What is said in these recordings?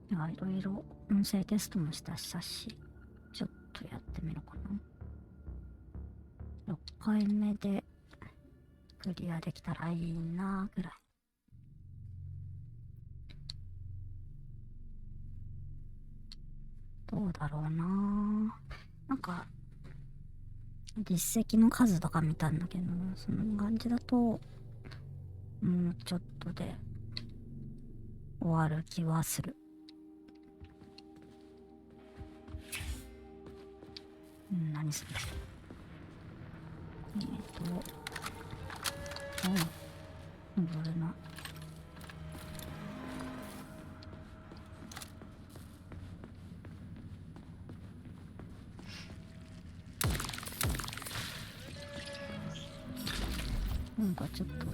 いや、いろいろ音声テストもしたし、ちょっとやってみるかな。6回目でクリアできたらいいなぐらい。どうだろうな。なんか実績の数とか見たんだけど、その感じだともうちょっとで終わる気はする。何する？登るな。なんかちょっとゲ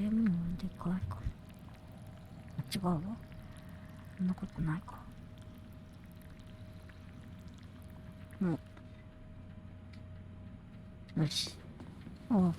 ーム音でかいか。違うわ。そんなことないか。もうよし。ああ。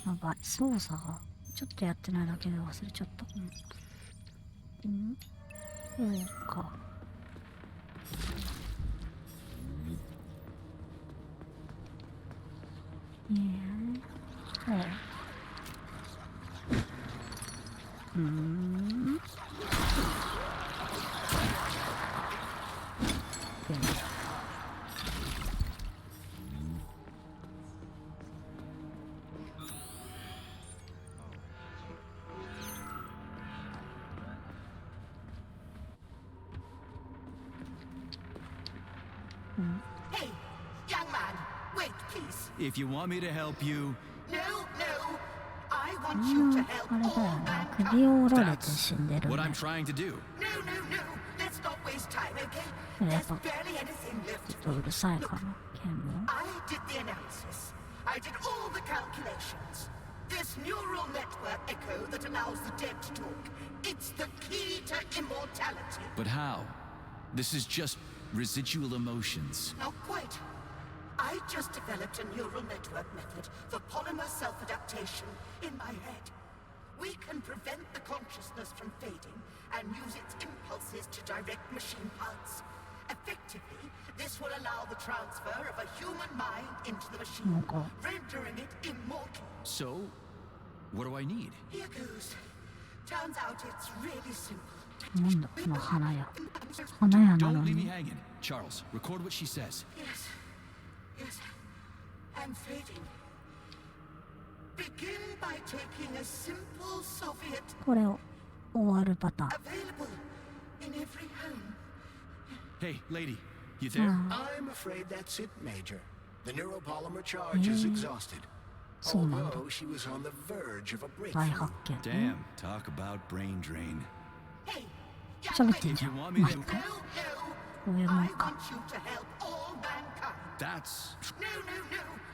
やばい、操作がちょっとやってないだけで忘れちゃった。そうか。Hey, young man, wait, please. If you want me to help you... No, I want you to help all mankind. 首を折られて死んでるね。 what I'm trying to do. No, let's not waste time, okay? There's barely anything left. ちょっとうるさいかな、剣も。 I did the analysis. I did all the calculations. This neural network echo that allows the dead to talk. It's the key to immortality. But how? This is just residual emotions. Not quite. I just developed a neural network method for polymer self-adaptation in my head. We can prevent the consciousness from fading and use its impulses to direct machine parts. Effectively, this will allow the transfer of a human mind into the machine, rendering it immortal. So, what do I need? Here goes. Turns out it's really simple. なんだこの花屋。花屋な Don't の leave me に。 hanging. Charles, record what she says. Yes. I'm fading. Begin by taking a simple Soviet これを終わるパターン。 available in every home. Hey, lady, you there? I'm afraid that's it, Major. The neuropolymer charge is exhausted. そうなんだ。 Although she was on the verge of a 大 breakthrough. 発見。 Damn, talk about brain drain. Hey, 喋ってんじゃん。 You want me 毎 to... 回。 no. こういうも I んか。 want you to help all mankind. That's... No.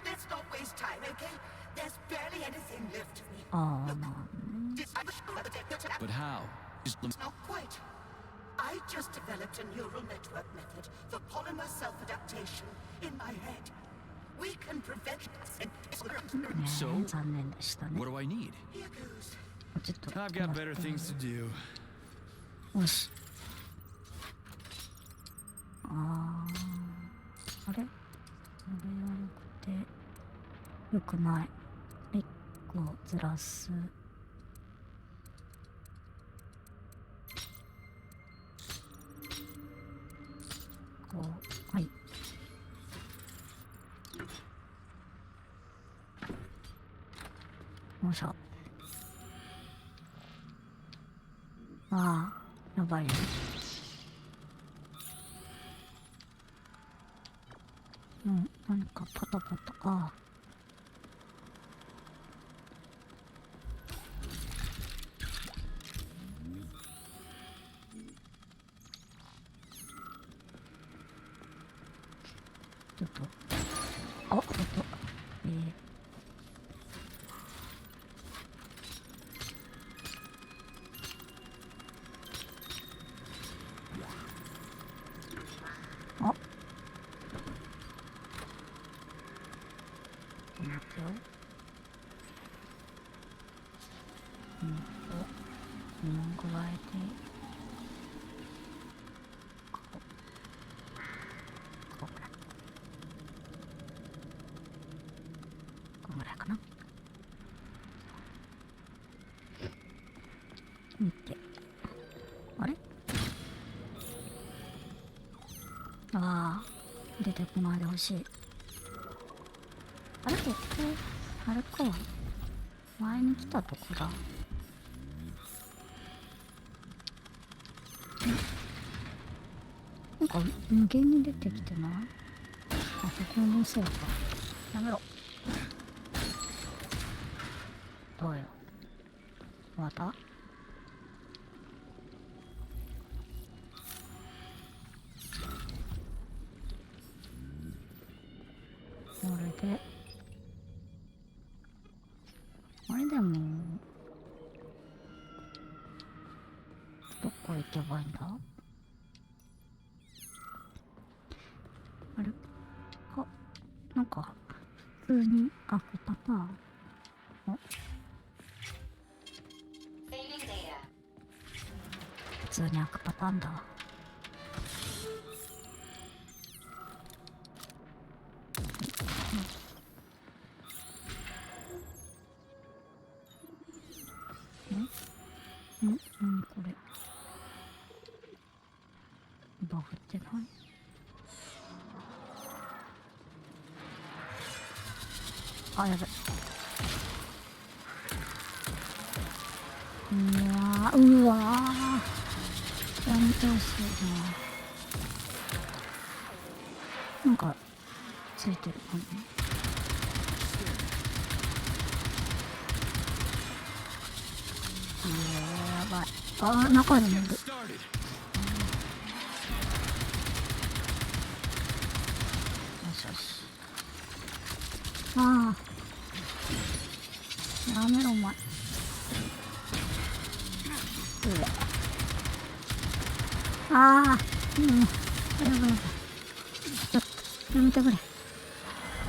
Let's not waste time, okay? There's barely anything left of me. ああ、まあ。 But how? Not quite. I just developed a neural network method for polymer self-adaptation in my head. We can prevent... ね、残念でしたね。 What do I need? Here goes. ちょっと I've got better things to do. よし。あれこれはよくない。1個ずらす。こう、はい。よいしょ。ああ、やばいね。うん、何かパタパタ、ああ。ちょっと、あ、あ、待ってよ。加えて、こんぐらいかな。見て。あれ？ああ、出てこないでほしい。あれ、ここ、あれか。前に来たとこだ。なんか無限に出てきてない？あ、そこのせいか。やめろ。どうよ。また？これで、あれでも、どこ行けばいいんだ？あれ？あ、なんか、普通に開くパターン。お、普通に開くパターンだ。何これ。バグってない？あ、やばい。うわー。やめてほしいな。なんか、ついてるかも。やばい。あ、中にいる。よしよし。ああ。やめろ、お前。ああ。うん。やばいやばい。ちょっと、やめてくれ。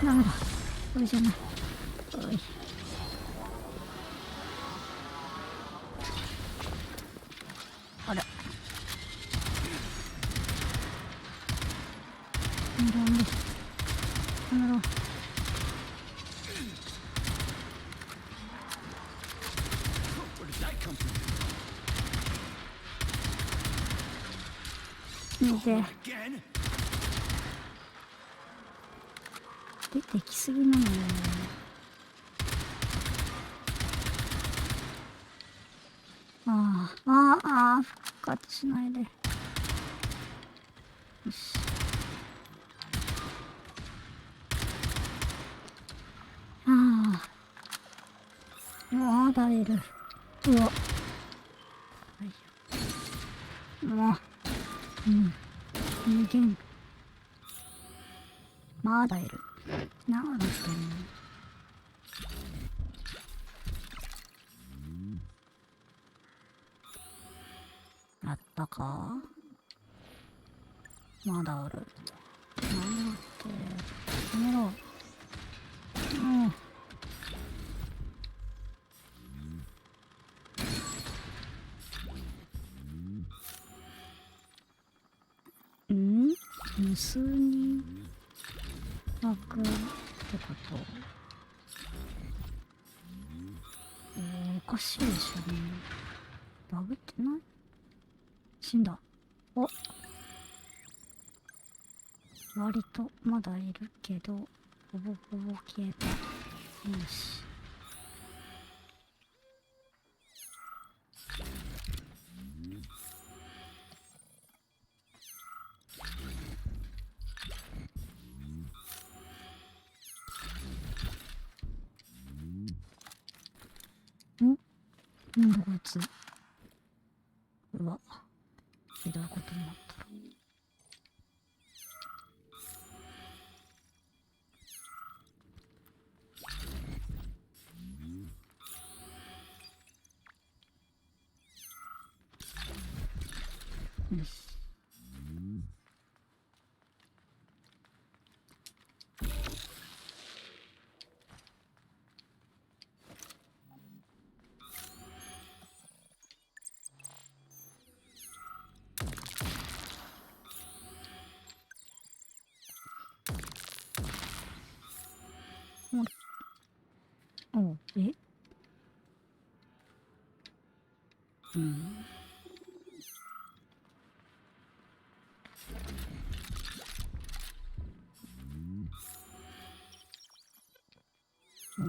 ダメだ。これじゃない。おい。あれ。やめろ、やめろ。やめろ。見て。出てきすぎなのよ。復活しないで。よし。まだいる。うわ。もう。無限。まだいる。何だってんの？あったか？まだおる。なんだって。やめろ。無数に湧くってこと？おかしいでしょね。バグってない？死んだ。お、割とまだいるけど、ほぼほぼ消えた。よし。なんだこいつ。うわ、ひどいことになったら。よし。お、え、うん。お、う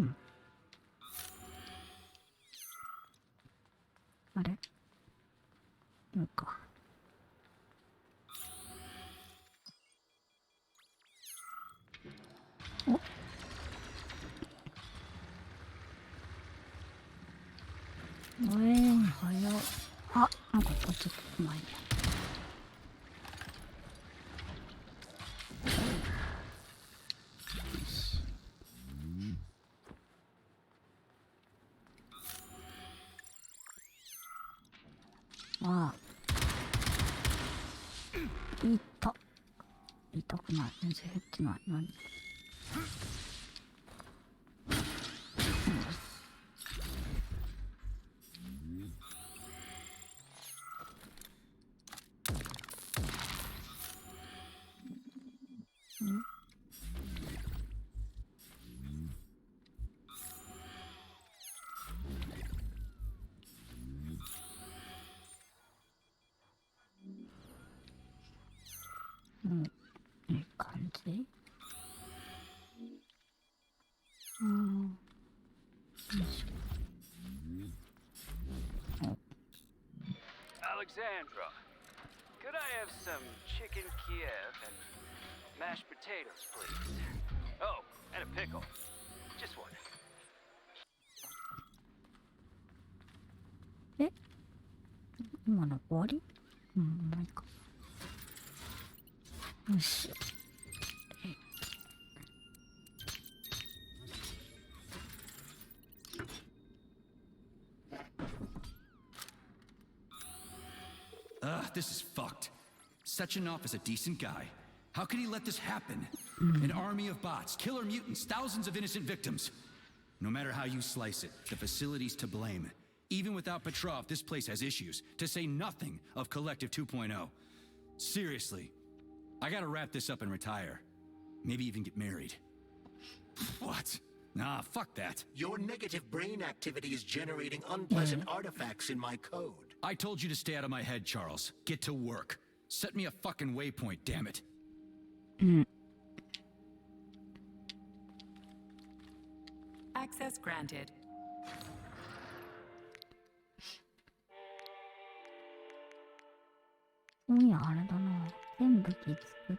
ん。あれ、なんか。お、早っ。あ、なんかちょっと前に。ああ、痛くない。全然減ってない。何？うん、いい感じ。うん。よいしょ。Alexandra, could I have some chicken Kiev and mashed potatoes, please? Oh, and a pickle. Just one. え、今の終わり？うん、ないか。よし。This is fucked. Sechenov is a decent guy. How could he let this happen? An army of bots, killer mutants, thousands of innocent victims. No matter how you slice it, the facility's to blame. Even without Petrov, this place has issues, to say nothing of Collective 2.0. Seriously, I gotta wrap this up and retire. Maybe even get married. What? Nah, fuck that. Your negative brain activity is generating unpleasant artifacts in my code. I told you to stay out of my head, Charles. Get to work. Set me a fucking waypoint, damn it. Access granted. 今夜あれだな。全部作っ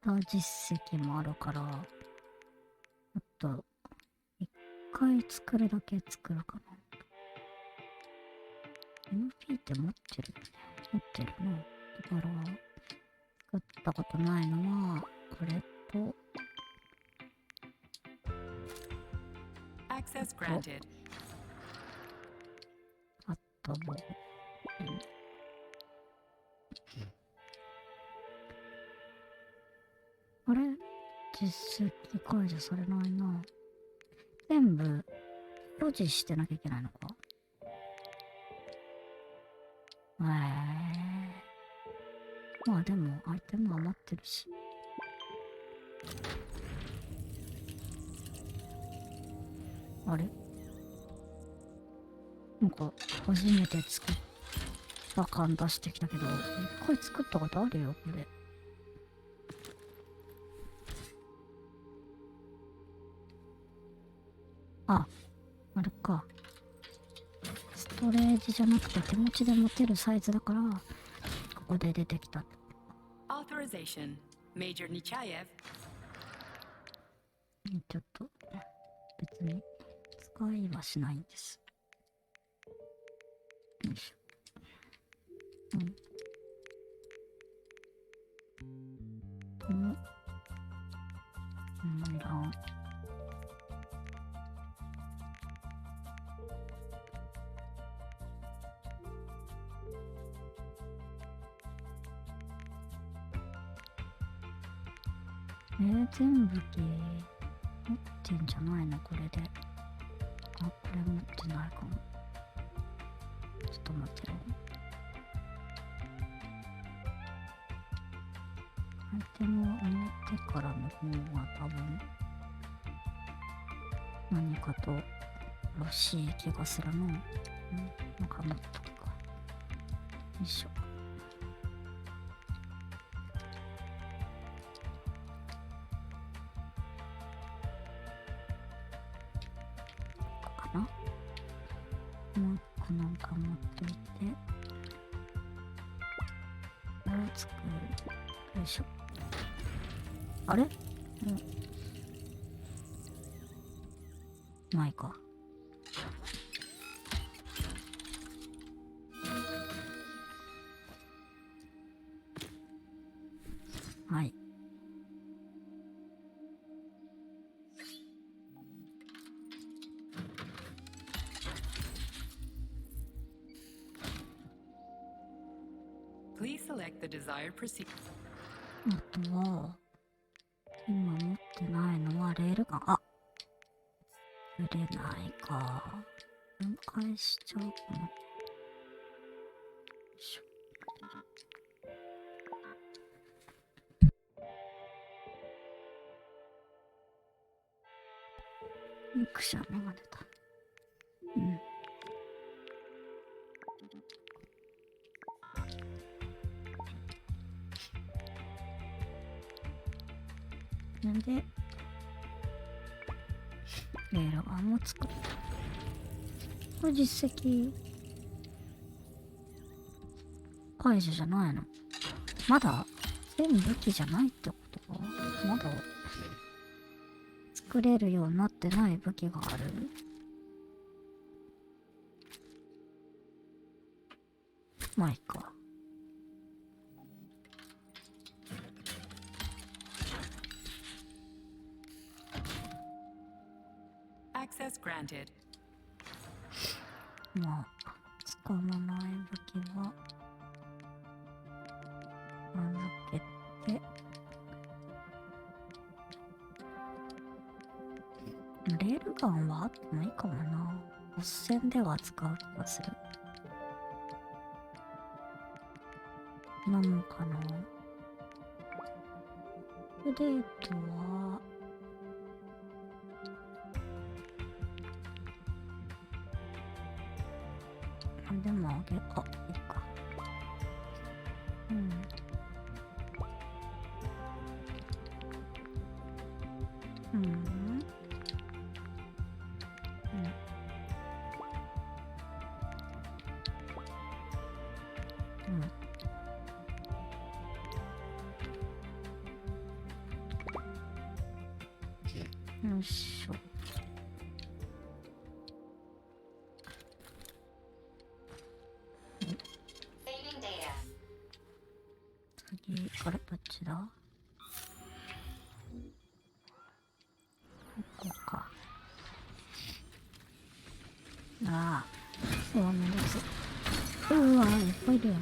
た実績もあるから、あと、一回作るだけ作るかな。MP って持ってるよね。持ってるな。だから、作ったことないのは、これと、Access granted. あともう、あれ実績解除されないな。全部、所持してなきゃいけないのか。まあでも、アイテム余ってるし。あれなんか、初めて作った感出してきたけど、一回作ったことあるよ、これ。あれか。ストレージじゃなくて手持ちで持てるサイズだから、ここで出てきた。Authorization. Major Nechayev. ちょっと、別に使いはしないんです。よいしょ。いらん。全部機持ってんじゃないのこれで。あ、これ持ってないかも。ちょっと待ってよ。アイテムを埋めてからの方が多分何かとよろしい気がするな。なんか持っとくか。よいしょ。かな。もう一個なんか持っといて。これを作る。よいしょ。あれ？ないか。はい。Please select the desired procedure. あとは、今持ってないのはレールガン。あ、売れないか。分解しちゃうかな。よいしょ。くしゃみが出た。なんでレールガンも作る。これ実績解除じゃないの？まだ全武器じゃないってことか。まだ作れるようになってない武器がある。まあいいか。Access granted. まあ使わない武器は預けて、レールガンはあってもいいかもな。ボス戦では使う気がする。なのかな。アップデートはでもあげ、あ、いいか。よいしょ。次、あれどっちだ？ここか。ああ、そうなんです。うわ、いっぱいいるよ。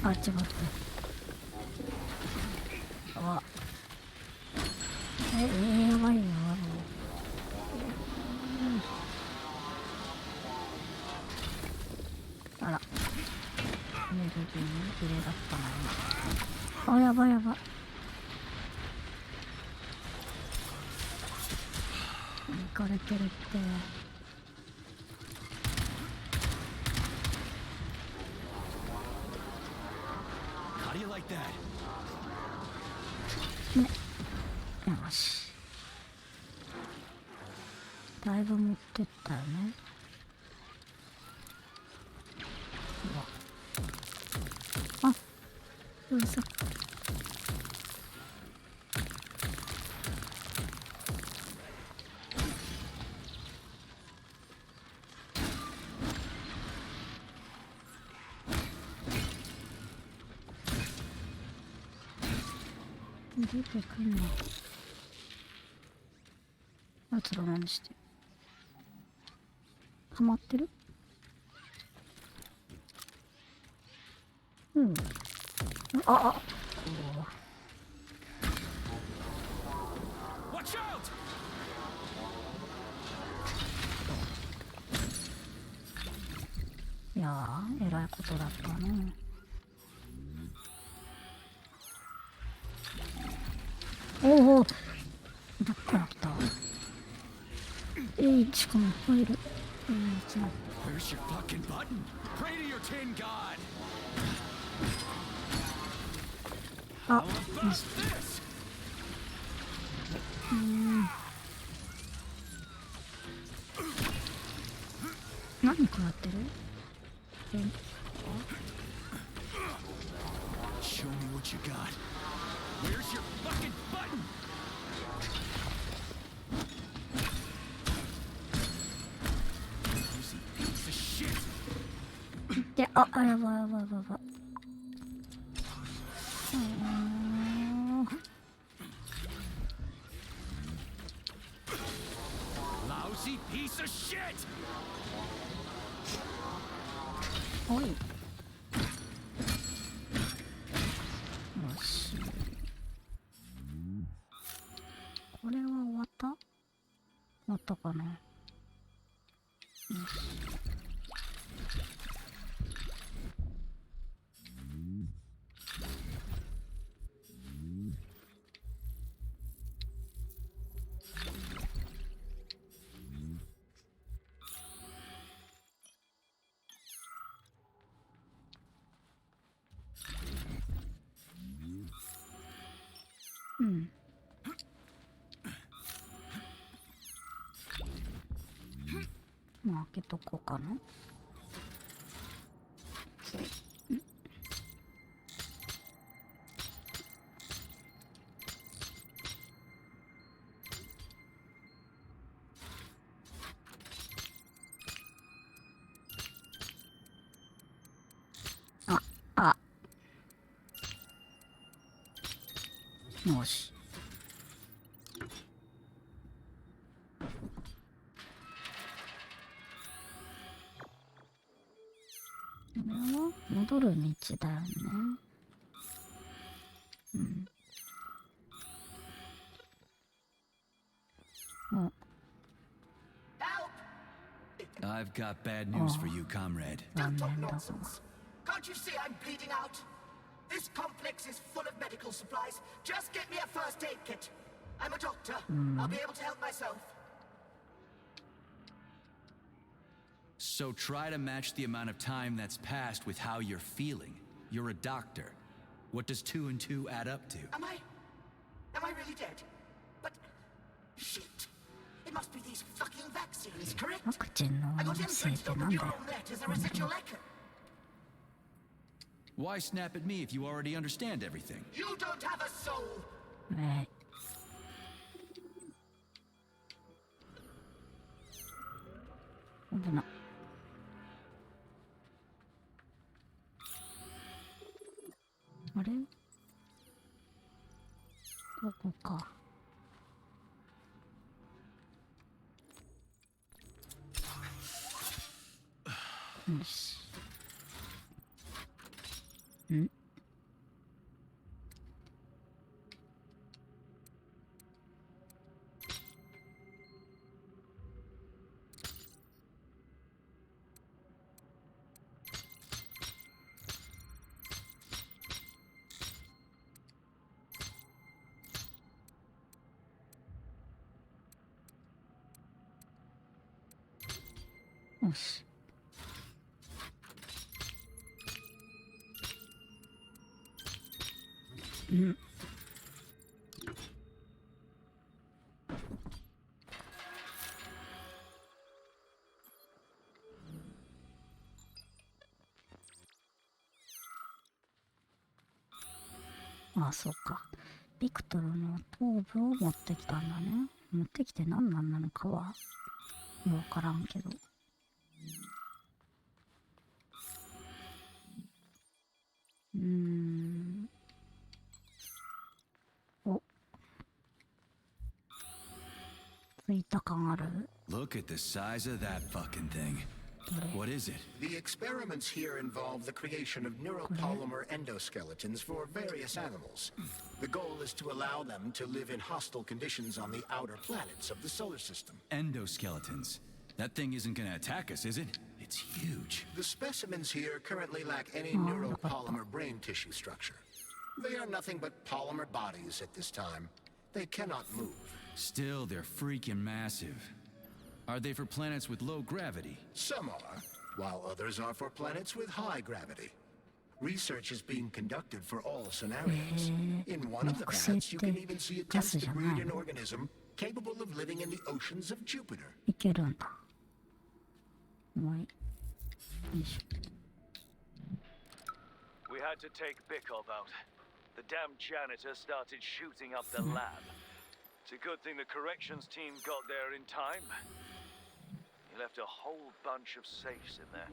あ、違った。あ、やばいよ。あら。エネルギー切れだったな、今。あ、やばいやばい。行かれてるって。How do you like that? ね。よし。だいぶ持ってったよね。うわ。あ、うさ。出てくんの。あつら何してる？ハマってる？うん。あ。いやー、えらいことだったね。おお、だった。しかもいっぱいいる。Where's your fucking button? Pray to your tin god. あ、何食らってる？Show me what you got. Where's your fucking button? Piece of shit. で、やばい。Lousy piece of shit. おい。よし。これは終わった？終わったかな？よし。うん。まあ開けとこうかな。よし。これは戻る道だよね。うん。お。I've got bad news for you, comrade. Don't talk nonsense. Can't you see I'm bleeding out? This complex is full of medical supplies. Just get me a first aid kit. I'm a doctor. I'll be able to help myself. So try to match the amount of time that's passed with how you're feeling. You're a doctor. What does 2 and 2 add up to? Am I really dead? But shit. It must be these fucking vaccines, correct? ワクチンの I got せいっ imprinted て on な the んだよ。 neural net as a residual echo. Why snap at me if you already understand everything? You don't have a soul. 危な。あれ？ここか。よし。ん？よし。うん。あ、そうか。ビクトルの頭部を持ってきたんだね。持ってきて何なんなのかはわからんけど。お、ついた感ある。 Look at the size of that fucking thing. What is it? The experiments here involve the creation of neuropolymer endoskeletons for various animals. The goal is to allow them to live in hostile conditions on the outer planets of the solar system. Endoskeletons. That thing isn't gonna attack us, is it? It's huge. The specimens here currently lack any neuropolymer brain tissue structure. They are nothing but polymer bodies at this time. They cannot move. Still, they're freaking massive. Are they for planets with low gravity? Some are, while others are for planets with high gravity. Research is being conducted for all scenarios. In one of the paths, you can even see attempts to breed an organism capable of living in the oceans of Jupiter. いけるんだ。もういいしょ。 We had to take Bikov out. The damn janitor started shooting up the lab. It's a good thing the corrections team got there in time. He left a whole bunch of safes in there.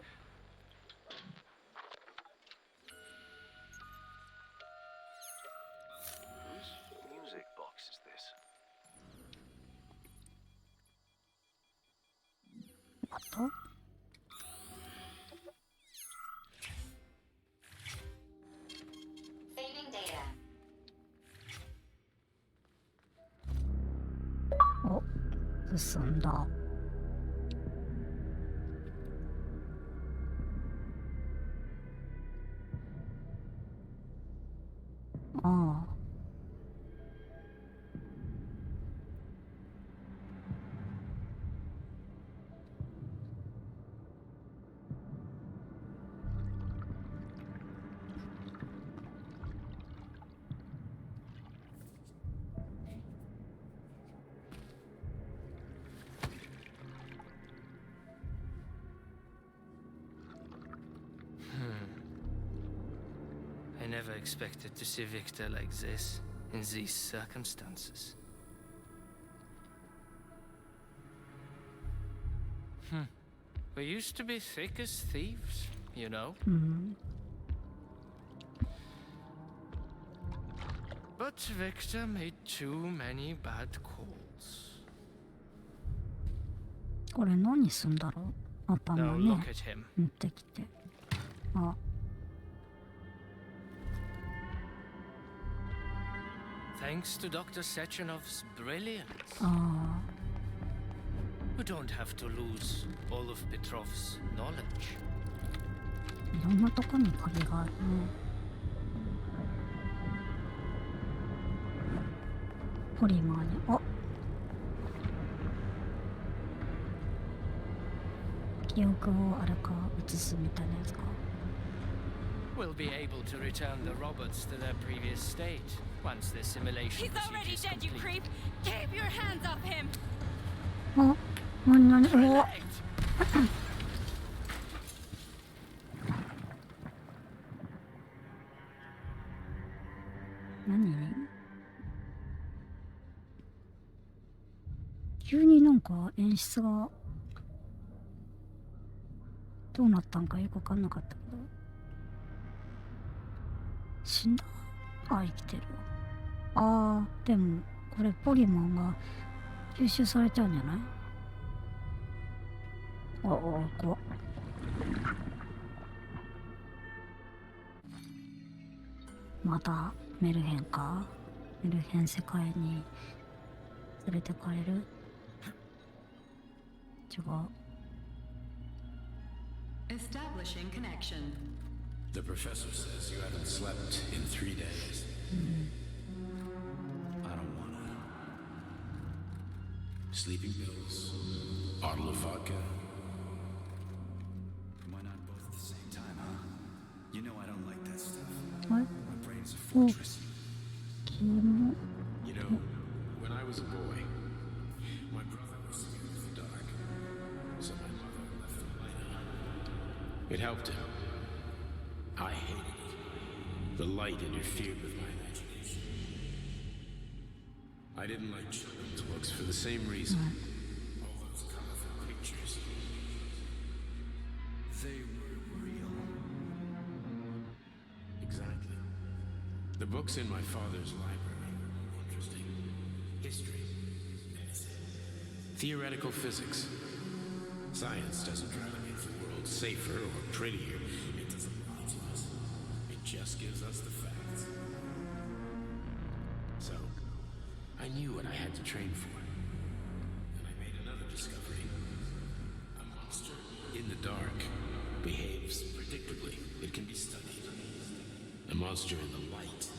Whose music box is this? あと Saving data. お、進んだ。ああ。I never expected to see Victor like this, in these circumstances. We used to be thick as thieves, you know? But Victor made too many bad calls. これ何すんだろう。頭 Now ね look at him. 持ってきて。あ、 Thanks to Dr. Sechenov's brilliance. あ We don't have to lose all of Petrov's knowledge. あ、いろんなとこに鍵があるね。ポリマーに、あ、記憶をあれか移すみたいなやつか。 We'll be able to return the robots to their previous state once the simulation He's already procedure is dead, you complete. creep! Keep your hands off him! あ、なになに、うわ。 Right. 何急になんか演出がどうなったんかよくわかんなかったけど。死んだ？あ、生きてる。あー、でもこれポリマンが吸収されちゃうんじゃない？あ、怖っ。またメルヘンか？メルヘン世界に連れてかれる？違う。 Establishing connection. The professor says you haven't slept in 3 days. I don't wanna. Sleeping pills, bottle of vodka. Why not both at the same time, huh? You know I don't like that stuff. あれ？ My brain's a fortress. キモ。 You know, when I was a boy, my brother was scared of the dark. So my mother left the light on. It helped him. I hated it. The light interfered with my imagination. I didn't like children's books for the same reason. All those colorful pictures. They were real. Exactly. The books in my father's library were more interesting. History, medicine, theoretical physics. Science doesn't try to make the world safer or prettier. It doesn't lie to us. It just gives us the facts. So, I knew what I had to train for. And I made another discovery. A monster in the dark behaves predictably. It can be studied. A monster in the light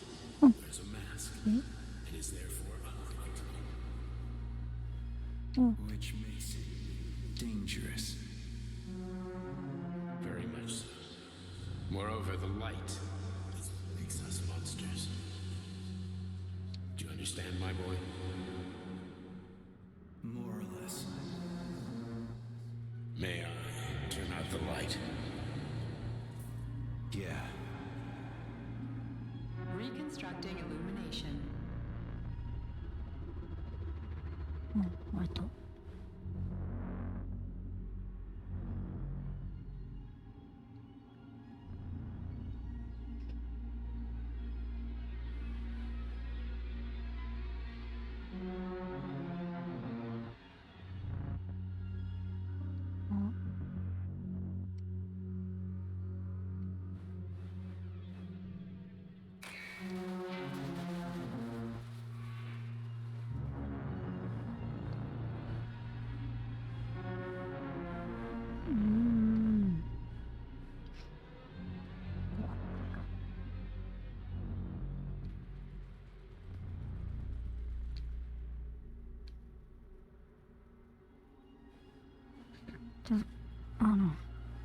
wears a mask and is therefore unpredictable. Which makes it dangerous. Very much so. Moreover, the light is what makes us monsters. Do you understand, my boy? More or less. May I turn out the light? Yeah. Reconstructing illumination. 割と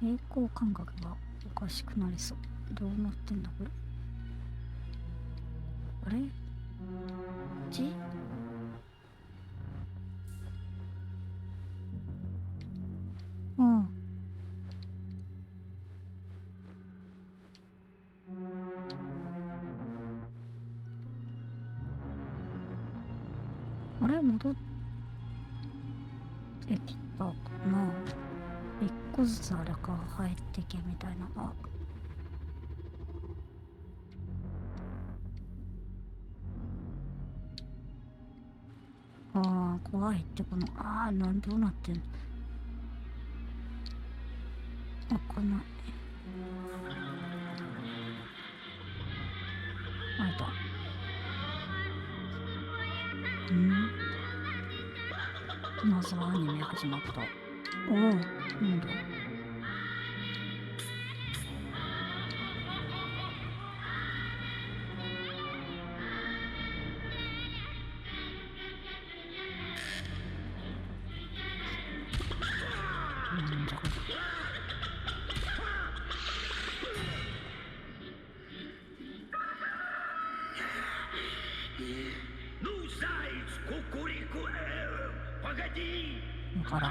平衡感覚がおかしくなりそう。どうなってんだこれ。あれちあれ戻ってきたかな。一個ずつあれか入ってけみたいな。怖いってこのどうなってんの。開かない。開いた。まずはアニメ始まった。なんだ。だから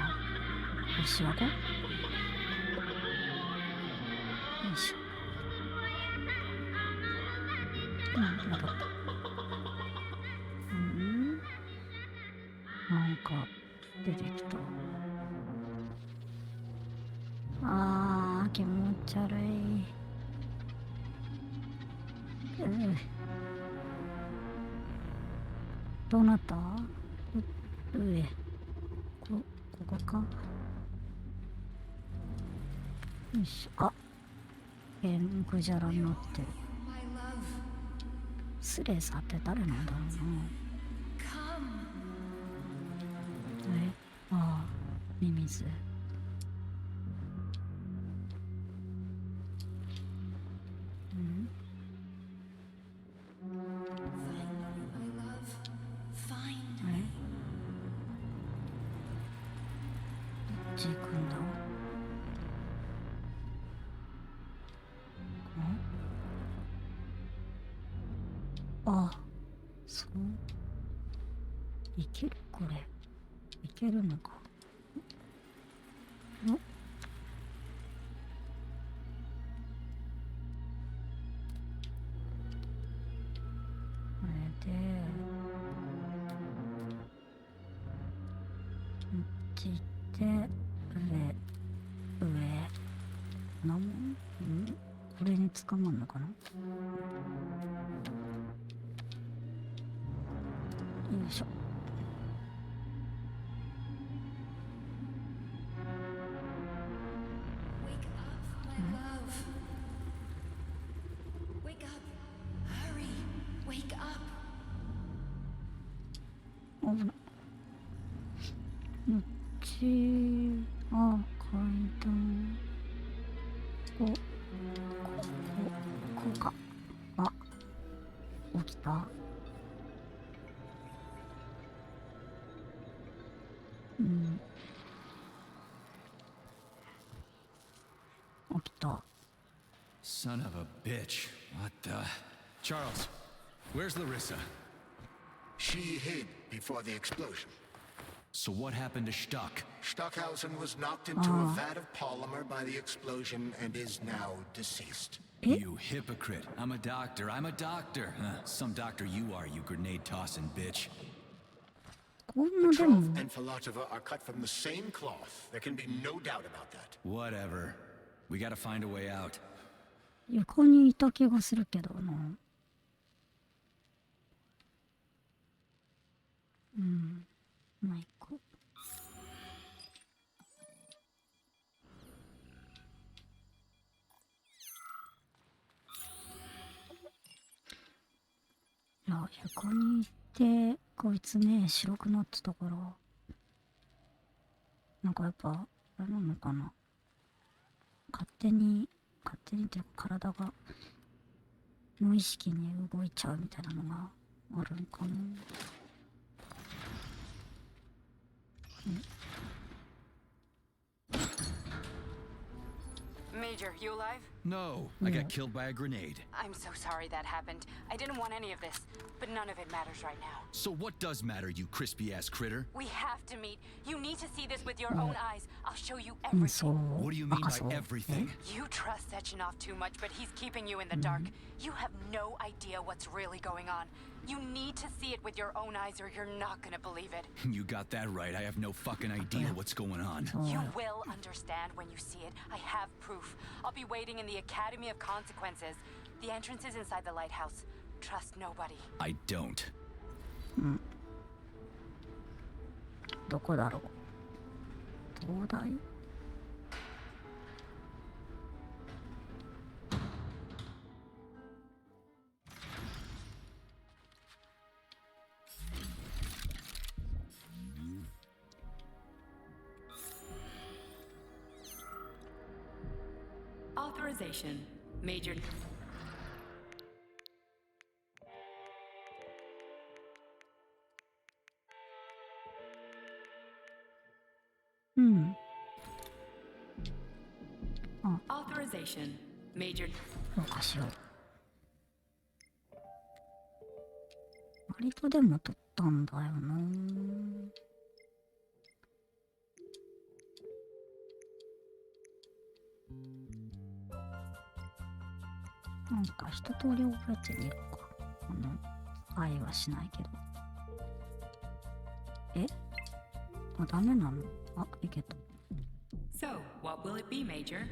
ロシア語。よいしょ。戻った。なんか出てきた。気持ち悪い。どうなった？上。ここか。よいしょ。ぐじゃらになってる。スレーサーって誰なんだろうな。ミミズ。どっち行くんだ。そういける。これいけるのか。これでち行って上なもん、これに捕まんのかな。よいしょ。危ない。こっち、階段。こうか。起きた。起きた。Son of a bitch. What the? Charles, where's Larissa? She hid before the explosion. So what happened to Stuck? Stockhausen was knocked into a vat of polymer by the explosion and is now deceased. You hypocrite. I'm a doctor. Some doctor you are, you grenade-tossing bitch. こんなでも Petrov and Filatova are cut from the same cloth. There can be no doubt about that. Whatever. We gotta find a way out. 床にいた気がするけどな。まあ、いこう。いや、床に行ってこいつね白くなってたから、なんかやっぱあれなのかな、勝手にっていうか体が無意識に動いちゃうみたいなのがあるのかな。Major, you alive? No, I got killed by a grenade. I'm so sorry that happened. I didn't want any of this, but none of it matters right now. So what does matter, you crispy-ass critter? We have to meet. You need to see this with your own eyes. I'll show you everything. What do you mean by everything? You trust Sechenov too much, but he's keeping you in the dark. You have no idea what's really going on. You need to see it with your own eyes or you're not gonna believe it. You got that right. I have no fucking idea what's going on. You will understand when you see it. I have proof. I'll be waiting in the Academy of Consequences. The entrance is inside the lighthouse. Trust nobody. I don't. どこだろう。東大。Authorization. Major. Authorization. Major. どうかしよう。割とでも取ったんだよな。なんか一通り覚えてみるか。愛はしないけど。ダメなの？いけた。So, what will it be, Major?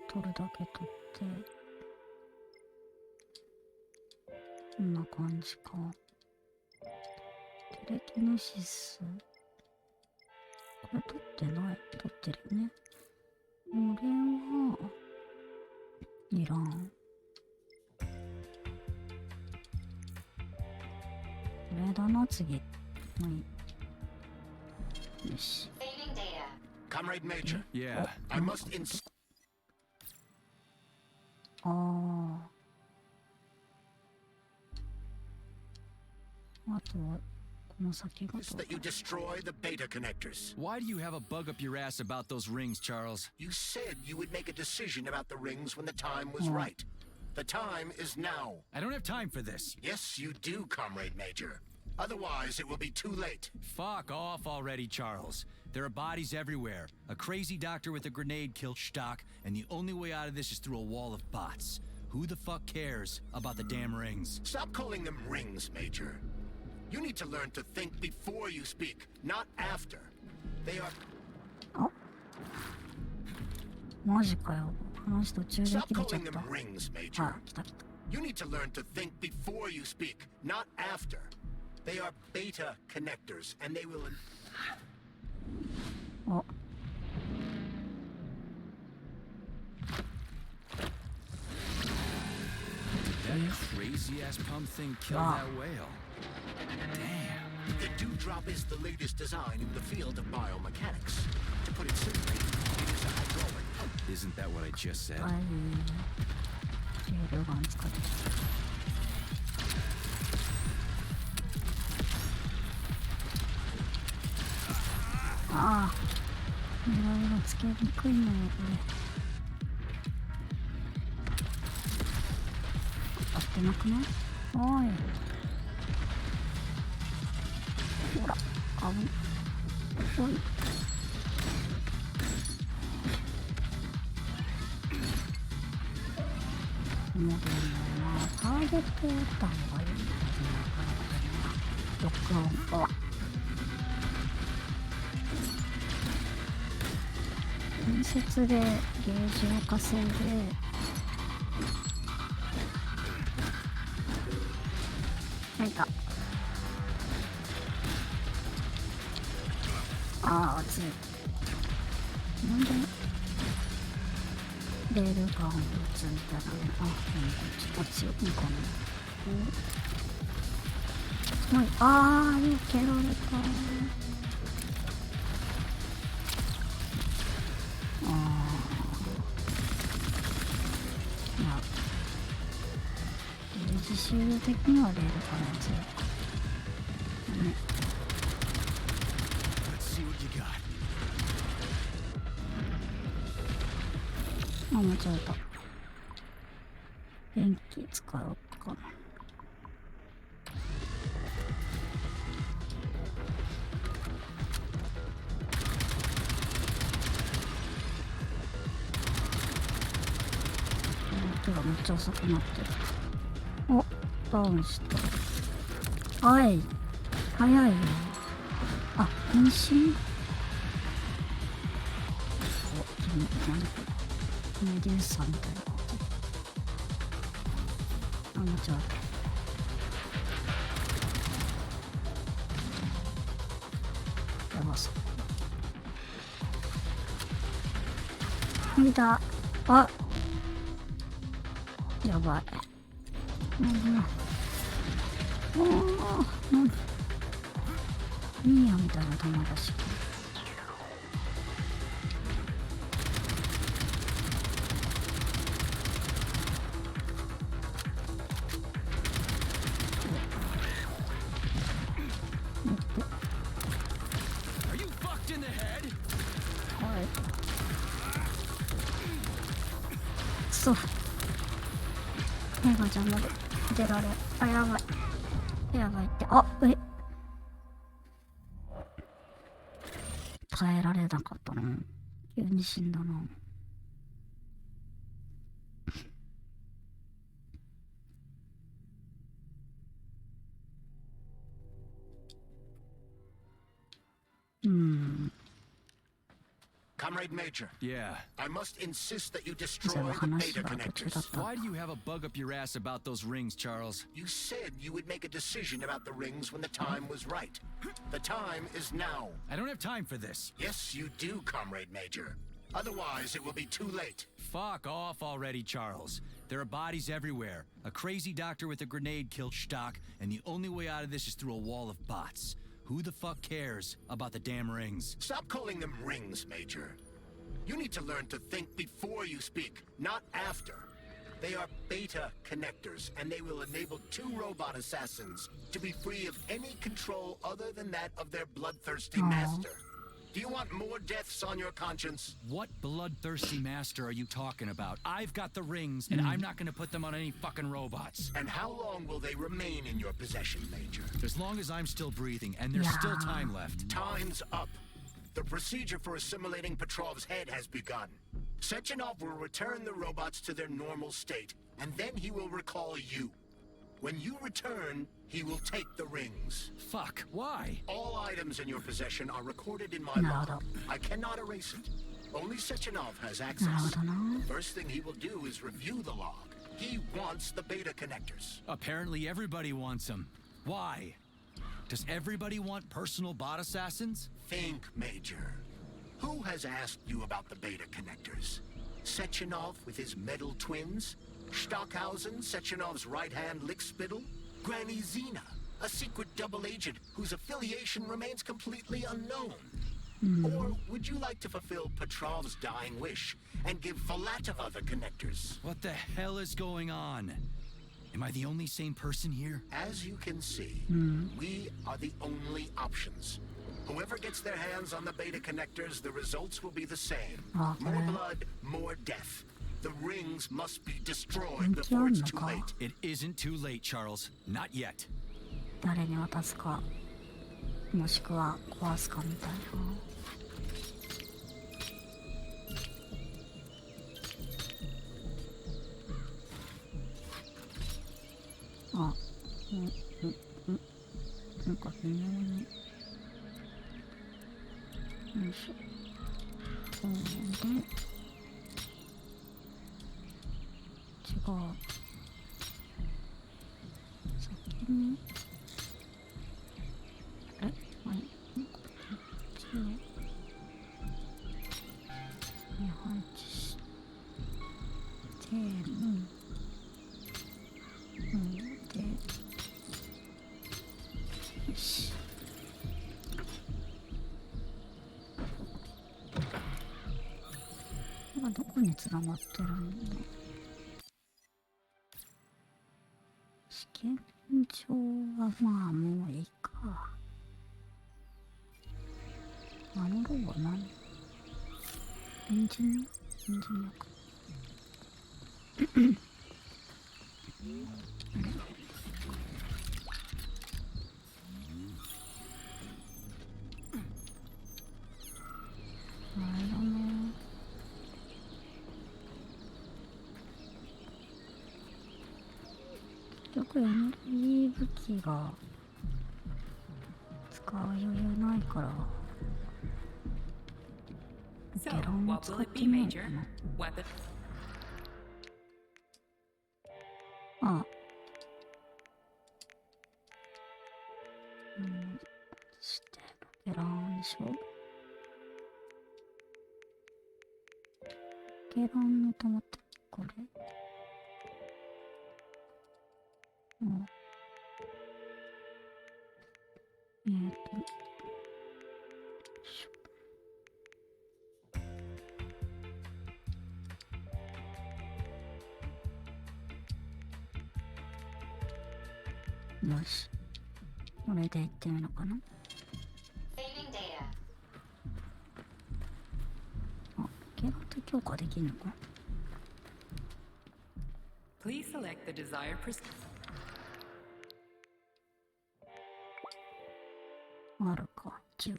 取るだけ取って。こんな感じか。テレキネシス。これ取ってない。取ってるよね。これはいらん。これだな、次。はい。よし。Comrade Major. Yeah. I mustあとはこの先がどう that you destroy the beta connectors. Why do you have a bug up your ass about those rings, Charles? You said you would make a decision about the rings when the time was right. The time is now. I don't have time for this. Yes, you do, Comrade Major. Otherwise, it will be too late. Fuck off already, Charles. There are bodies everywhere. A crazy doctor with a grenade killed Stock, and the only way out of this is through a wall of bots. Who the fuck cares about the damn rings? Stop calling them rings, Major. You need to learn to think before you speak, not after. They are... マジかよ。話途中で Stop 切れちゃっ calling た。 them rings, Major. あ、来た来た。You need to learn to think before you speak, not after. They are beta connectors, and they will... お。That crazy-ass pump thing killed that whale. Damn. The dewdrop is the latest design in the field of biomechanics. To put it simply, it is a hydraulic pump. Isn't that what I just said? はい。レールガン使って。ああ。いろいろつけにくいのよ、これ。当たってなくない？おい。ほら、危ない。おい。もうでもな、ターゲットを打った方がいいんだよな、録音。建設でゲージを稼いで、入った。ああ、熱い。なんでレールガンを撃つみたいなね。あ、ちょっと強いかな。はい、ああ、避けられた。ああ。いや、ゲージシール的にはレールガンが強いか。ね。あ、間違えた。電気使おうかな。手がめっちゃ遅くなってる。お、ダウンした。はい。早いよ。あ、変身？お、君、何これ。メデューサみたいな。あ、間違えた。やばそう。見た。あ、やばい。ミーヤみたいな球だし。そう。目が邪魔で出られ。あ、やばい。やばいって。あ、耐えられなかったな。急に死んだな。Comrade Major. Yeah. I must insist that you destroy the beta connectors. Why do you have a bug up your ass about those rings, Charles? You said you would make a decision about the rings when the time was right. The time is now. I don't have time for this. Yes, you do, Comrade Major. Otherwise, it will be too late. Fuck off already, Charles. There are bodies everywhere. A crazy doctor with a grenade killed Stock, and the only way out of this is through a wall of bots. Who the fuck cares about the damn rings? Stop calling them rings, Major. You need to learn to think before you speak, not after. They are beta connectors, and they will enable 2 robot assassins to be free of any control other than that of their bloodthirsty master. Do you want more deaths on your conscience? What bloodthirsty master are you talking about? I've got the rings, and I'm not gonna put them on any fucking robots. And how long will they remain in your possession, Major? As long as I'm still breathing, and there's still time left. Time's up. The procedure for assimilating Petrov's head has begun. Sechenov will return the robots to their normal state, and then he will recall you. When you return, he will take the rings. Fuck, why? All items in your possession are recorded in my log. I cannot erase it. Only Sechenov has access. First thing he will do is review the log. He wants the beta connectors. Apparently everybody wants them. Why? Does everybody want personal bot assassins? Think, Major. Who has asked you about the beta connectors? Sechenov with his metal twins? Stockhausen, Sechenov's right-hand lickspittle? Granny Zena, a secret double agent whose affiliation remains completely unknown? Or would you like to fulfill Petrov's dying wish and give Filatova the connectors? What the hell is going on? Am I the only sane person here? As you can see, we are the only options. Whoever gets their hands on the beta connectors, the results will be the same. More blood, more death. The rings must be destroyed before it's too late. It isn't too late, Charles. Not yet. 誰に渡すか、もしくは壊すかみたいな。あ、なんか微妙に。よいしょ。で。違う。先に。はい。こっちを。に配置して。で。よし。今どこに繋がってるの？試験場はまあもういいか。あのロボ何？エンジニアか。あれだね。結局エネルギー武器が使う余裕ないからゲロンを使ってみようかな。あ、そしてゲロンでしょ。ゲロンの玉ってこれ。よし。これでいってみるのかな。あ、ゲロって強化できるのか。Please select the desiredあるか、一応。よ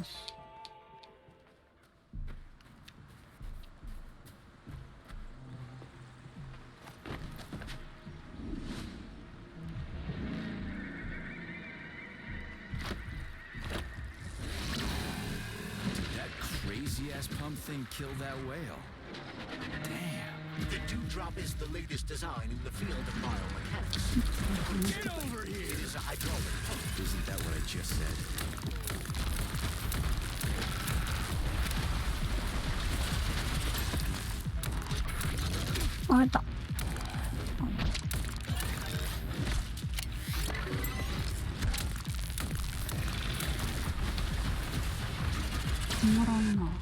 し。Crazy-ass pump thing kill that whale. Damn. The dewdrop is the latest design in the field of biomechanics. Get over here! It is a hydraulic pump. Isn't that what I just said?あった。止まらんな。ああ、ほ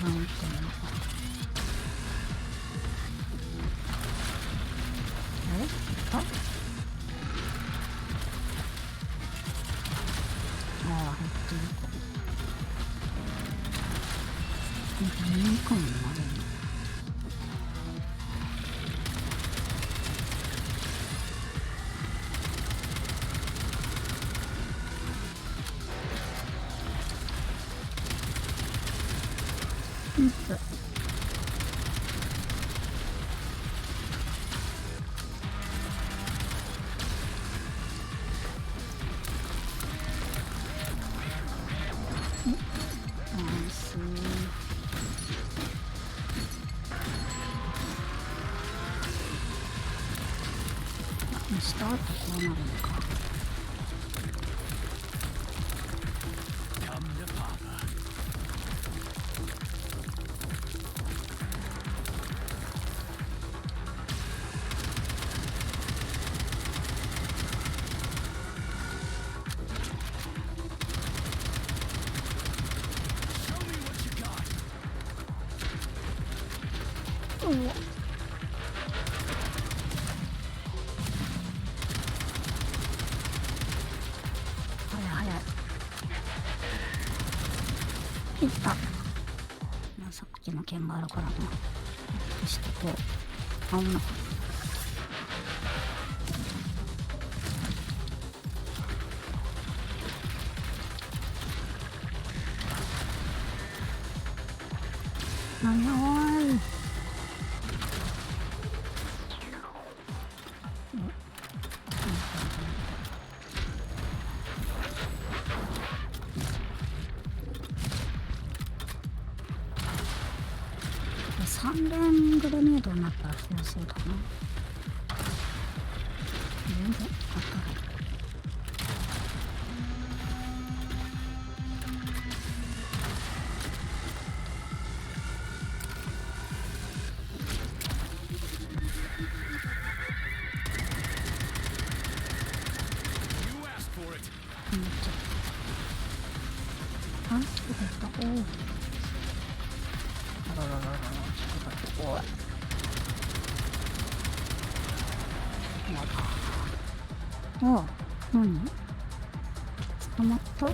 ら、見てるのか。いったああ、減ってるか。何回もなるの。した後こうなるのか。いった。さっきの剣があるからな。そしてこう、危な。何やおい。3連グレネードになったら強そうだな。全然当たる。あ、おお。あららららら、おい。ああ、何？捕まった？お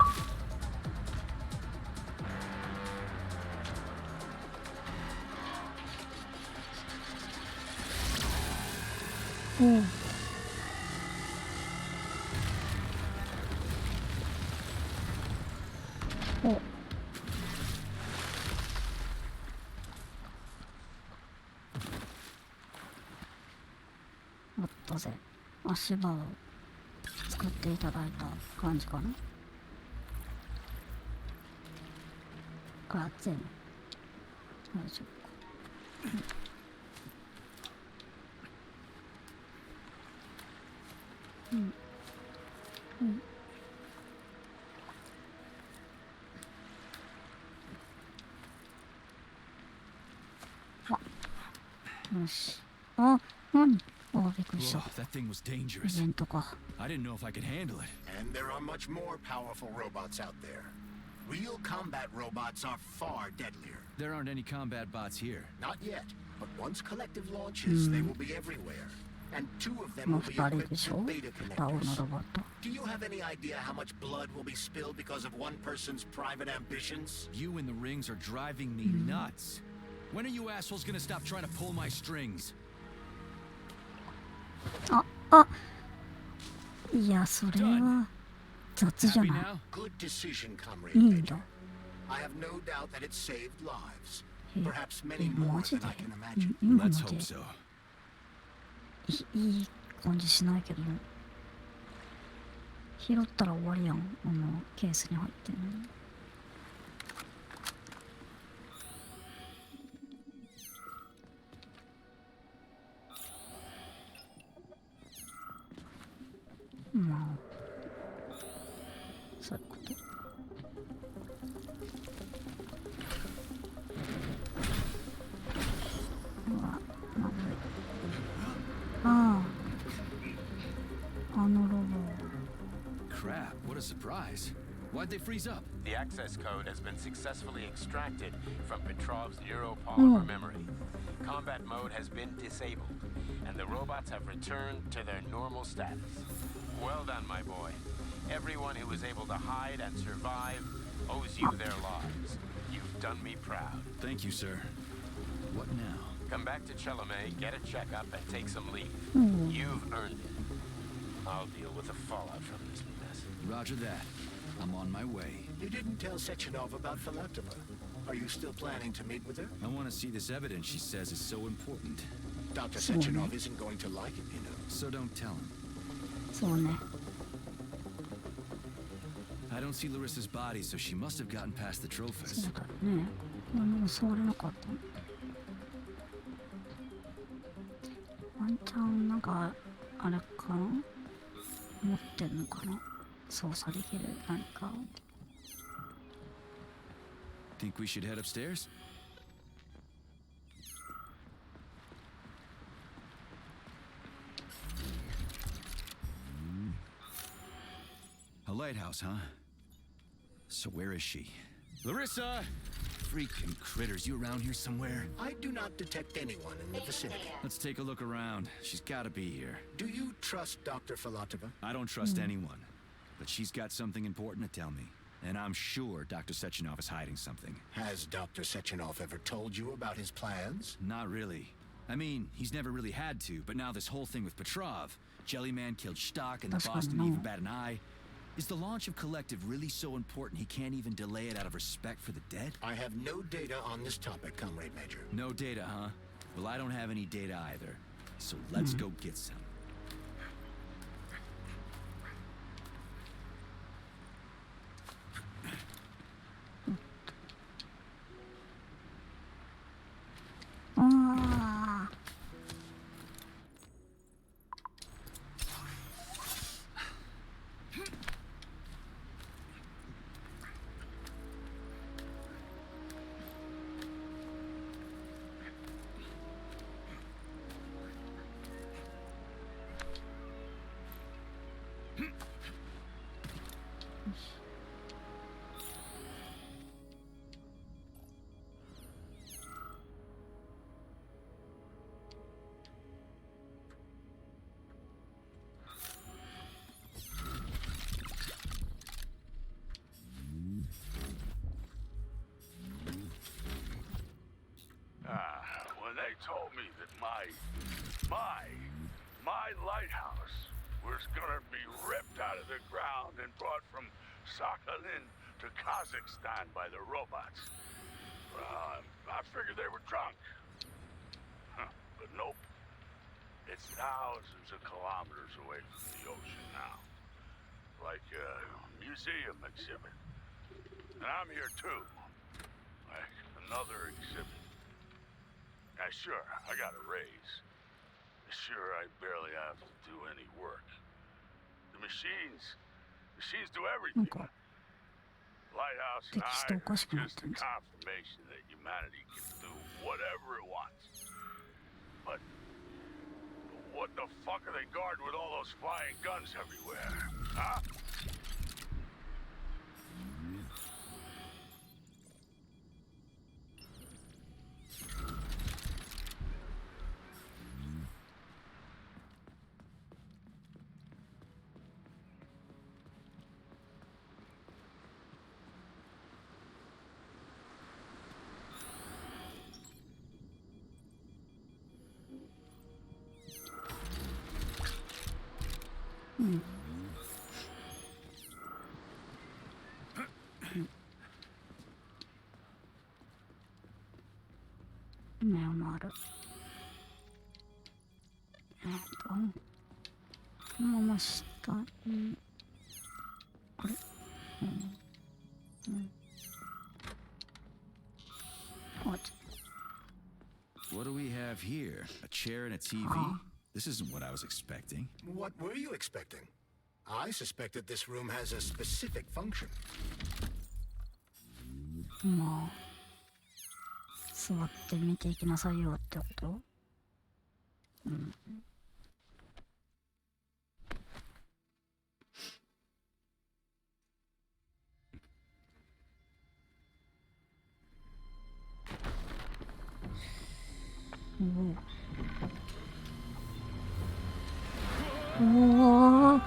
う。お。あったぜ。足場を作っていただいた感じかな。が全部大丈夫か。うん。うん。あ、よし。あ、何？あ、びっくりした。 Whoa, that thing was イ dangerous. ベントか。 I didn't know if I could handle it. And there are much more powerful robots out there. Real combat robots are far deadlier. There aren't any combat bots here. Not yet, but once collective launches, they will be everywhere. And 2 of them もう will be 2人 equipped でしょ？ with beta ラオの connectors. ロボット。 Do you have any idea how much blood will be spilled because of one person's private ambitions? You and the rings are driving me nuts. When are you assholes gonna stop trying to pull my strings? あ、いや、それは雑じゃ Happy ない。 now? Good decision, comrade いいん Major. だ。 I have no doubt that it saved lives. え、 Perhaps many more マジ than で I can imagine. 今の Let's で hope so. いい感じしないけど、拾ったら終わりやん。ケースに入ってんのに。まあ、そういうこと。うわ、まずい。ああ、あのロボ。What a surprise. Why'd they freeze up? The access code has been successfully extracted from Petrov's neuropolymer memory. Combat mode has been disabled, and the robots have returned to their normal status. Well done, my boy. Everyone who was able to hide and survive owes you their lives. You've done me proud. Thank you, sir. What now? Come back to Chelome, get a checkup, and take some leave. You've earned it. I'll deal with the fallout from this mess. Roger that. I'm on my way. You didn't tell Sechenov about Filatova. Are you still planning to meet with her? I want to see this evidence she says is so important. Dr. Sechenov isn't going to like it, you know. So don't tell him. そうね。 I don't see Larissa's body, so she must have gotten past the そ trophies. うだね。襲われなかったの。ワンチャンなんかあれかな、持ってんのかな、操作できる何かを。 Think we should head upstairs? A lighthouse, huh? So where is she? Larissa! Freaking critters, you around here somewhere? I do not detect anyone in the vicinity. Let's take a look around. She's gotta be here. Do you trust Dr. Filatova? I don't trust anyone. But she's got something important to tell me. And I'm sure Dr. Sechenov is hiding something. Has Dr. Sechenov ever told you about his plans? Not really. I mean, he's never really had to, but now this whole thing with Petrov, Jellyman killed Stock and the boss didn't even bat an eye. Is the launch of Collective really so important he can't even delay it out of respect for the dead? I have no data on this topic, Comrade Major. No data, huh? Well, I don't have any data either. So let's go get some. When they told me that my lighthouse was gonna be ripped out of the ground and brought from Sakhalin to Kazakhstan by the robots, I figured they were drunk. But nope. It's thousands of kilometers away from the ocean now. Like a museum exhibit. And I'm here too. Like another exhibit. Now sure, I got a raise. Sure, I barely have to do any work. The machines do everything. Okay. Lighthouse and I are just a confirmation that humanity can do whatever it wants. But what the fuck are they guarding with all those flying guns everywhere? Huh?目もある。このまま下に。あれ？What do we have here? A chair and a TV? This isn't what I was expecting. What were you expecting? I suspected this room has a specific function. まあ、座って見ていきなさいよってこと？うん。おー、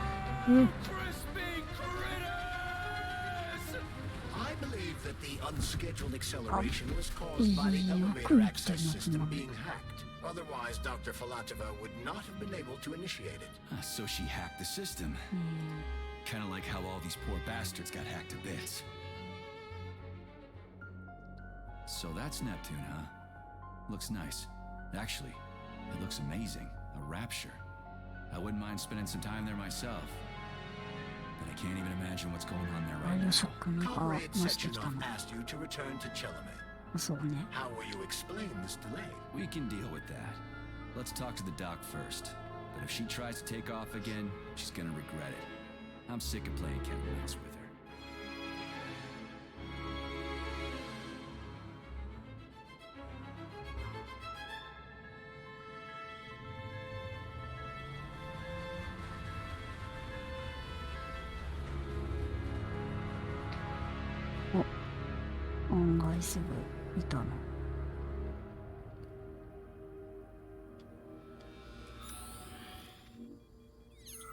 I believe that the unscheduled acceleration was caused by the elevator access system being hacked. Otherwise, Dr. Falatova would not have been able to initiate it. So she hacked the system. Kind of like how all these poor bastards got hacked to bits. So that's Neptune, huh? Looks nice. Actually, it looks amazing. A rapture. I wouldn't mind spending some time there myself. But I can't even imagine what's going on there あ right れ now. ショックなんか Comrade 増してきた Sechenov な。 asked you to return to Chelome. そうね。 How will you explain this delay? We can deal with that. Let's talk to the doc first. But if she tries to take off again, she's gonna regret it. I'm sick of playing cat and mouse with her. Oh, 案外すぐいたな。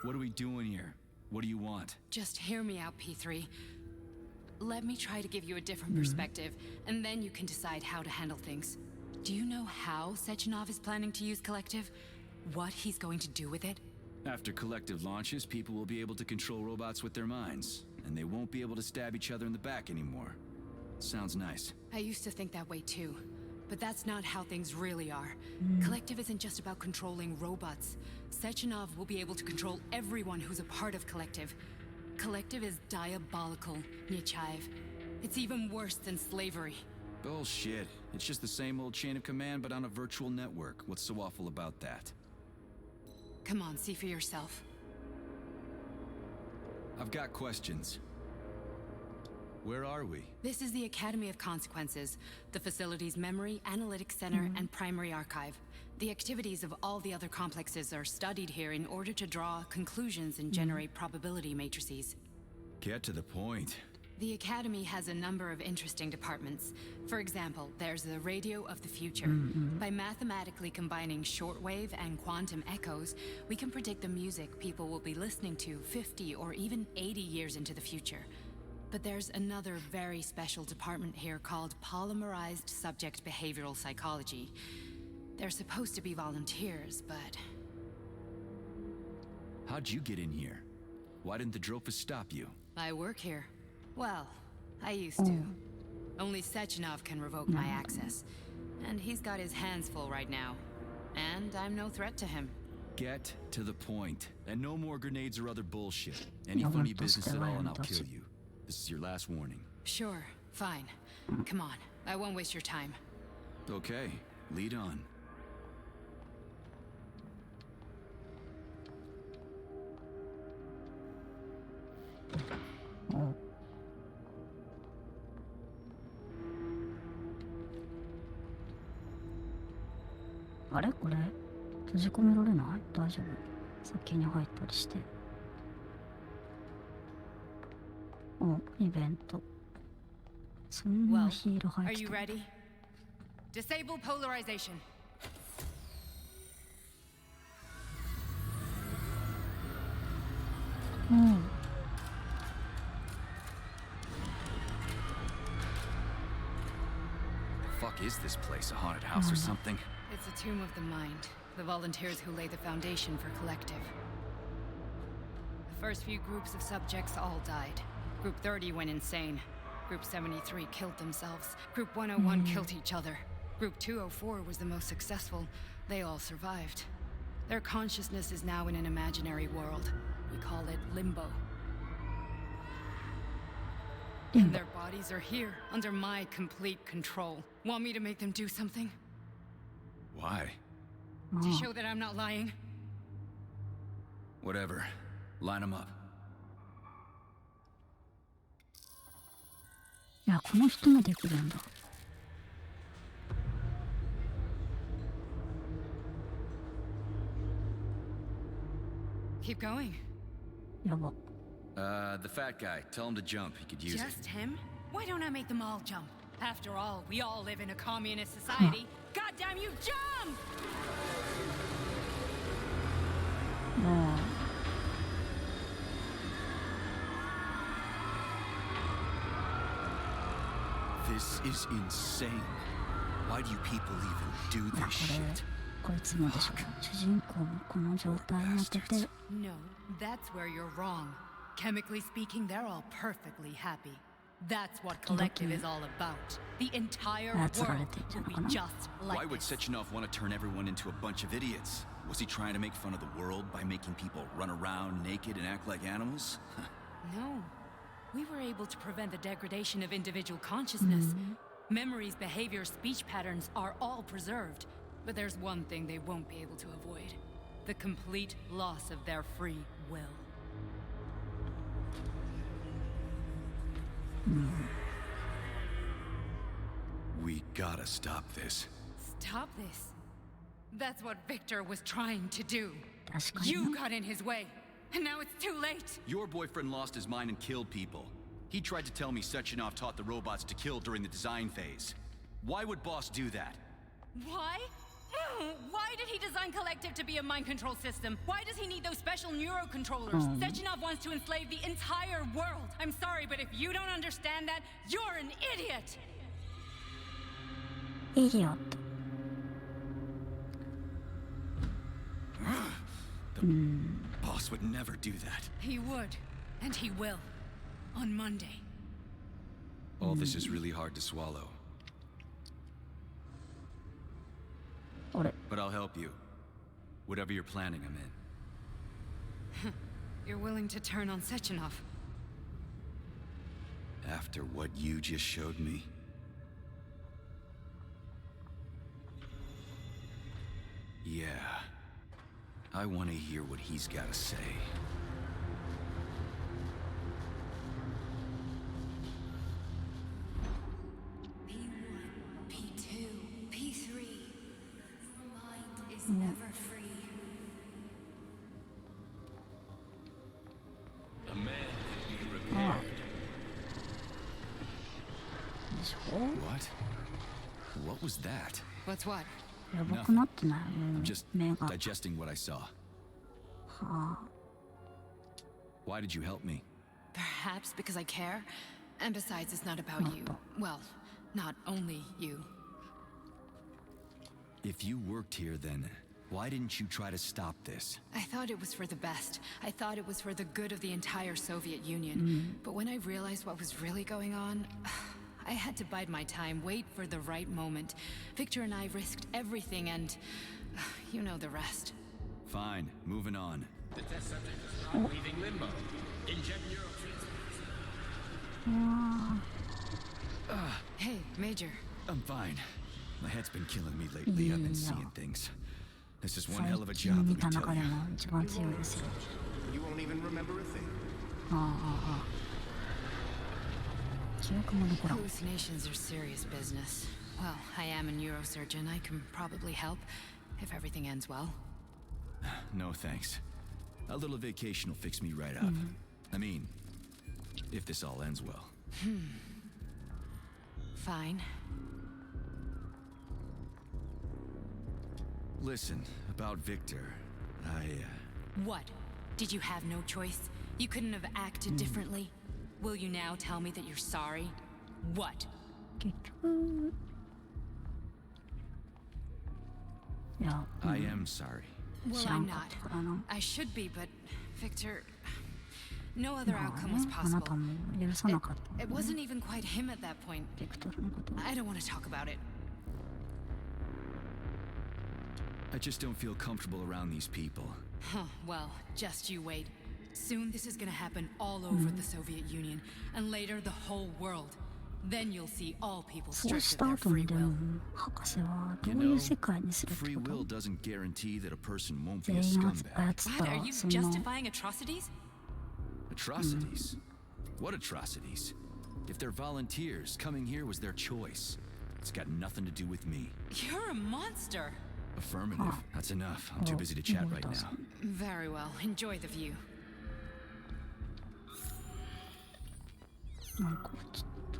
What are we doing here? What do you want? Just hear me out, P3. Let me try to give you a different perspective, and then you can decide how to handle things. Do you know how Sechenov is planning to use Collective? What he's going to do with it? After Collective launches, people will be able to control robots with their minds, and they won't be able to stab each other in the back anymore. Sounds nice. I used to think that way too, but that's not how things really are. Collective isn't just about controlling robots. Sechenov will be able to control everyone who's a part of Collective. Collective is diabolical, Nechayev. It's even worse than slavery. Bullshit. It's just the same old chain of command, but on a virtual network. What's so awful about that? Come on, see for yourself. I've got questions. Where are we? This is the Academy of Consequences, the facility's memory, analytics center, and primary archive. The activities of all the other complexes are studied here in order to draw conclusions and generate probability matrices. Get to the point. The Academy has a number of interesting departments. For example, there's the Radio of the Future. By mathematically combining shortwave and quantum echoes, we can predict the music people will be listening to 50 or even 80 years into the future. But there's another very special department here called Polymerized Subject Behavioral Psychology. They're supposed to be volunteers, but... How'd you get in here? Why didn't the Drofus stop you? I work here. Well, I used to. Only Sechenov can revoke my access. And he's got his hands full right now. And I'm no threat to him. Get to the point. And no more grenades or other bullshit. Any funny business at all and I'll kill you. This is your last warning. Sure, fine. Come on, I won't waste your time. Okay, lead on. Oh. あれこれ閉じ込められない？大丈夫？先に入ったりして。お、イベント。そんな Well, ヒール入 are って you た。 ready? Disable polarization. Fuck is this place? A haunted house or something? It's a tomb of the mind. The volunteers who lay the foundation for Collective. The first few groups of subjects all died. Group 30 went insane. Group 73 killed themselves. Group 101 killed each other. Group 204 was the most successful. They all survived. Their consciousness is now in an imaginary world. We call it Limbo. And their bodies are here, under my complete control. Want me to make them do something? Why? To show that I'm not lying? Whatever. Line them up. いや、この人もできるんだ。Keep going. やば。The fat guy. Tell him to jump. He could use it. Just him? Why don't I make them all jump? After all, we all live in a communist society. Goddamn you, jump! ああ。This is insane. Why do you people even do まあ this shit? こいつもでしょ。主人公もこの状態になってて、 No, that's where you're wrong. Chemically speaking, they're all perfectly happy. That's what collective is all about. The entire world will be just Why like would this. Sechenov want to turn everyone into a bunch of idiots? Was he trying to make fun of the world by making people run around naked and act like animals? No. We were able to prevent the degradation of individual consciousness. Memories, behaviors, speech patterns are all preserved. But there's one thing they won't be able to avoid. The complete loss of their free will. We gotta stop this. Stop this. That's what Victor was trying to do. 確かに You な。 got in his way. And now it's too late. Your boyfriend lost his mind and killed people. He tried to tell me Sechenov taught the robots to kill during the design phase. Why would Boss do that? Why? Why did he design Collective to be a mind control system? Why does he need those special neurocontrollers? Sechenov wants to enslave the entire world. I'm sorry, but if you don't understand that, you're an idiot. イディオット。 Boss would never do that. He would, and he will. On Monday. All this is really hard to swallow. あれ But I'll help you. Whatever you're planning, I'm in. You're willing to turn on Sechenov. After what you just showed me. Yeah. I want to hear what he's got to say. P1, P2, P3. Your mind is never free. A man can be repaired. でしょ What? What was that? What's what? やばくなってない？ I'm just 目が。 digesting what I saw. はあ。 Why did you help me? Perhaps because I care. And besides, it's not about you. Well, not only you. If you worked here, then why didn't you try to stop this? I thought it was for the best. I thought it was for the good of the entire Soviet Union. But when I realized what was really going on, I had to bide my time, wait for the right moment. Victor and I risked everything and you know the rest. Fine, moving on. The test subject is not leaving limbo. Inject neurotransmitters. Hey, Major. I'm fine. My head's been killing me lately. I've been seeing things. This is one hell of a job, 見 let me た tell 中で you. も一番強いですよ。 You won't even remember a thing. 記憶も残らん。 Hallucinations are serious business. Well, I am a neurosurgeon. I can probably help if everything ends well. No thanks. A little vacation will fix me right up. I mean, if this all ends well. Fine. Listen, about Victor, What? Did you have no choice? You couldn't have acted differently? Will you now tell me that you're sorry? What? 結局。いや、 I am sorry. Well, 知ら I'm んか not. ったからな。 I should be, but Victor. No other まあ outcome was ね、あな possible. たも許さなかった。 It wasn't even quite him at that point. ビクトルのこと。 I don't want to talk about it. I just don't feel comfortable around these people. Huh, well, just you wait. Soon this is gonna happen all over the Soviet Union, and later the whole world. Then you'll see all people そう stripped し of た their 後に free で will. も博士はど You ういう know, 世界にするって free こ will と？ doesn't guarantee that a person won't be a 全員 scumbag. 操った What? Are ら you その justifying atrocities? Atrocities? What atrocities? If they're volunteers, coming here was their choice. It's got nothing to do with me. You're a monster. Affirmative. That's enough. I'm too busy to chat right now. Very well. Enjoy the view. なんかちょっと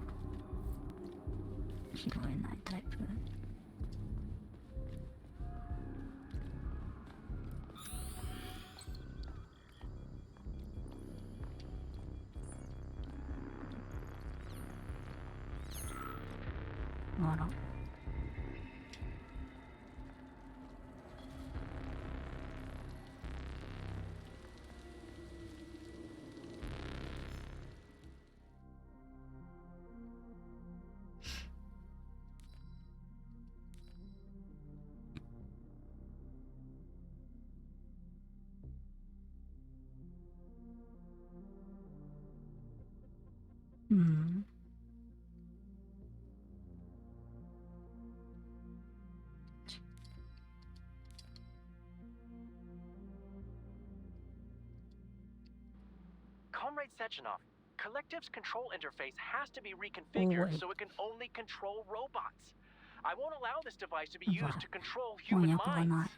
拾えないタイプ。Comrade Sechenov, Collective's control interface has to be reconfigured so it can only control robots. I won't allow this device to be used to control human minds.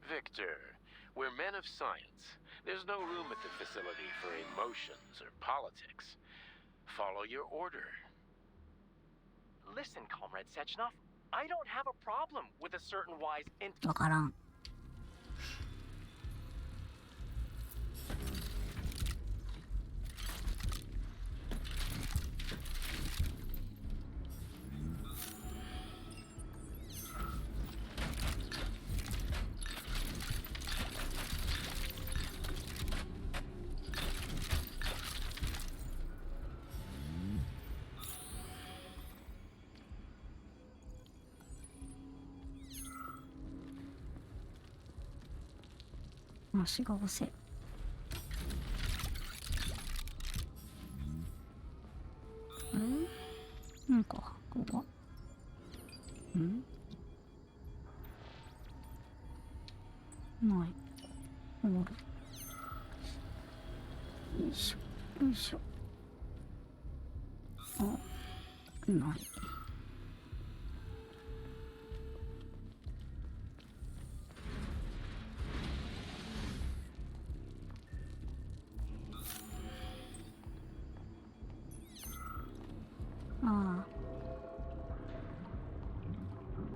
Victor, we're men of science. There's no room at the facility for emotions or politics. Follow your order. Listen, Comrade Sechenov, I don't have a problem with a certain wise わからん。足が押せ。なんかここない。おる。よいしょよいしょ。あ、ない。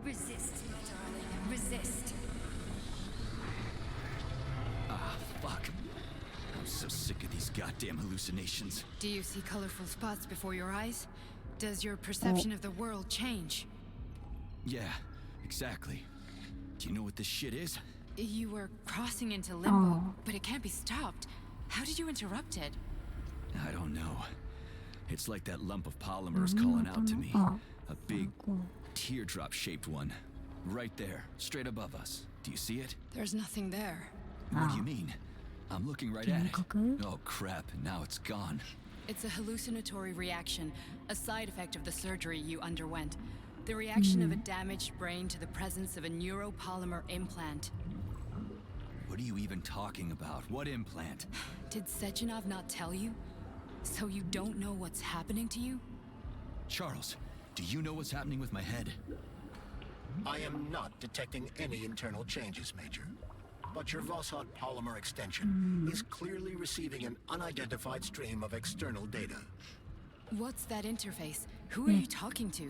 Resist, my darling. Resist. Ah, fuck. I'm so sick of these goddamn hallucinations. Do you see colorful spots before your eyes? Does your perception of the world change? Yeah, exactly. Do you know what this shit is? You were crossing into limbo, but it can't be stopped. How did you interrupt it? I don't know. It's like that lump of polymer is calling out to me. A big teardrop-shaped one. Right there, straight above us. Do you see it? There's nothing there. What do you mean? I'm looking right at it. Oh crap, now it's gone. It's a hallucinatory reaction, a side effect of the surgery you underwent. The reaction of a damaged brain to the presence of a neuropolymer implant. What are you even talking about? What implant? Did Sechenov not tell you? So you don't know what's happening to you? Charles, do you know what's happening with my head? I am not detecting any internal changes, Major. But your Voshod polymer extension is clearly receiving an unidentified stream of external data. What's that interface? Who are you talking to?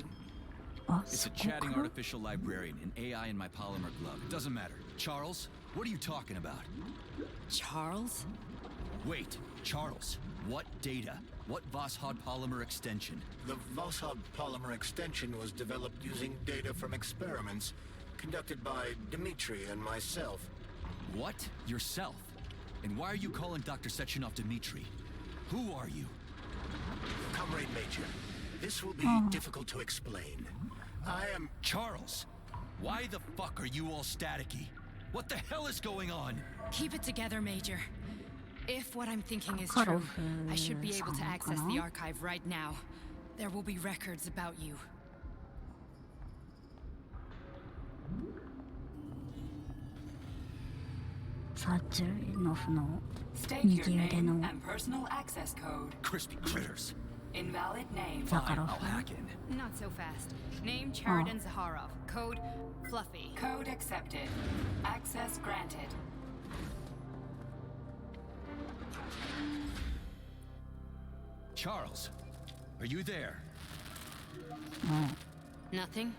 It's a chatting artificial librarian, an AI in my polymer glove. It doesn't matter. Charles, what are you talking about? Charles? Wait, Charles, what data? What Voshod polymer extension? The Voshod polymer extension was developed using data from experiments conducted by Dmitri and myself. What? Yourself? And why are you calling Dr. Sechenov Dmitri? Who are you? Comrade Major, this will be difficult to explain. I am... Charles, why the fuck are you all staticky? What the hell is going on? Keep it together, Major. If what I'm thinking is true, I should be able to access the archive right now. There will be records about you. State your name and personal access code. Crispy critters. Invalid name. Fine, I'll hack in. Not so fast. Name Chariton Zaharov. Code Fluffy. Code accepted. Access granted. Charles, are you there? Nothing?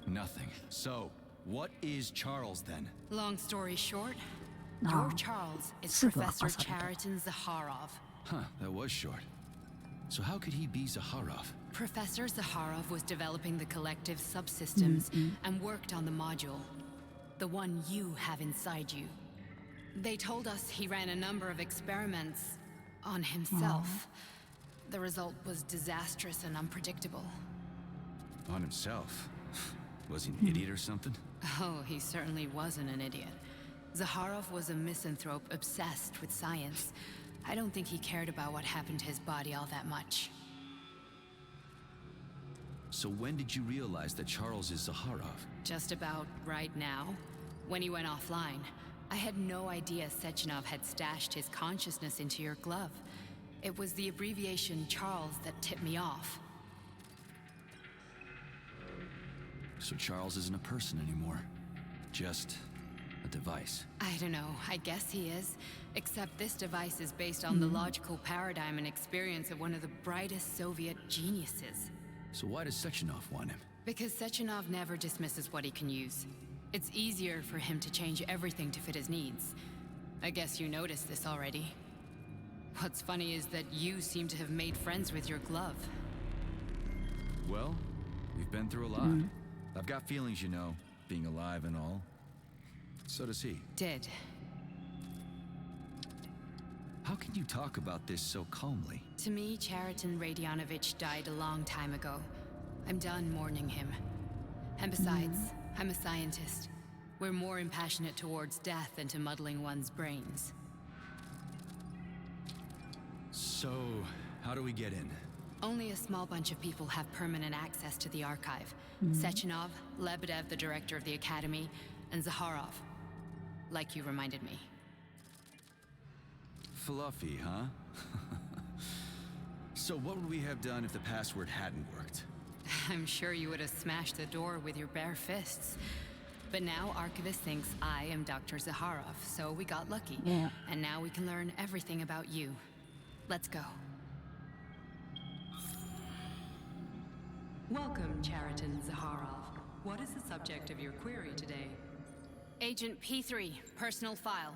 Nothing. So, what is Charles then? Long story short, your Charles is Professor Chariton Zaharov. Huh, that was short. So how could he be Zaharov? Professor Zaharov was developing the collective subsystems and worked on the module. The one you have inside you. They told us he ran a number of experiments on himself. The result was disastrous and unpredictable. On himself? Was he an idiot or something? Oh, he certainly wasn't an idiot. Zaharov was a misanthrope obsessed with science. I don't think he cared about what happened to his body all that much. So when did you realize that Charles is Zaharov? Just about right now. When he went offline. I had no idea Sechenov had stashed his consciousness into your glove. It was the abbreviation Charles that tipped me off. So Charles isn't a person anymore. Just a device. I don't know, I guess he is. Except this device is based on the logical paradigm and experience of one of the brightest Soviet geniuses. So why does Sechenov want him? Because Sechenov never dismisses what he can use. It's easier for him to change everything to fit his needs. I guess you noticed this already. What's funny is that you seem to have made friends with your glove. Well, we've been through a lot. I've got feelings, you know, being alive and all. So does he. Did. How can you talk about this so calmly? To me, Chariton Radionovich died a long time ago. I'm done mourning him. And besides, I'm a scientist. We're more impassionate towards death than to muddling one's brains. So, how do we get in? Only a small bunch of people have permanent access to the archive. Sechenov, Lebedev, the director of the Academy, and Zakharov. Like you reminded me. Fluffy, huh? So what would we have done if the password hadn't worked? I'm sure you would have smashed the door with your bare fists. But now Archivist thinks I am Dr. Zakharov, so we got lucky. Yeah. And now we can learn everything about you. Let's go. Welcome, Chariton Zakharov. What is the subject of your query today? Agent P3, personal file.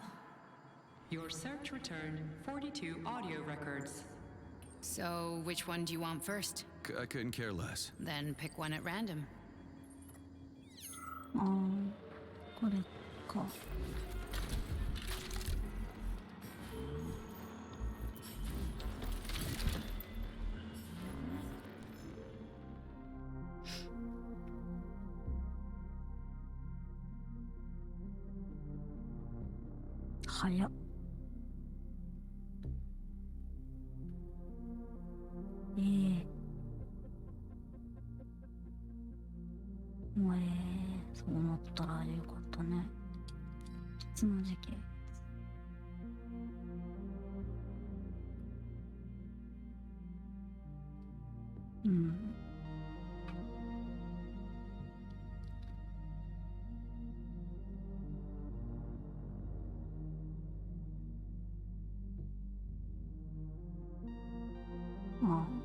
Your search returned 42 audio records. So, which one do you want first? I couldn't care less. Then pick one at random. あー、これか。早っ。そうなったらよかったね。別の事件。ああ。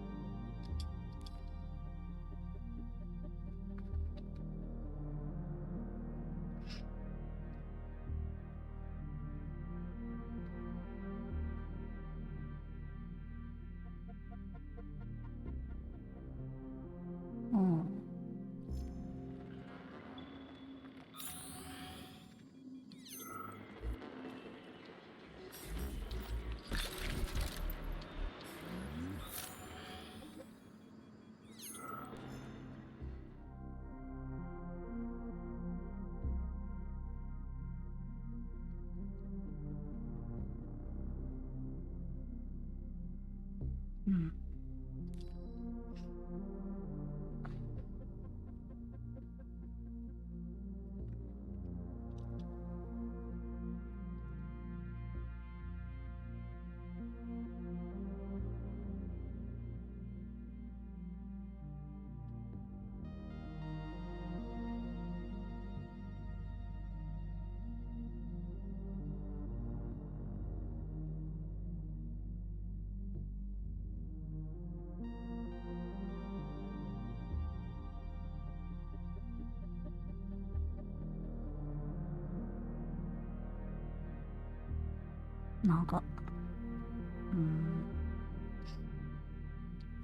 長っ。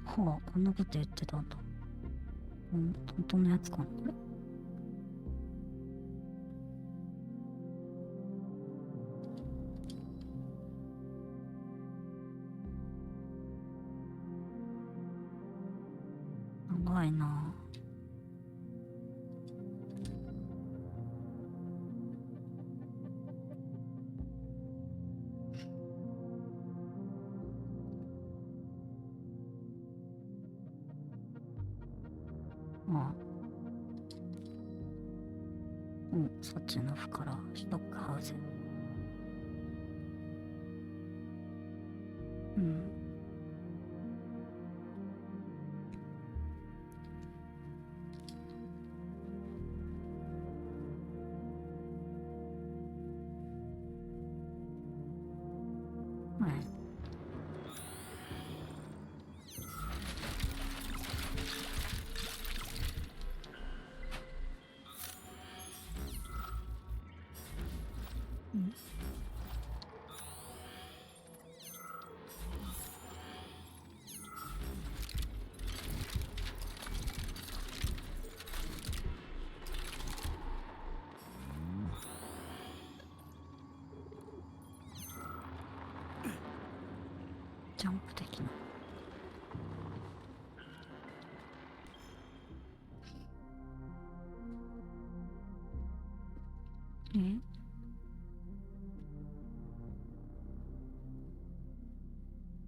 はあ、こんなこと言ってたんだ。本当のやつかな、これ。長いな。そっちの府からシュトックハウゼン。はい。ジャンプ的な。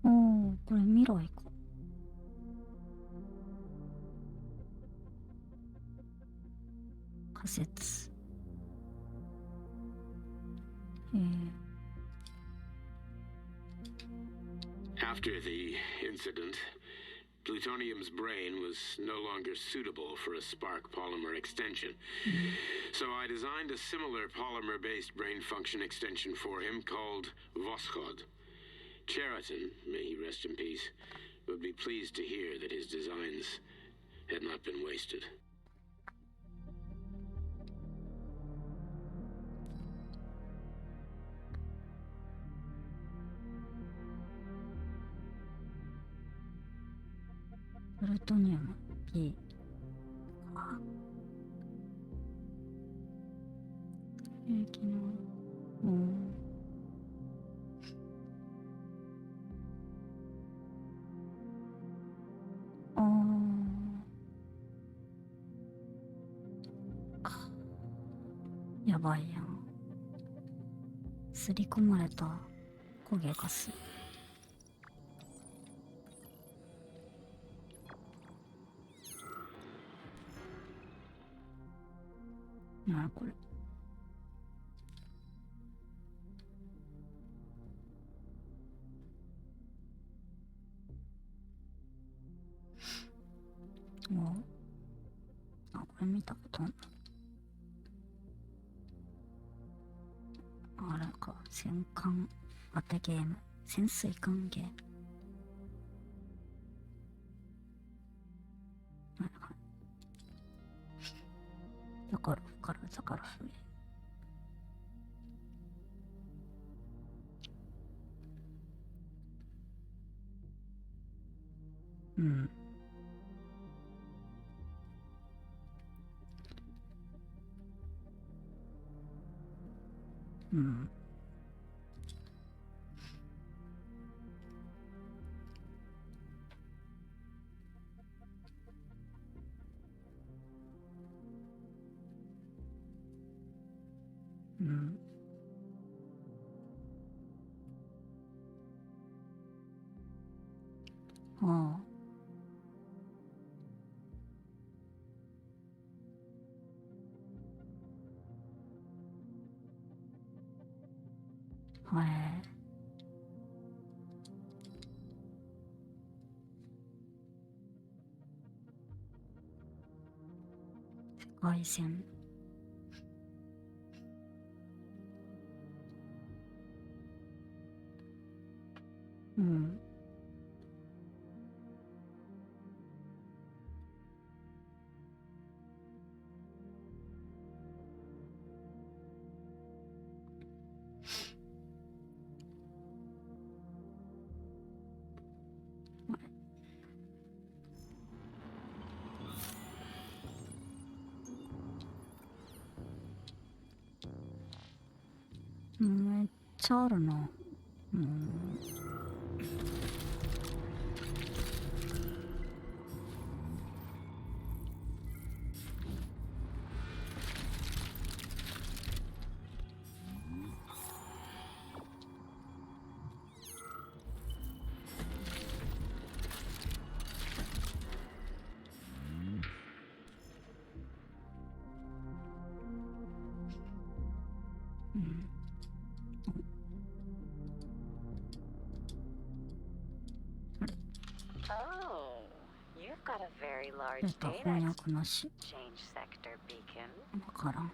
おお、これ未来か。仮説。After the incident, plutonium's brain was no longer suitable for a spark polymer extension. So I designed a similar polymer-based brain function extension for him called Voschod. Cheriton, may he rest in peace, would be pleased to hear that his designs had not been wasted. Plutonium P か。兵器のやばいやん。すり込まれた焦げガス。なにこれ。あ、これ見たことある。あれか、戦艦当てゲーム、潜水艦ゲーム。だからそれ。はい。世界線。めっちゃあるな。Got a very large data exchange sector beacon. わからん。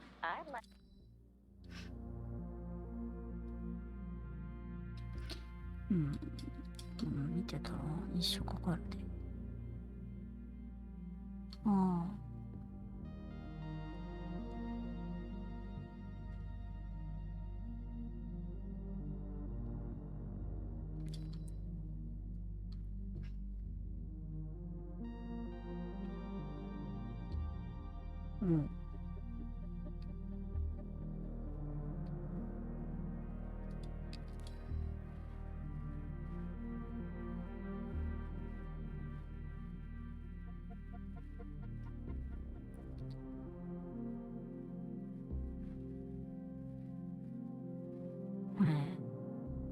うん。見てたら一生かかるで。ああ。うん。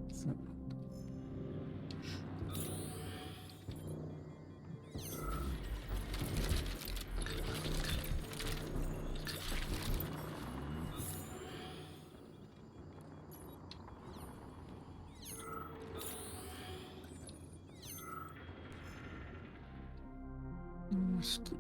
そう。様式。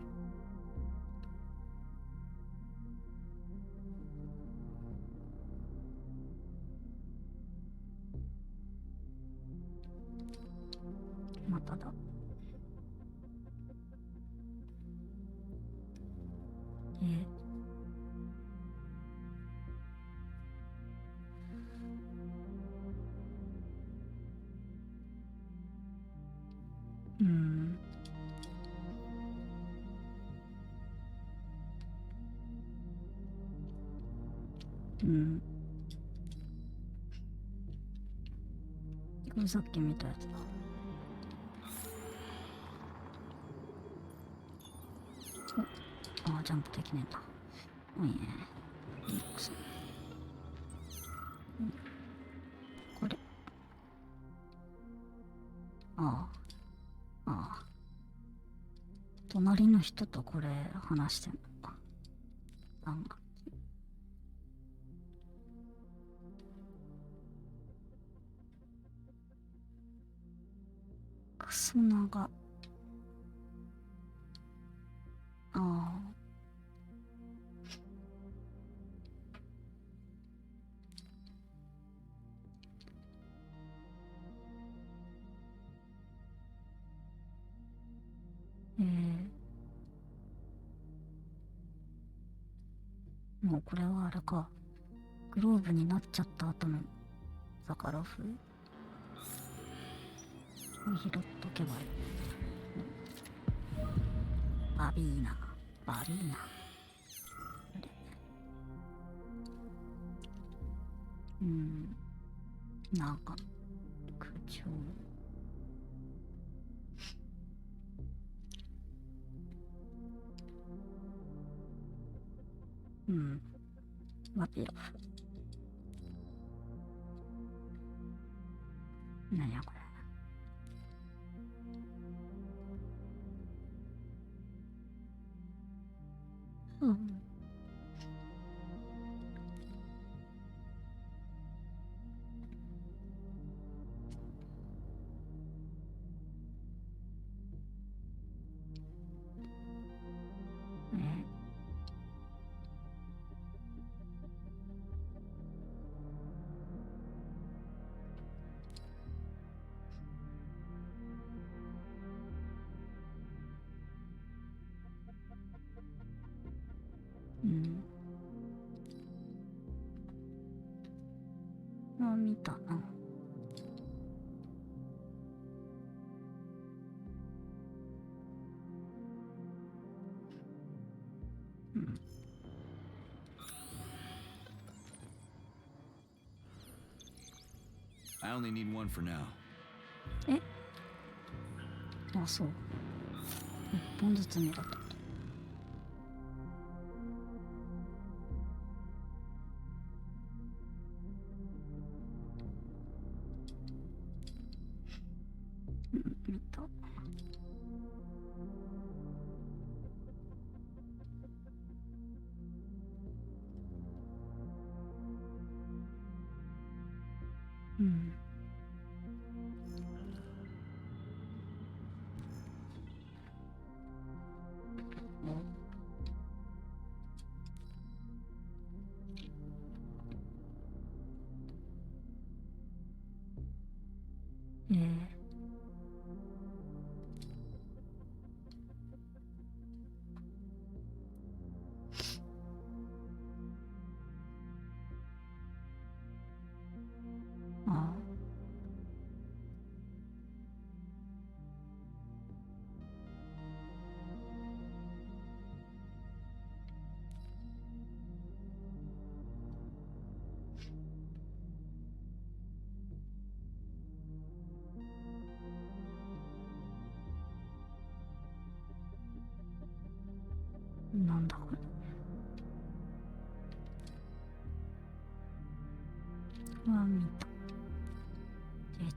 まただ。うん。うん。これさっき見たやつだ。ああ、ジャンプできねえんだ。おいね。これ。ああ。ああ。隣の人とこれ話してんのか。なんか。クソ長。ああ。もうこれはあれか。グローブになっちゃった後のザカロフ。拾っとけばいい。バビーナ。バビーナ。なんか、空調。バピロフ。なんやこれ。見たな。I only need one for now. あ、そう。一本ずつ見ろと。見た。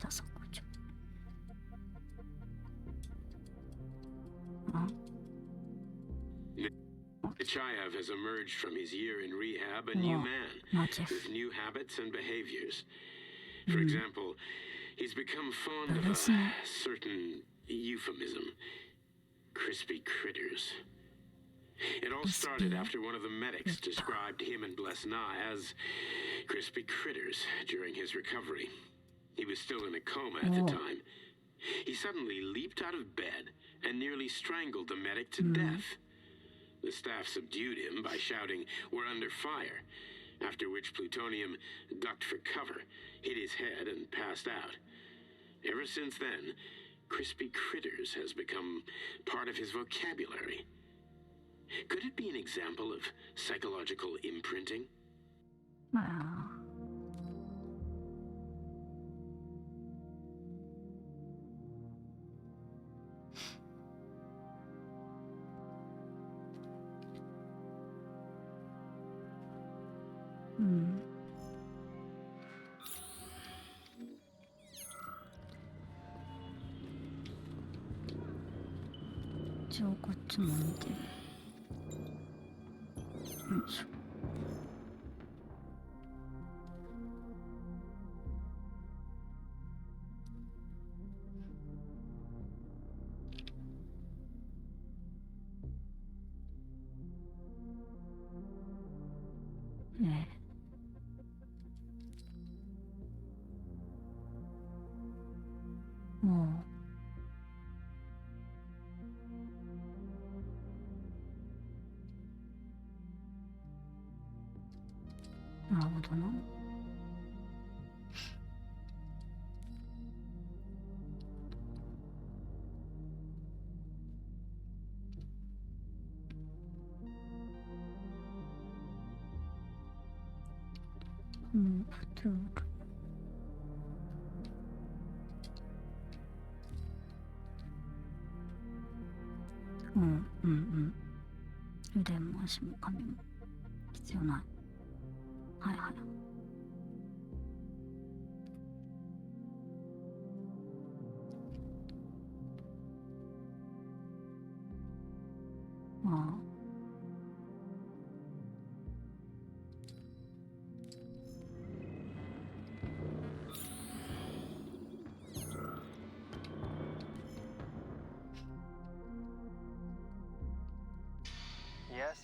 田作長。Chayev has emerged from his year in rehab a new man with new habits and behaviors. For example, he's become fond of a certain euphemism, crispy critters. It all started after one of the medics described him and Blesna as crispy critters during his recovery. He was still in a coma at the time. He suddenly leaped out of bed and nearly strangled the medic to death. The staff subdued him by shouting, "We're under fire," after which Plutonium ducked for cover, hit his head, and passed out. Ever since then, crispy critters has become part of his vocabulary. Could it be an example of psychological imprinting? Hmm. 一応こっちも見てる。よいしょ。もうなるほどな。普通。腕も足も髪も必要ない。はいはい。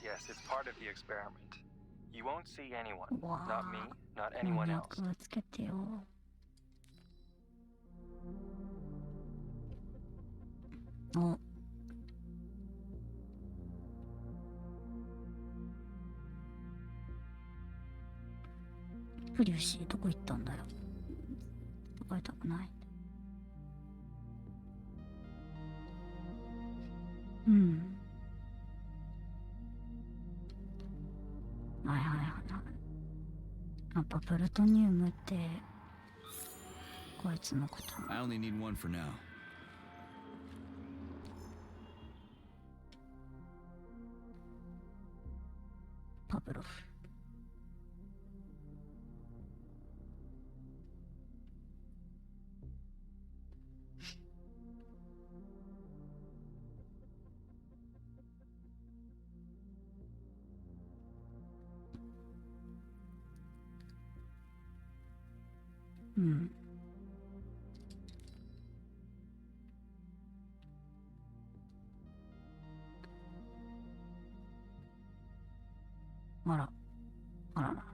Yes, it's part of the experiment. You won't see anyone. Not me, not anyone else. つけてよ。お。プリウシーどこ行ったんだよ。使いたくない。はいはいはいはい。やっぱプルトニウムってこいつのこと。I only need one for now. パブロフ。あら、あらら。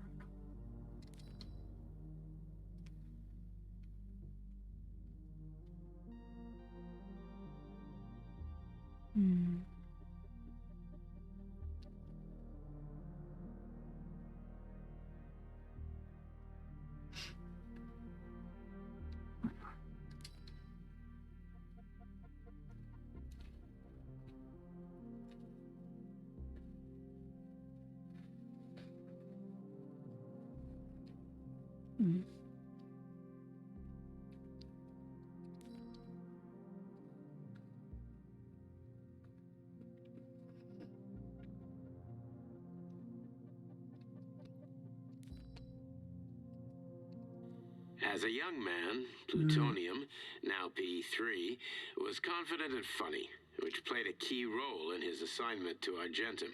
As a young man, Plutonium, now P3, was confident and funny, which played a key role in his assignment to Argentum.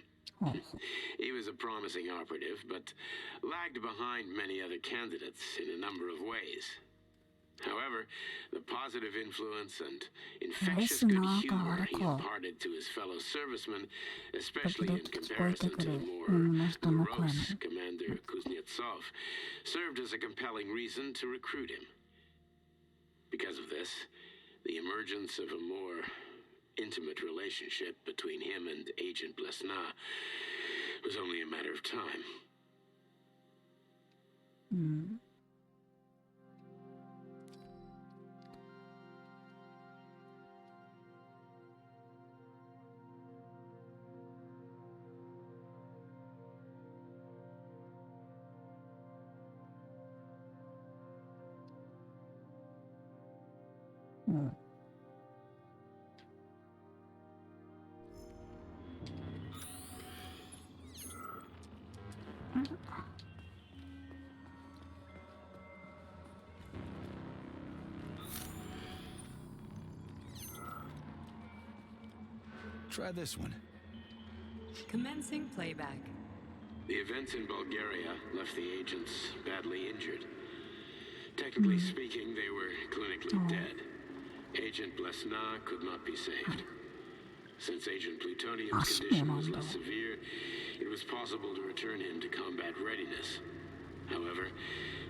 He was a promising operative, but lagged behind many other candidates in a number of ways. However, the positive influence and infectious good humor he imparted to his fellow servicemen, especially in comparison to the more morose Commander Kuznetsov, served as a compelling reason to recruit him. Because of this, the emergence of a more intimate relationship between him and Agent Blesna was only a matter of time. Try this one. Commencing playback. The events in Bulgaria left the agents badly injured. Technically speaking, they were clinically dead. Agent Blesna could not be saved. Since Agent Plutonium's condition was less severe, it was possible to return him to combat readiness. However,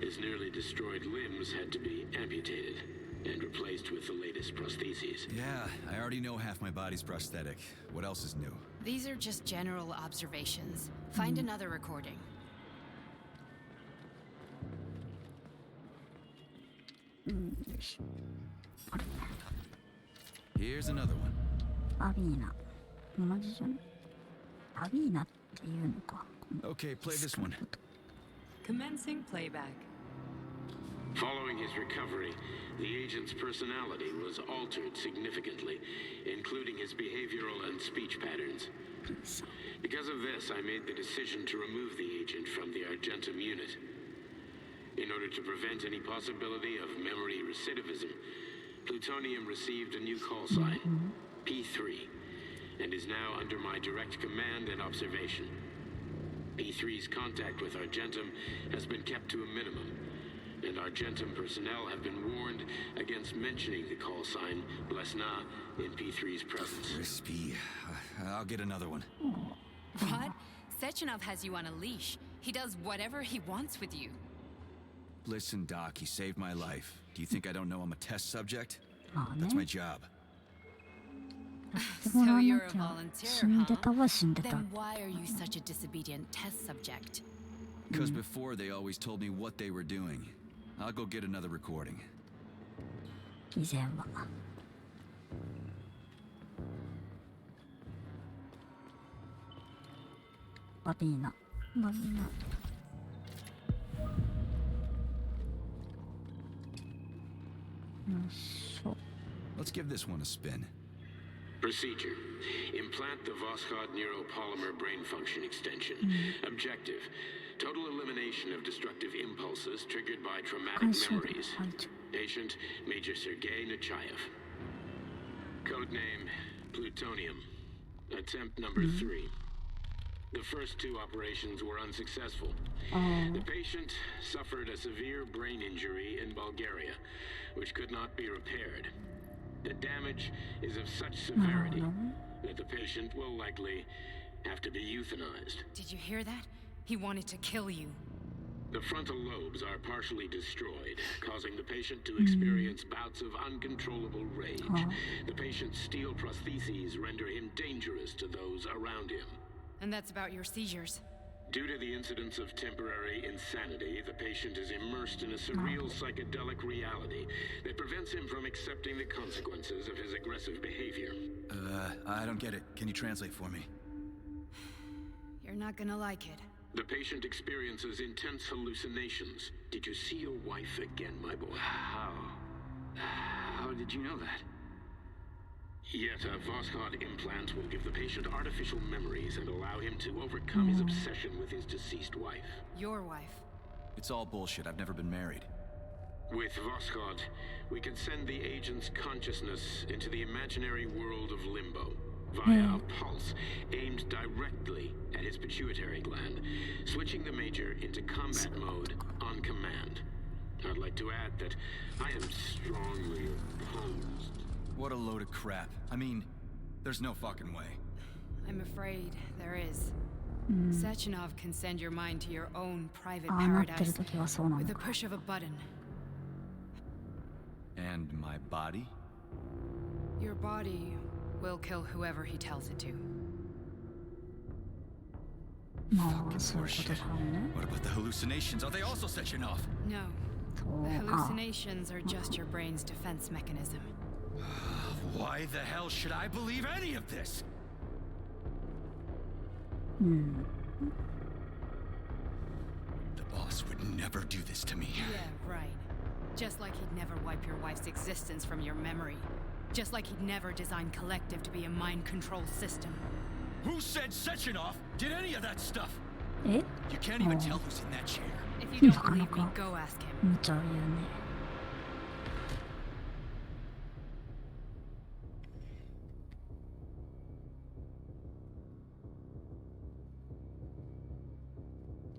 his nearly destroyed limbs had to be amputated and replaced with the latest prostheses. Yeah, I already know half my body's prosthetic. What else is new? These are just general observations. Find another recording. Here's another one. アビーナ。同じじゃん。アビーナっていうのか。Okay, play this one. Commencing playback. Following his recovery, the agent's personality was altered significantly, including his behavioral and speech patterns. Because of this, I made the decision to remove the agent from the Argentum unit. In order to prevent any possibility of memory recidivism, Plutonium received a new call sign, P3, and is now under my direct command and observation. P3's contact with Argentum has been kept to a minimum, and Argentum personnel have been warned against mentioning the call sign Blesna in P3's presence. Crispy. I'll get another one. What? Sechenov has you on a leash. He does whatever he wants with you. Listen, Doc, he saved my life. Do you think I don't know I'm a test subject? That's my job. So you're a volunteer, huh? Then why are you such a disobedient test subject? Because before they always told me what they were doing. I'll go get another recording. 以前は。バビーナ。バビーナ。Let's give this one a spin. Procedure. Implant the Voskhod neuropolymer brain function extension. Objective. Total elimination of destructive impulses triggered by traumatic memories. Patient, Major Sergei Nechayev. Codename, Plutonium. Attempt number 3. The first 2 operations were unsuccessful. The patient suffered a severe brain injury in Bulgaria, which could not be repaired. The damage is of such severity that the patient will likely have to be euthanized. Did you hear that? He wanted to kill you. The frontal lobes are partially destroyed, causing the patient to experience bouts of uncontrollable rage. The patient's steel prostheses render him dangerous to those around him. And that's about your seizures. Due to the incidence of temporary insanity, the patient is immersed in a surreal psychedelic reality that prevents him from accepting the consequences of his aggressive behavior. I don't get it. Can you translate for me? You're not gonna like it. The patient experiences intense hallucinations. Did you see your wife again, my boy? How did you know that? Yet a Voskhod implant will give the patient artificial memories and allow him to overcome his obsession with his deceased wife. Your wife. It's all bullshit. I've never been married. With Voskhod, we can send the agent's consciousness into the imaginary world of limbo via a pulse aimed directly at his pituitary gland, switching the Major into combat mode on command. I'd like to add that I am strongly opposed. What a load of crap. I mean, there's no fucking way. I'm afraid there is. Sechenov can send your mind to your own private paradise with a push of a button. And my body? Your body will kill whoever he tells it to. Fucking horseshit. What about the hallucinations? Are they also setting off? No. The hallucinations are just your brain's defense mechanism. Why the hell should I believe any of this? The boss would never do this to me. Yeah, right. Just like he'd never wipe your wife's existence from your memory. Just like he'd never design Collective to be a mind control system. Who said Sechenov did any of that stuff? Eh? You can't even tell who's in that chair. If you don't believe me, go ask him. 無茶言うね。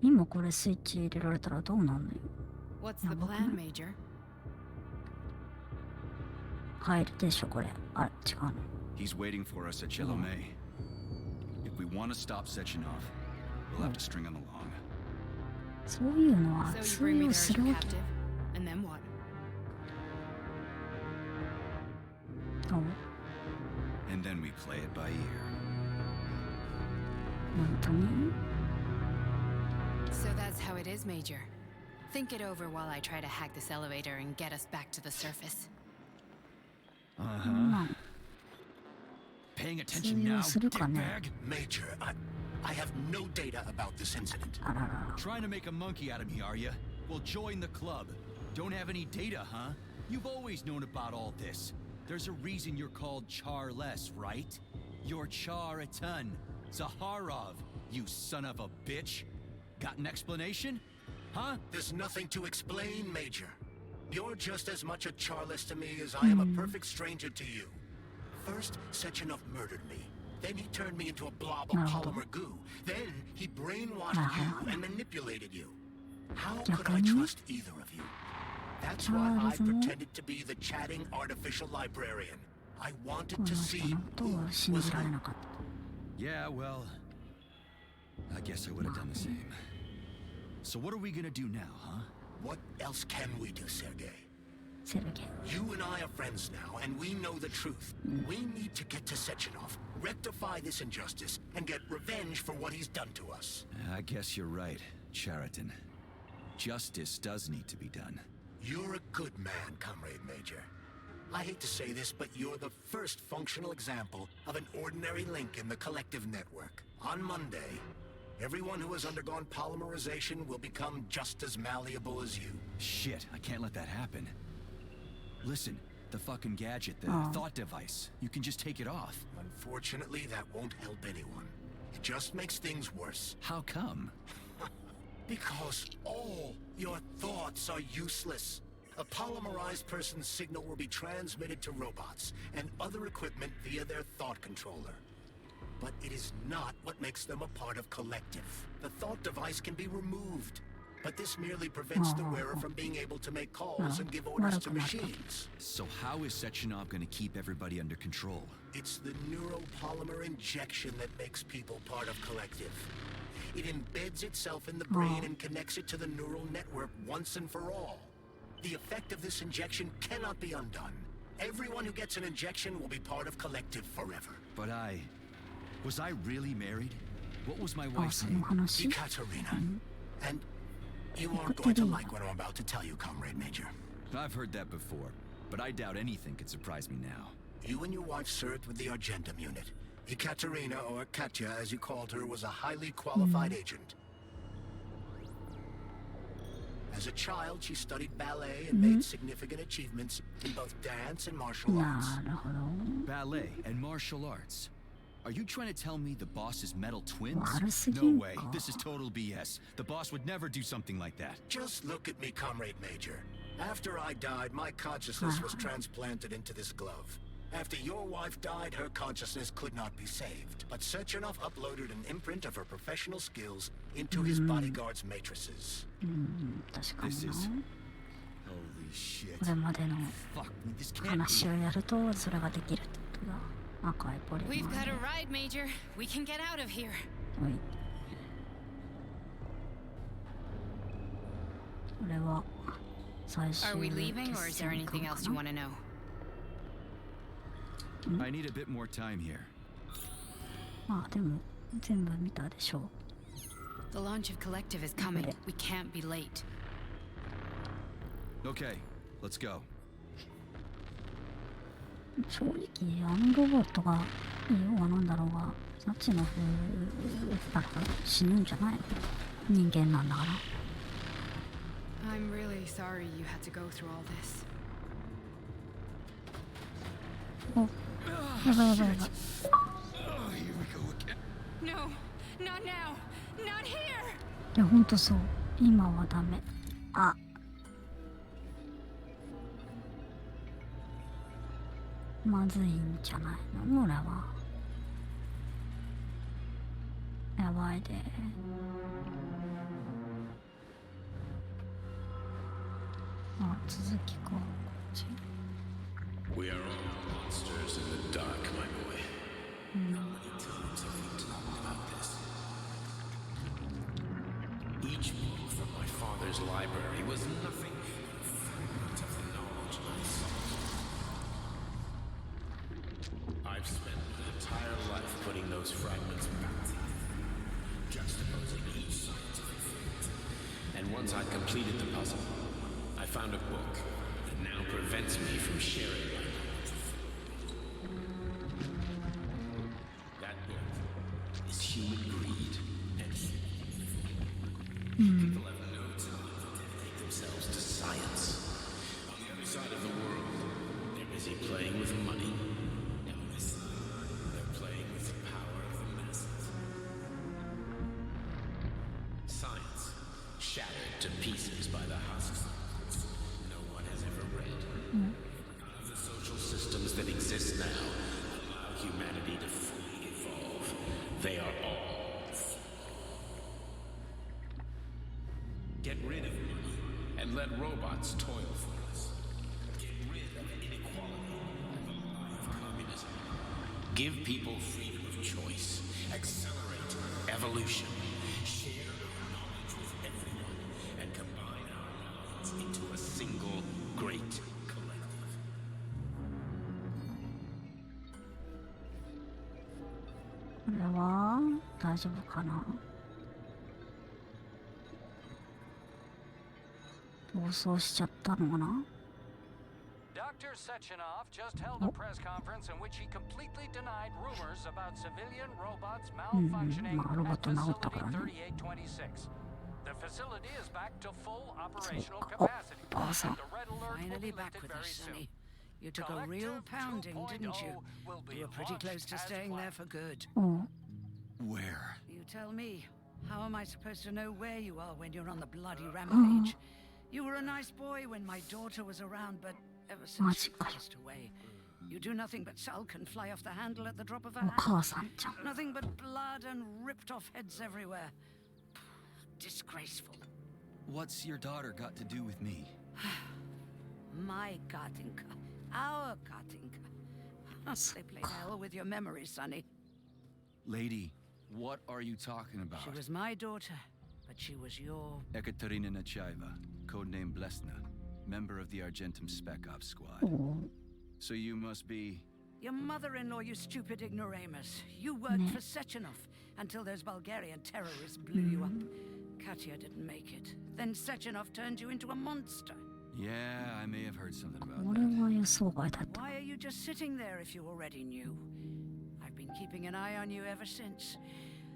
今これスイッチ入れられたらどうなんのよ。 What's the plan, Major? 入るでしょこれ。あ、違うの。 He's waiting for us at Chelomey. If we want to stop Sechenov, we'll have to string him along. そういうのは So you 通 bring me 用 there す as る your わけ。 captive, and then what? 本 And then we play it by ear. 当に So that's how it is, Major. Think it over while I try to hack this elevator and get us back to the surface. Paying attention 通 now, 用するかね。 dickbag? Major, I have no data about this incident. あらら。 Trying to make a monkey out of me, are you? Well, join the club. Don't have any data, huh? You've always known about all this. There's a reason you're called Charless, right? You're Char-a-ton. Zaharov, you son of a bitch. Got an explanation? Huh? There's nothing to explain, Major. You're just as much a Charless to me as I am a perfect stranger to you. First, Sechenov murdered me. Then he turned me into a blob of polymer goo. Then he brainwashed you and manipulated you. How could I trust either of you? That's why I pretended to be the chatting artificial librarian. I wanted to see who was who. Yeah, well, I guess I would have done the same. So what are we gonna do now, huh? What else can we do, Sergei? セルゲイ。 You and I are friends now, and we know the truth. We need to get to Sechenov, rectify this injustice, and get revenge for what he's done to us. I guess you're right, Chariton. Justice does need to be done. You're a good man, Comrade Major. I hate to say this, but you're the first functional example of an ordinary link in the collective network. On Monday, everyone who has undergone polymerization will become just as malleable as you. Shit, I can't let that happen. Listen, the fucking gadget, the thought device, you can just take it off. Unfortunately, that won't help anyone. It just makes things worse. How come? Because all your thoughts are useless. A polymerized person's signal will be transmitted to robots and other equipment via their thought controller. But it is not what makes them a part of Collective. The thought device can be removed, but this merely prevents the wearer from being able to make calls and give orders to machines. So how is Sechenov gonna keep everybody under control? It's the neuropolymer injection that makes people part of Collective. It embeds itself in the brain and connects it to the neural network once and for all. The effect of this injection cannot be undone. Everyone who gets an injection will be part of Collective forever. But was I really married? What was my wife's name? Ekaterina. And you aren't going to like what I'm about to tell you, Comrade Major. I've heard that before, but I doubt anything could surprise me now. You and your wife served with the Argentum unit. Ekaterina, or Katya as you called her, was a highly qualified agent. As a child, she studied ballet and made significant achievements in both dance and martial arts. Ballet and martial arts? Are you trying to tell me the boss is metal twins? No way. This is total BS. The boss would never do something like that. Just look at me, Comrade Major. After I died, my consciousness was transplanted into this glove. After your wife died, her consciousness could not be saved. But Sechenov uploaded an imprint of her professional skills into his bodyguard's matrices. 確かに This な。 is. Holy shit. これまでの Fuck me, this can't 話をやるとそれができるってことだ。赤いポリマ We've ー got で a ride, Major. We can get out of here. はい。これは最 Are 終 we 決 leaving, or is there 戦 anything 艦 else か you な。 want to know? I need a bit more time here. まあでも全部見たでしょう。 The launch of Collective is coming. We can't be late. Okay, let's go. 正直あのロボットがいようがなんだろうがサチノフ撃ったら死ぬんじゃないの？人間なんだから。 I'm really sorry you had to go through all this. お、やばいやばいやばい。 Oh, here we go again. No, not now. Not here. いやほんとそう。今はダメ。あ。まずいんじゃないの？これは。やばいで。あ、続きか。こっち。 We are all monsters in the dark, my boy. How many times have we talked about this? Each book from my father's library was nothing but a fragment of the knowledge I sought. I've spent an entire life putting those fragments back together, juxtaposing each scientific fact. And once I'd completed the puzzle, I found a book that now prevents me from sharing my knowledge. That book is human greed and human. People have no time to dedicate themselves to science. On the other side of the world, they're busy playing with money. And on this side, they're playing with the power of the masses. Science, shattered to pieces by the husks no one has ever read. None of the social systems that exist now allow humanity to fully evolve. They are all flawed. Get rid of money and let robots toil for us. Get rid of inequality and the lie of communism. Give people freedom of choice. Accelerate evolution. Share our knowledge with everyone and combine our minds into a single great collective. これは大丈夫かな。暴走しちゃったのかな。 Dr. Sechenov just held a press conference in which he completely denied rumors about civilian robots malfunctioning at Facility 3826. The facility is back to full operational capacity. The red alert will Finally be back lifted with very us, soon. Sonny. You took a real pounding, didn't you? You were pretty close to staying there for good. お Where? You tell me. How am I supposed to know where you are when you're on the bloody rampage? You were a nice boy when my daughter was around, but ever since she passed away, you do nothing but sulk and fly off the handle at the drop of a お hat. 母さんじゃん。 Nothing but blood and ripped off heads everywhere. Disgraceful. What's your daughter got to do with me? My Katinka. Our Katinka. They played hell with your memory, Sonny. Lady, what are you talking about? She was my daughter, but she was your... Ekaterina Nechaeva, codename Blesna, member of the Argentum Spec Ops squad. お So you must be... Your mother-in-law, you stupid ignoramus. You worked for Sechenov until those Bulgarian terrorists blew you up. Katya didn't make it. Then Sechenov turned you into a monster. Yeah, I may have heard something about これ that. は予想外だった。 Why are you just sitting there if you already knew? I've been keeping an eye on you ever since.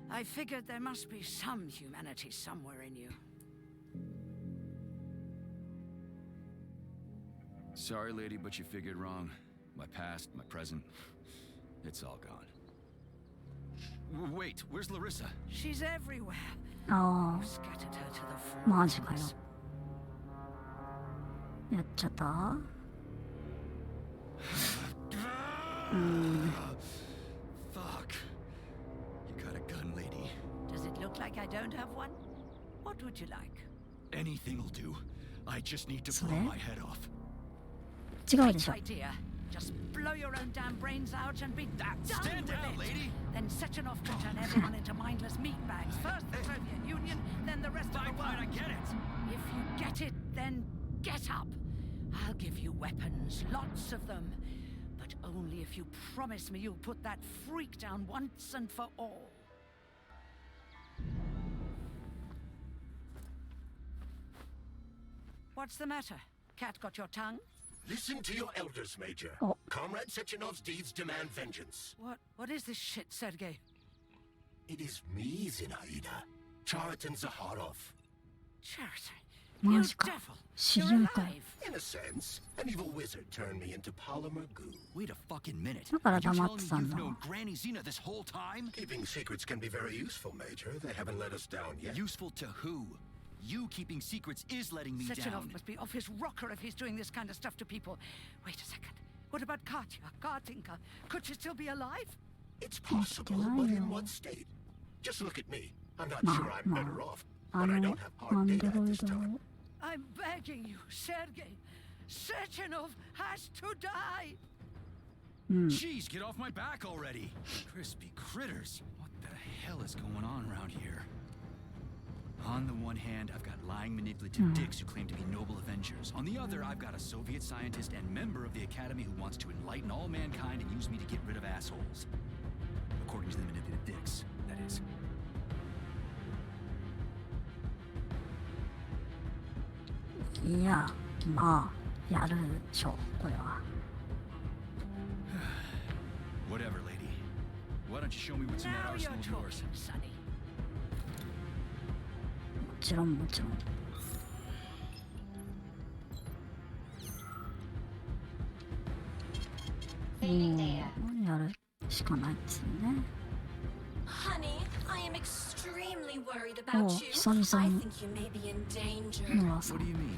I figured there must be some humanity somewhere in you. Sorry, lady, but you figured wrong. My past, my present, it's all gone. Wait, where's Larissa? She's everywhere. あ You scattered her to the あ、マジかよ。 four. やっちゃった。Fuck. You got a gun, lady. Does it look like I don't have one? What would you like? Anything'll do. I just need to blow my head off. 違うでしょ。 Idea. Just blow your own damn brains out and be done Stand with down, it. lady. Then Sechenov can turn everyone into mindless meatbags. First the Soviet Union, then the rest of the world. I get it. If you get it, then get up. I'll give you weapons, lots of them. But only if you promise me you'll put that freak down once and for all. What's the matter? Cat got your tongue? Listen to your elders, Major. Oh. Comrade Sechenov's deeds demand vengeance. What is this shit, Sergei? It is me, Zinaida. Chariton Zaharov. Chariton? マ You ジか。 devil! 知 You're り合いかい。 alive! In a sense, an evil wizard turned me into polymer goo. Wait a fucking minute. だから Are you 黙 telling って me たん you've だ。 known Granny Xena this whole time? Keeping secrets can be very useful, Major. They haven't let us down yet. Useful to who? You keeping secrets is letting me Sechenov down. must be off his rocker if he's doing this kind of stuff to people. Wait a second. What about Katya, Kartinka? Could she still be alive? It's possible, but in what state? Just look at me. I'm not sure I'm better off, あ but I の don't have ア hard ンド data ロ at イ this ド time. I'm begging you, Sergei. Sechenov has to die. Jeez, get off my back already. Crispy critters. What the hell is going on around here? On the one hand, I've got lying, manipulative dicks who claim to be noble avengers. On the other, I've got a Soviet scientist and member of the Academy who wants to enlighten all mankind and use me to get rid of assholes. According to the manipulative dicks, that is. いや、まあ、やるでしょう、これは。 Whatever, lady. Why don't you show me what's in that Now you're arsenal of yours? talking, Sonny. もちろん、もちろん。やるしかないですよね。 Honey, I am extremely worried Oh, about you.久々 I に think you may be in danger. ノラさ What do ん。 you mean?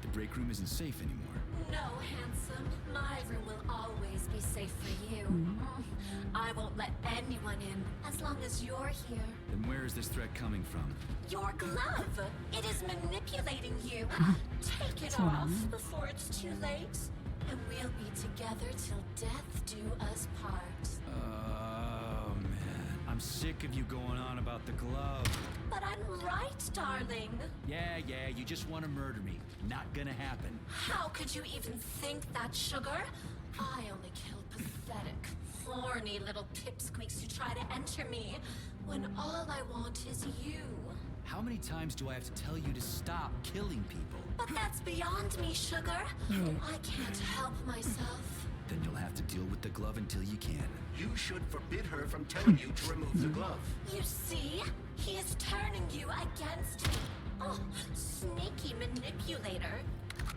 The break room isn't safe anymore. No, handsome. My room will always be safe for you. I won't let anyone in as long as you're here. Then where is this threat coming from? Your glove. It is manipulating you. Take it So off nice. before it's too late. And we'll be together till death do us part. Oh, man. I'm sick of you going on about the glove. But I'm right, darling. Yeah, you just want to murder me. Not gonna happen. How could you even think that, sugar? I only kill pathetic, horny little pipsqueaks who try to enter me, when all I want is you. How many times do I have to tell you to stop killing people? But that's beyond me, sugar. I can't help myself. Then you'll have to deal with the glove until you can. You should forbid her from telling you to remove the glove. You see? He is turning you against me. Oh, sneaky manipulator.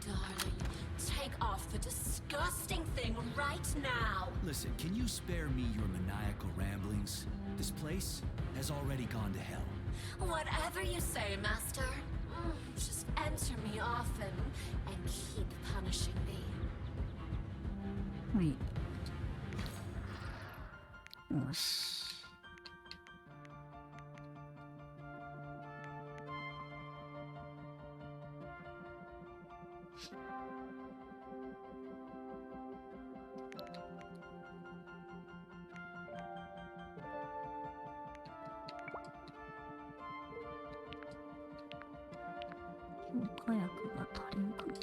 Darling, take off the disgusting thing right now. Listen, can you spare me your maniacal ramblings? This place has already gone to hell. Whatever you say, Master. Just enter me often and keep punishing me. はい。よし。強化薬が足りんかな。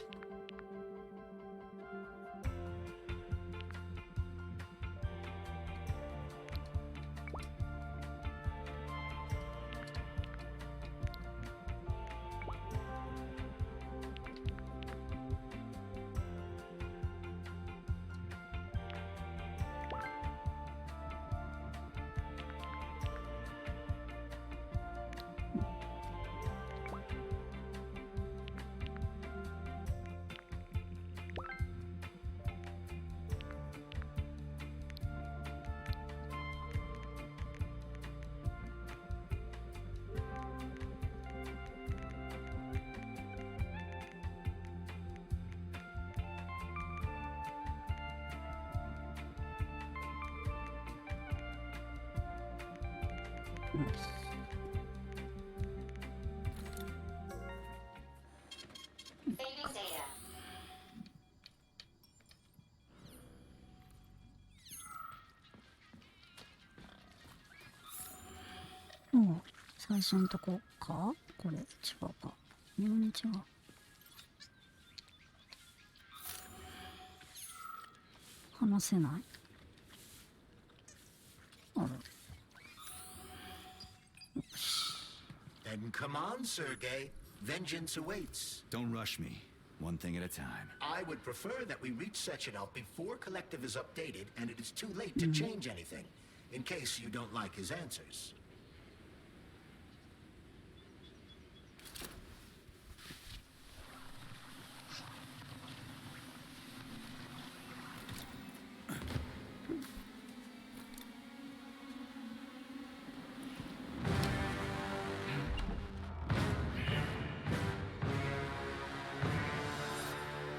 もう最初のとこか。これ違うか。微妙に違う。話せない。ある。Then come on, Sergei. Vengeance awaits. Don't rush me. One thing at a time. I would prefer that we reach Sechenov before Collective is updated and it is too late to change anything, in case you don't like his answers.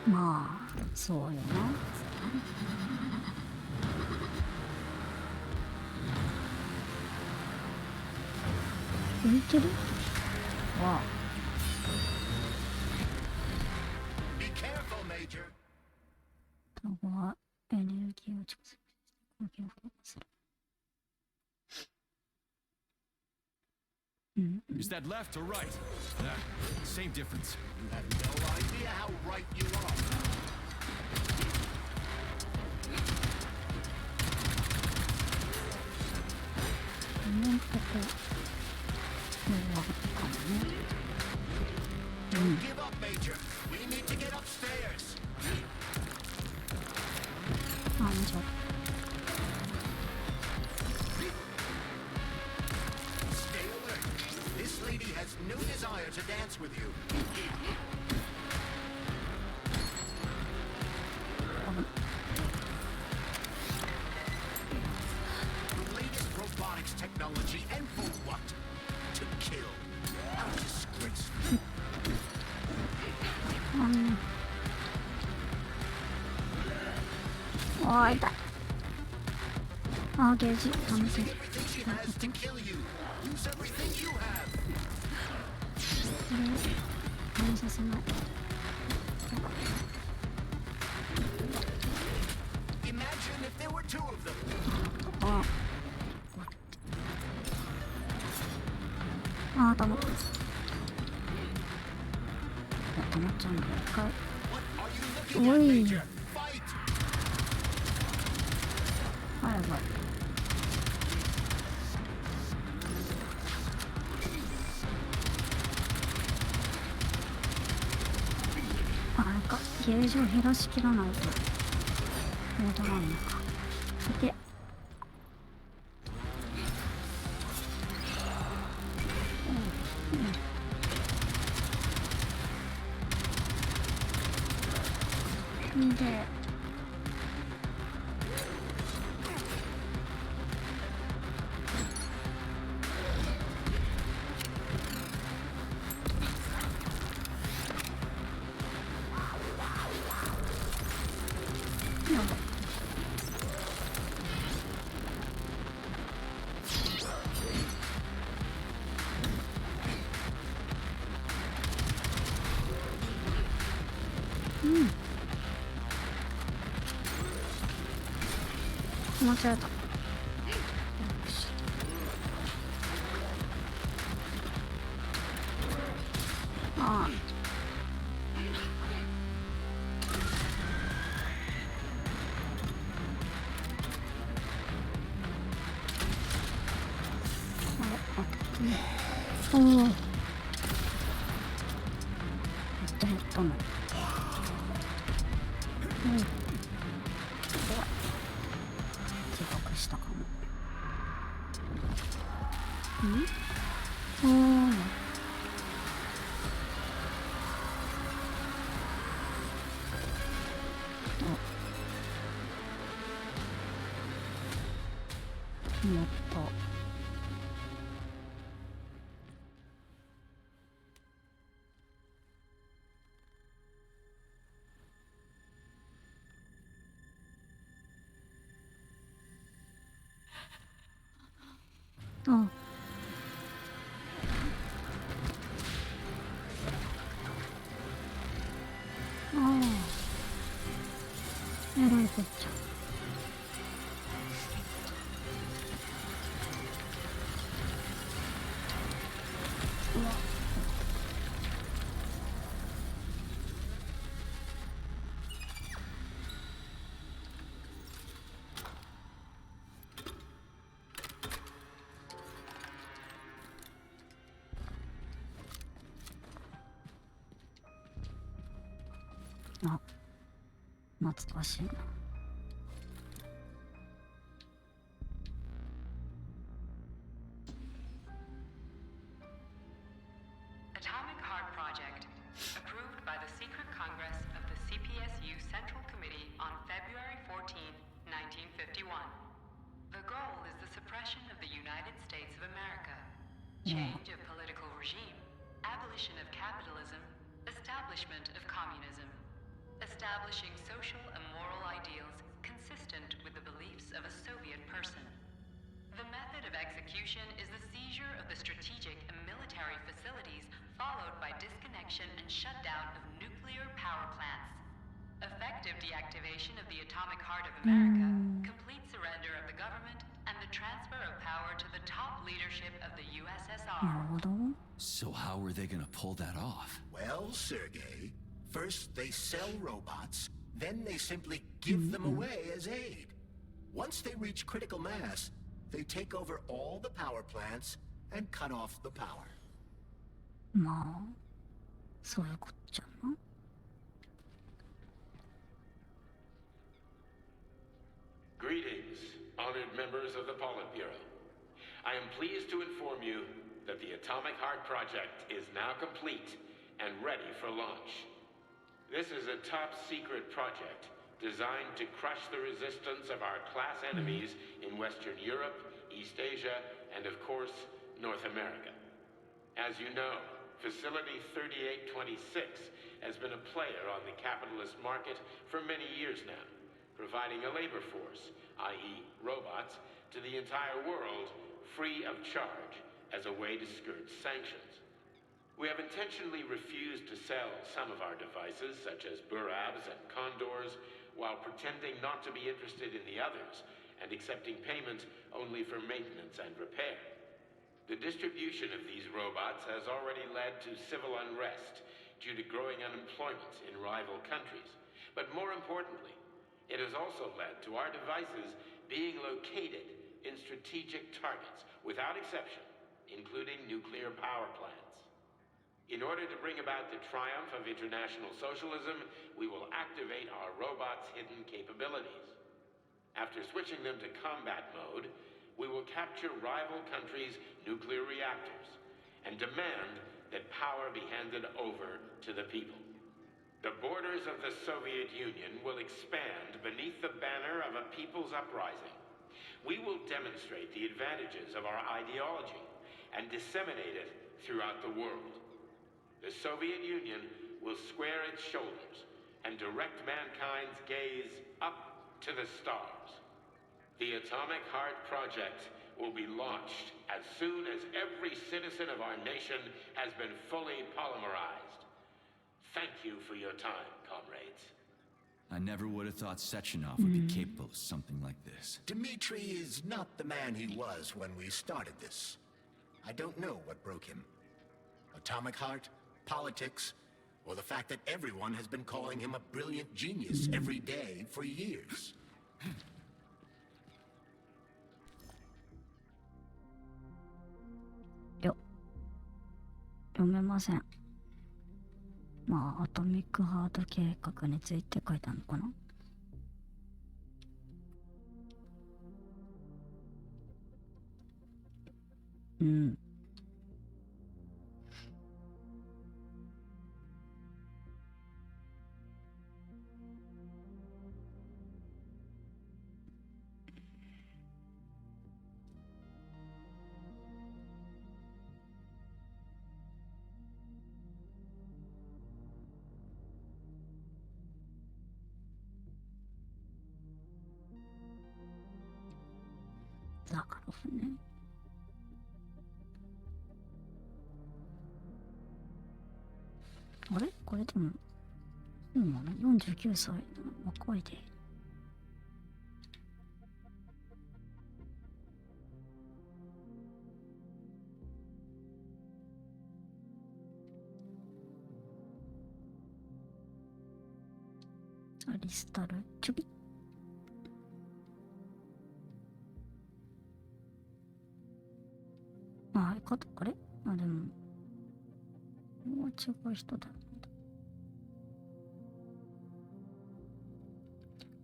Well, まあそうよな。浮いてるわあ。卵はエネルギーを直接攻撃を効果する。Is that left or right? Same difference. You have no idea how right you are. Give up, Major. We need to get upstairs. Stay alert. This lady has no desire to dance with you. The latest robotics technology, and for what? To kill. How disgraceful. あー痛い。あーゲージ試せ。 Everything she has to kill you. Use everything you have. これを試させない。 Imagine if there were two of them. ああー、溜まった。溜まっちゃうんだよ。一回。 What are you looking at, おい。 Major? Fight! はいはい。あれか、ゲージを減らしきらないと戻らんのか。で、で、間違えた。ああ。おお。めっちゃ減ったの。したかも。もっと。あ、いうこっちゃ。うわ。あ、懐かしいな。Atomic Heart Project, approved by the Secret Congress of the CPSU Central Committee on February 14, 1951. The goal is the suppression of the United States of America, change of political regime, abolition of capitalism, establishment of communism, establishing social and moral ideals consistent with the beliefs of a Soviet person. The method of execution is the seizure of the strategic and military facilities, followed by disconnection and shutdown of nuclear power plants. Effective deactivation of the atomic heart of America, complete surrender of the government, and the transfer of power to the top leadership of the USSR. So how are they gonna pull that off? Well, Sergei, first they sell robots, then they simply give them away as aid. Once they reach critical mass, they take over all the power plants and cut off the power. まあ、そういうこっちゃな。Greetings, honored members of the Politburo. I am pleased to inform you that the Atomic Heart Project is now complete and ready for launch. This is a top-secret project designed to crush the resistance of our class enemies in Western Europe, East Asia, and of course, North America. As you know, Facility 3826 has been a player on the capitalist market for many years now, providing a labor force, i.e. robots, to the entire world free of charge as a way to skirt sanctions. We have intentionally refused to sell some of our devices, such as Burabs and Condors, while pretending not to be interested in the others and accepting payment only for maintenance and repair. The distribution of these robots has already led to civil unrest due to growing unemployment in rival countries. But more importantly, it has also led to our devices being located in strategic targets without exception, including nuclear power plants. In order to bring about the triumph of international socialism, we will activate our robots' hidden capabilities. After switching them to combat mode, we will capture rival countries' nuclear reactors and demand that power be handed over to the people. The borders of the Soviet Union will expand beneath the banner of a people's uprising. We will demonstrate the advantages of our ideology and disseminate it throughout the world. The Soviet Union will square its shoulders and direct mankind's gaze up to the stars. The Atomic Heart Project will be launched as soon as every citizen of our nation has been fully polymerized. Thank you for your time, comrades. I never would have thought Sechenov would be capable of something like this. Dmitri is not the man he was when we started this. I don't know what broke him. Atomic Heart, politics, or the fact that everyone has been calling him a brilliant genius every day for years. 読めません。まあ、アトミックハート計画について書いてあるのかな。うん。ザカロフね。あれこれでも、49歳の若いで。リスタルちょび。あれあ、でももう違う人だ。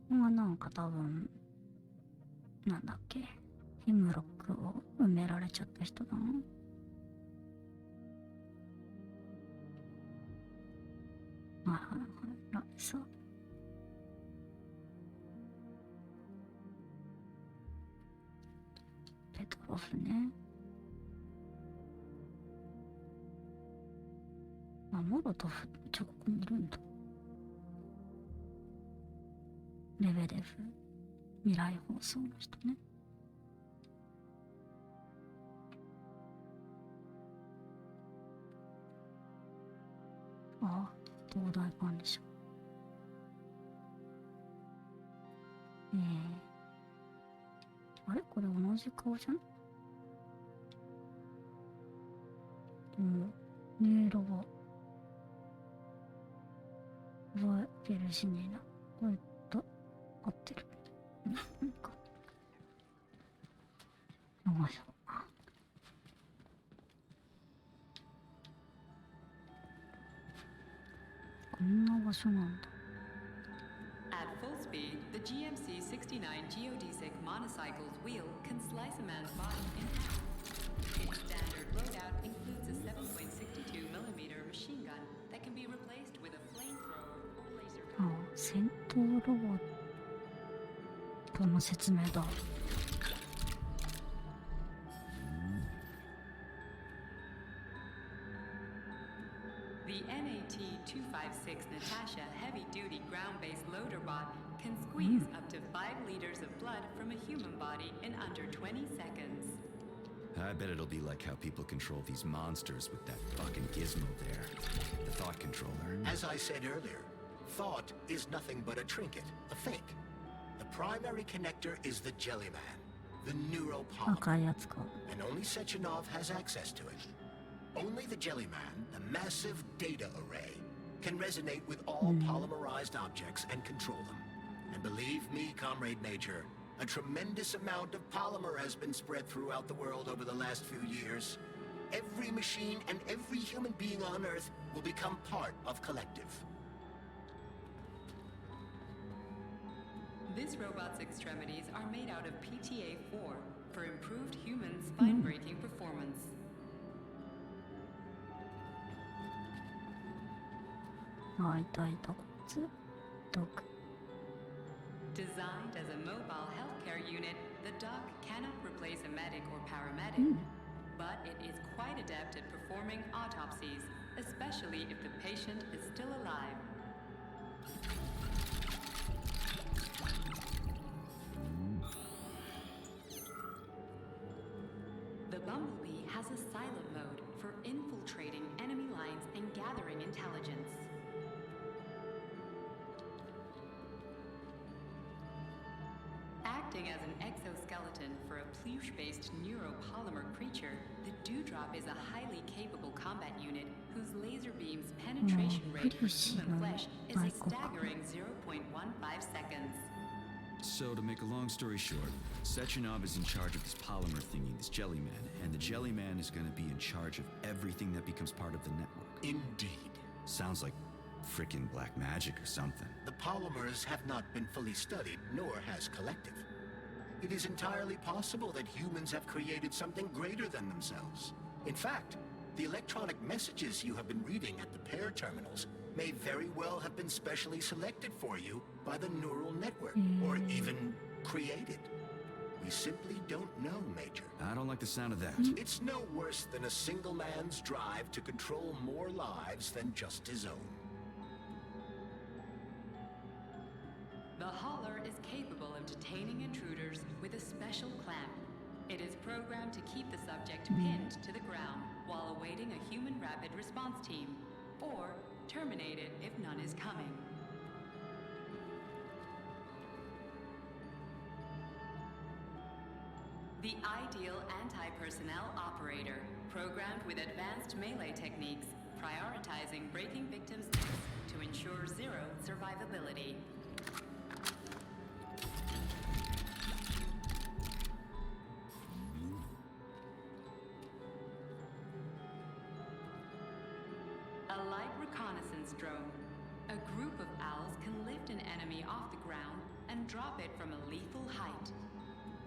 なんか多分なんだっけ、ヒムロックを埋められちゃった人だな。ライサペトロフね。モロトフここにいるんだ。レベデフ未来放送の人ね。東大管理者。あれこれ同じ顔じゃん。ネイロボペルシニーナ、これと合ってる。なんかよいしょ。こんな場所なんだ。At full speed, the GMC-69 geodesic monocycle's wheel can slice a man's body in half. Its standard loadout includes a 7.62mm machine gun that can be replaced with a flamethrower or laser gun. 戦闘ロボットの説明だ。The NAT-256 Natasha heavy-duty ground-based loader bot can squeeze up to 5 liters of blood from a human body in under 20 seconds. I bet it'll be like how people control these monsters with that fucking gizmo there. The thought controller. As I said earlier, thought is nothing but a trinket, a fake. The primary connector is the Jellyman, the neural polymer. 赤いやつか。And only Sechenov has access to it. Only the Jellyman, the massive data array, can resonate with all polymerized objects and control them. And believe me, Comrade Major, a tremendous amount of polymer has been spread throughout the world over the last few years. Every machine and every human being on Earth will become part of Collective. This robot's extremities are made out of PTA-4 for improved human spine-breaking performance. Designed as a mobile healthcare unit, the dock cannot replace a medic or paramedic, but it is quite adept at performing autopsies, especially if the patient is still alive. The Bumblebee has a silent mode for infiltrating enemy lines and gathering intelligence. Acting as an exoskeleton for a pluche-based neuropolymer creature, the Dewdrop is a highly capable combat unit whose laser beam's penetration rate for human flesh is a staggering 0.15 seconds. So, to make a long story short, Sechenov is in charge of this polymer thingy, this Jellyman, and the Jellyman is going to be in charge of everything that becomes part of the network. Indeed. Sounds like frickin' black magic or something. The polymers have not been fully studied, nor has Collective. It is entirely possible that humans have created something greater than themselves. In fact, the electronic messages you have been reading at the pair terminals may very well have been specially selected for you by the neural network, or even created. We simply don't know, Major. I don't like the sound of that. It's no worse than a single man's drive to control more lives than just his own. The Hauler is capable of detaining intruders with a special clamp. It is programmed to keep the subject pinned to the ground while awaiting a human rapid response team, or terminate it if none is coming. The ideal anti-personnel operator, programmed with advanced melee techniques, prioritizing breaking victims' to ensure zero survivability. this drone. A group of owls can lift an enemy off the ground and drop it from a lethal height.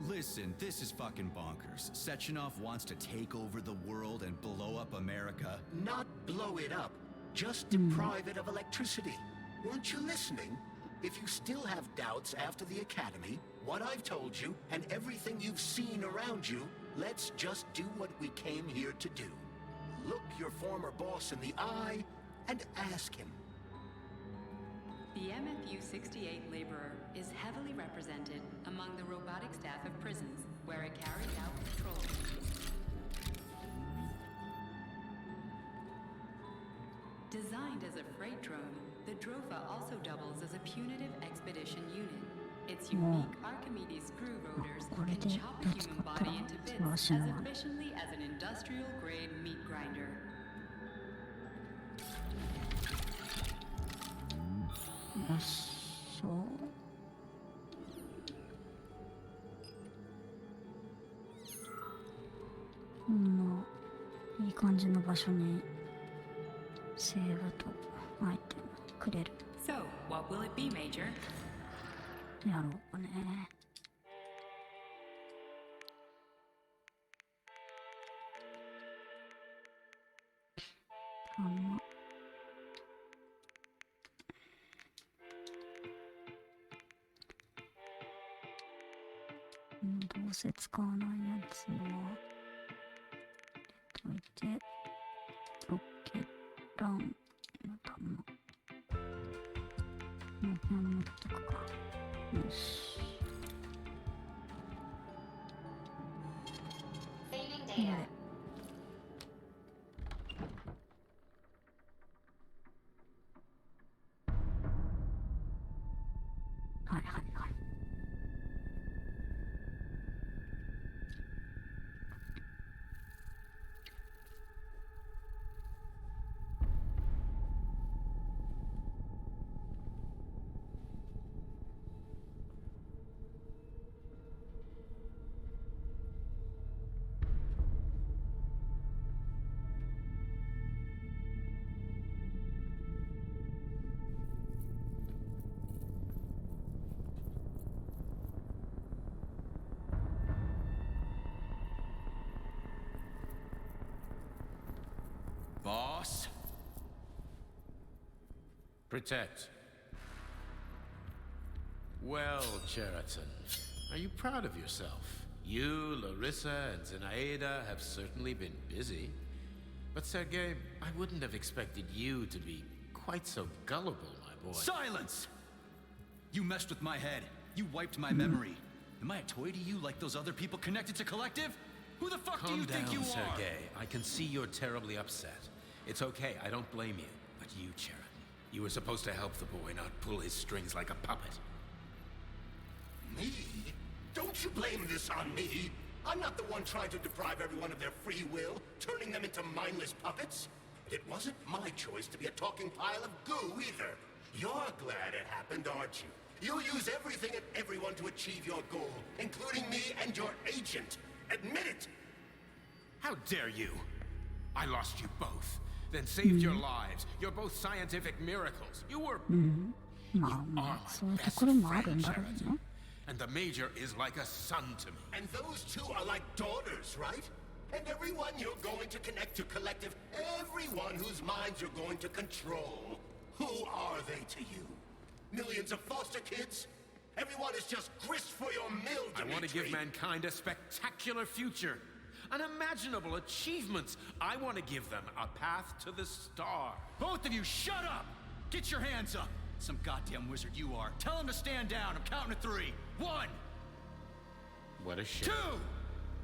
Listen, this is fucking bonkers. Sechenov wants to take over the world and blow up America. Not blow it up, just deprive it of electricity. Weren't you listening? If you still have doubts after the academy, what I've told you, and everything you've seen around you, let's just do what we came here to do. Look your former boss in the eye and ask him. The MFU-68 laborer is heavily represented among the robotic staff of prisons, where it carries out patrols. Designed as a freight drone, the Drofa also doubles as a punitive expedition unit. Its unique Archimedes screw rotors can chop a human body into bits as efficiently as an industrial-grade meat grinder. So, いい感じの場所にセーブとアイテムくれる。So, what will it be, Major? やろうかね。どうせ使わないやつは入れといて、ロケランの弾この辺持ってくか。よし。はいはいはい。Boss? Protect. Well, Cheriton, are you proud of yourself? You, Larissa, and Zenaida have certainly been busy. But Sergei, I wouldn't have expected you to be quite so gullible, my boy. Silence! You messed with my head. You wiped my memory. Am I a toy to you like those other people connected to Collective? Who the fuck do you think you are? Calm down, Sergei. I can see you're terribly upset. It's okay, I don't blame you. But you, Cheriton, you were supposed to help the boy, not pull his strings like a puppet. Me? Don't you blame this on me? I'm not the one trying to deprive everyone of their free will, turning them into mindless puppets. It wasn't my choice to be a talking pile of goo, either. You're glad it happened, aren't you? You'll use everything and everyone to achieve your goal, including me and your agent. Admit it! How dare you? I lost you both, then saved your lives. You're both scientific miracles. You were... You are my best friend, Cheriton. And the Major is like a son to me. And those two are like daughters, right? And everyone you're going to connect to Collective, everyone whose minds you're going to control. Who are they to you? Millions of foster kids? Everyone is just grist for your mill, Dimitri. I want to give mankind a spectacular future. Unimaginable achievements. I want to give them a path to the star. Both of you, shut up! Get your hands up! Some goddamn wizard you are. Tell him to stand down. I'm counting to 3. 1! What a shame. 2!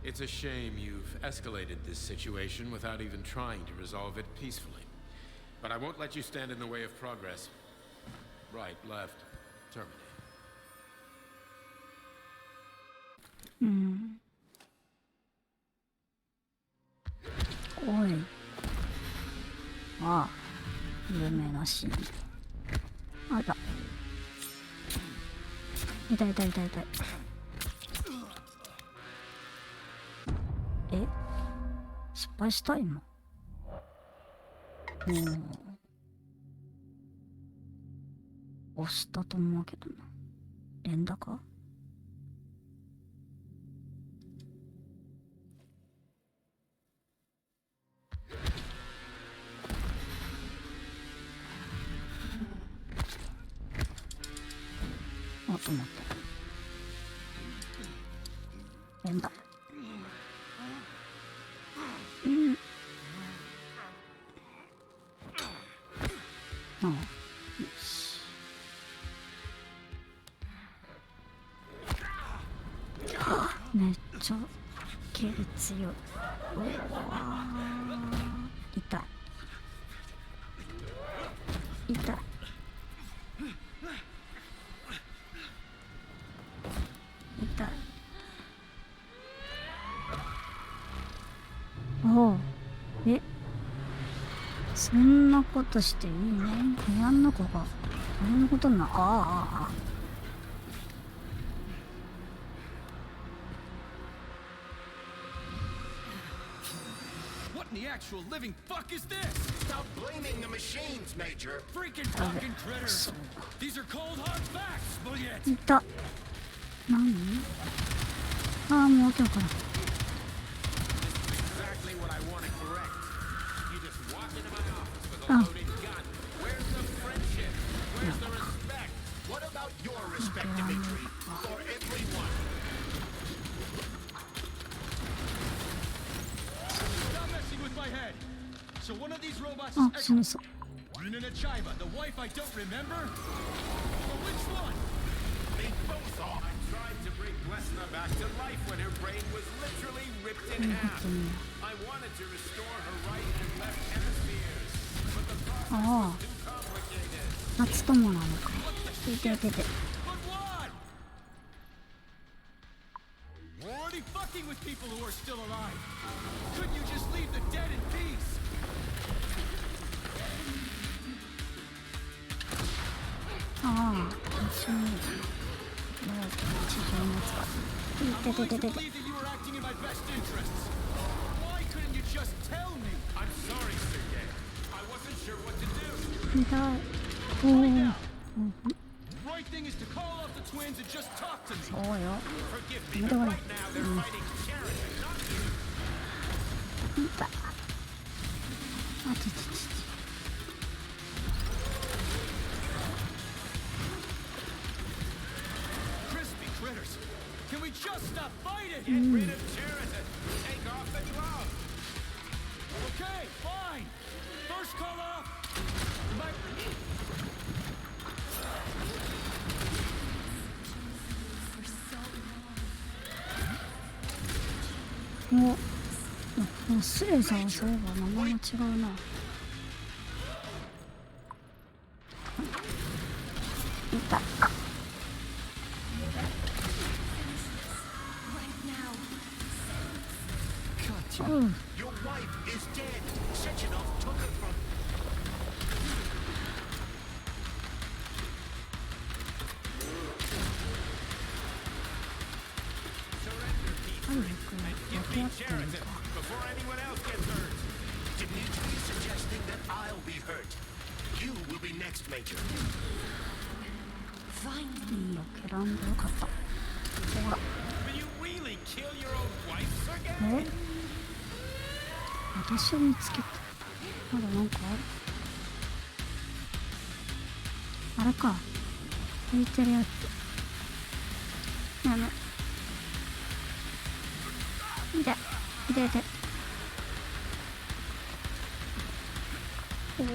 It's a shame you've escalated this situation without even trying to resolve it peacefully. But I won't let you stand in the way of progress. Right, left, terminate. おい。ああ、有名なシーン。あら。痛い痛い痛い痛い。え？失敗した今。押したと思うけどな。連打か？あ、止まった。連打。ああ、よし。めっちゃ蹴り強い。うわー、痛い。痛い。痛い。おう、え、そんなことしていいの？部屋の子がそんなことな、ああ。What in the actual living fuck is this? Stop blaming the machines, Major. Freaking fucking critters! These are cold hard facts, bullshit! いた。何？ああ、もうわけわからん。Exactly what I want to correct. You just walk into my office with a loaded gun. Where's the friendship? Where's the respect? What about your respect, Dimitri? For everyone. Stop messing with my head! So one of these robots Oh, is soon as- Chiba, the wife I don't remember? Or which one? They both are. I tried to bring Blesna back to life when her brain was literally ripped in half. I wanted to restore her right and left hemispheres, but the process was too complicated. 夏友なのか。いててて。 But why? We're already fucking with people who are still alive. Couldn't you just leave the dead in peace? ああ、一緒に。地上のやつか。いててててて。 Believe that you were acting in my best interests. Why couldn't you just tell me? I'm sorry, Sergei. I wasn't sure what to do. 痛い。おお。 Right thing is to call off the twins and just talk to me. そうよ。 Forgive me, 見 but てこれ。 right now they're fighting Charity, not you. 痛い。あちちちち。 Crispy critters. Can we just stop fighting? Get rid of Charity. Take off the glove. Okay, fine. First call off. My... お、スレザーはそういえば名前が違うな。痛い。うん。 Your wife is dead. Sechenov took her from. Surrender, people. And give me Charity before anyone else gets hurt. Dimitri is suggesting that I'll be hurt. You will be next, Major. いいよ、蹴らんでよかった。ほら。 Will you really kill your own wife, Sergei? え？私を見つけた。まだなんかある？あれか。浮いてるやつ。やめ。痛い。痛い痛い。おお。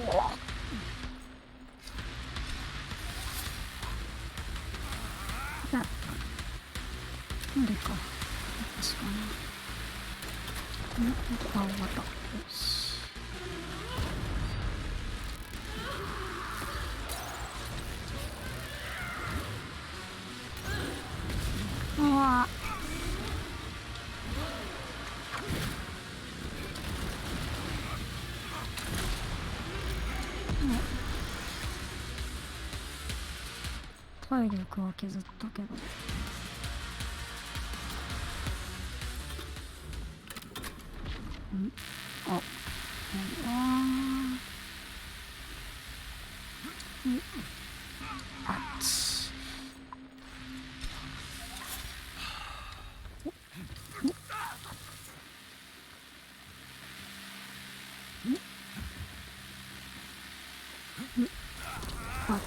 痛い。無理か。確かに。あ、終わった。よし。うわ。体力は削ったけど。あ、あ、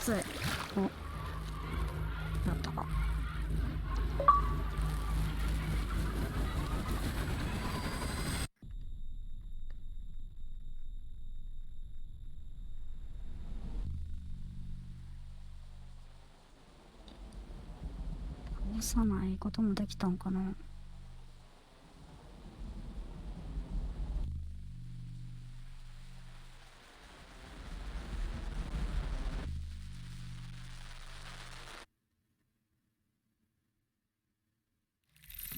つい。お、やったか。倒さないこともできたんかな。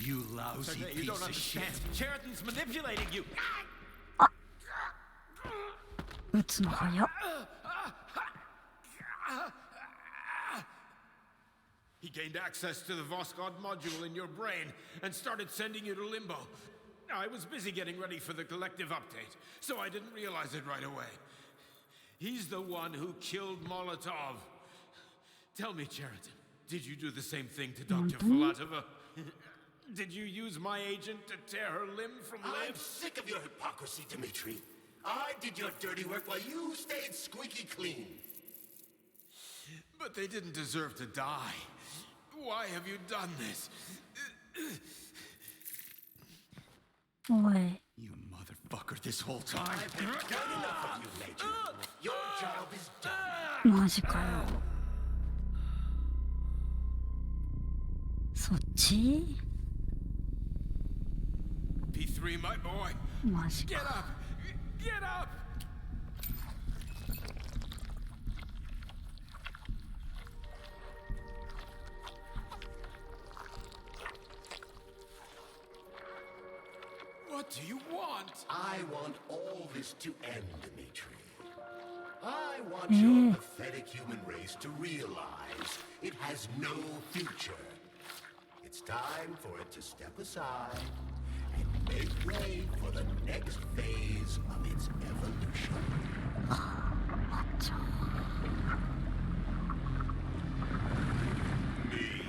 You lousy You piece don't of understand. shit. Sheraton's manipulating you. 撃つの早っ。He gained access to the Voskhod module in your brain and started sending you to limbo. I was busy getting ready for the collective update, so I didn't realize it right away. He's the one who killed Molotov. Tell me, Sheraton, did you do the same thing to Dr. Filatova? Did you use my agent to tear her limb from limb? I'm sick of your hypocrisy, Dimitri. I did your dirty work while you stayed squeaky clean. But they didn't deserve to die. Why have you done this? おい。 You motherfucker this whole time. I've had done enough of you, Major. Your job is done. マジかよ。そっち？ P3, my boy. マジ Get か。 up! Get up! What do you want? I want all this to end, Dimitri. I want your pathetic human race to realize it has no future. It's time for it to step aside and make way for the next phase of its evolution. Me.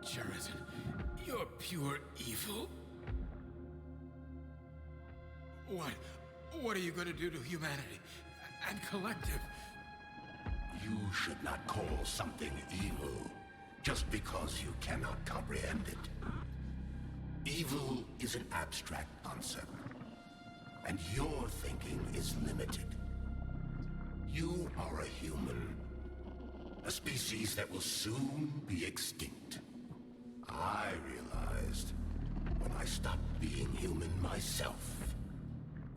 Sheraton, you're pure evil. What are you going to do to humanity and collective? You should not call something evil just because you cannot comprehend it. Evil is an abstract concept, and your thinking is limited. You are a human, a species that will soon be extinct. I realized when I stopped being human myself.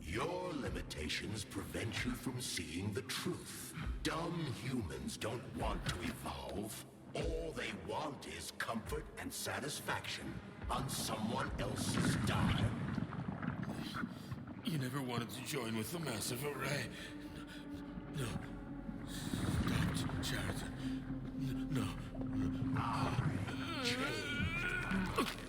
Your limitations prevent you from seeing the truth. Dumb humans don't want to evolve. All they want is comfort and satisfaction on someone else's dime. You never wanted to join with the massive array. No. Stop, Sheraton. No. I changed.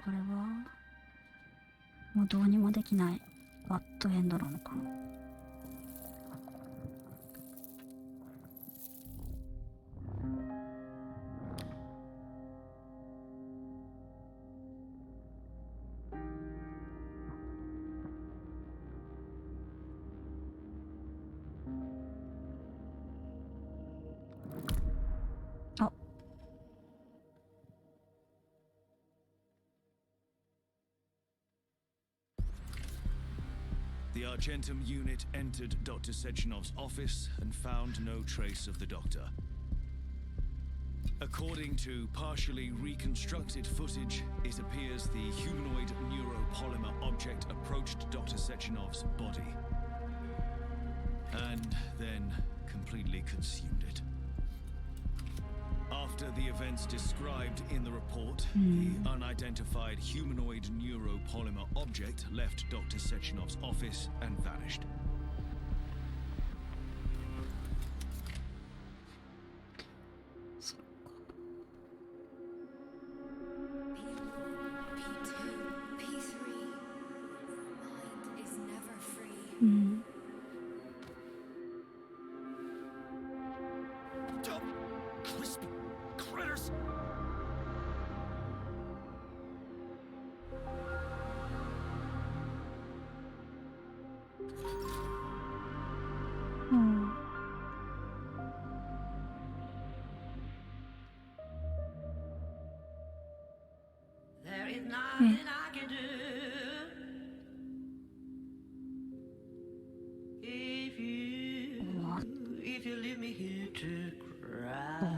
これはもうどうにもできないバッドエンドなのかな。あ、The Argentum unit entered Dr. Sechenov's office and found no trace of the doctor. According to partially reconstructed footage, it appears the humanoid neuropolymer object approached Dr. Sechenov's body and then completely consumed it. After After the events described in the report, the unidentified humanoid neuropolymer object left Dr. Sechenov's office and vanished. Crispy critters! There is nothing I can do if you leave me here to cry.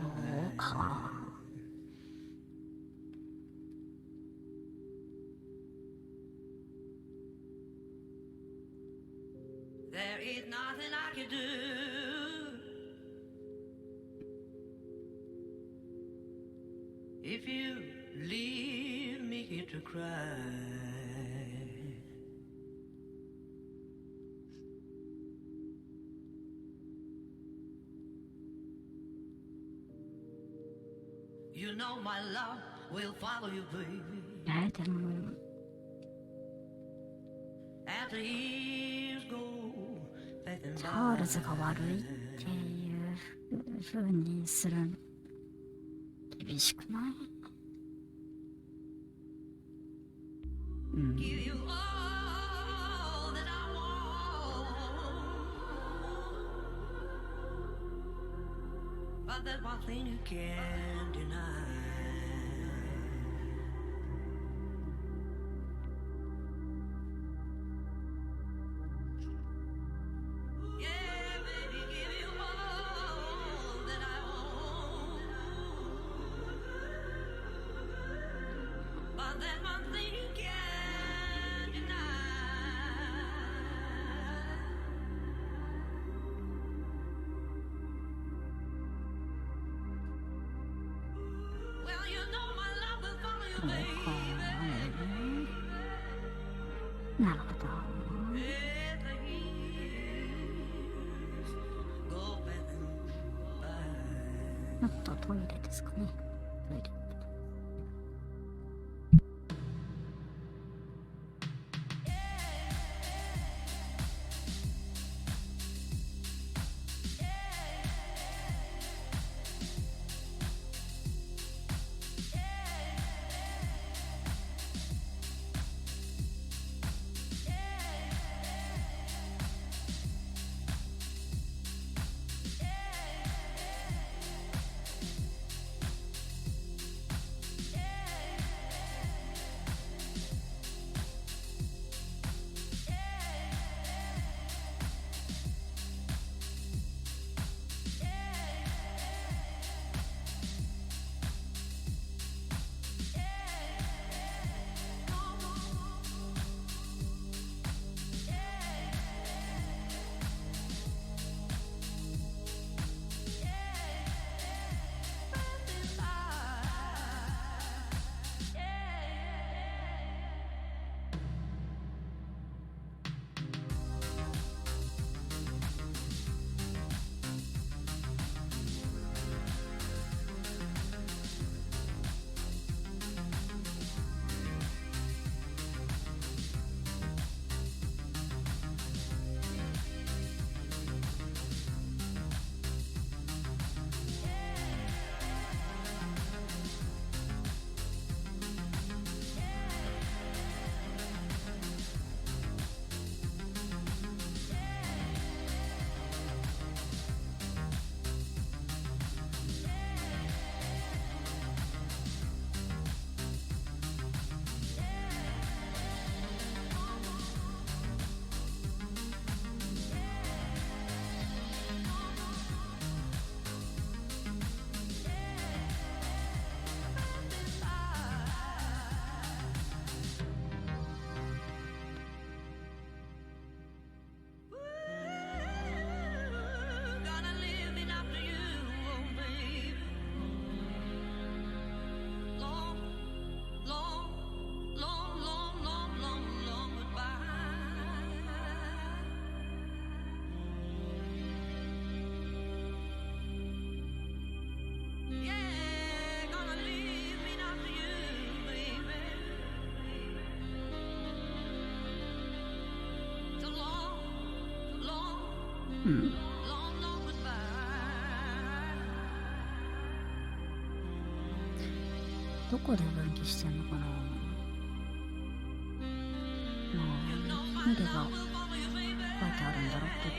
There is nothing I can do. If you leave me here to cry. You know my love will follow you, baby. After years go, チャールズが悪いっていう風にする厳しくない？give you all that I want. But there's one thing you can't deny. Yeah, baby, give you all that I want. But there's one thing you can't deny. Well, you know my love will follow you, baby. なるほど。 Let the years go passing by. あとトイレですかね。トイレ。うん。どこで分岐してんのかな。ミリが書いてあるんだろうけど。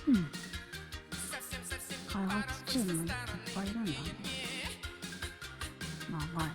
うん。開発チームもいっぱいいるんだね。長い。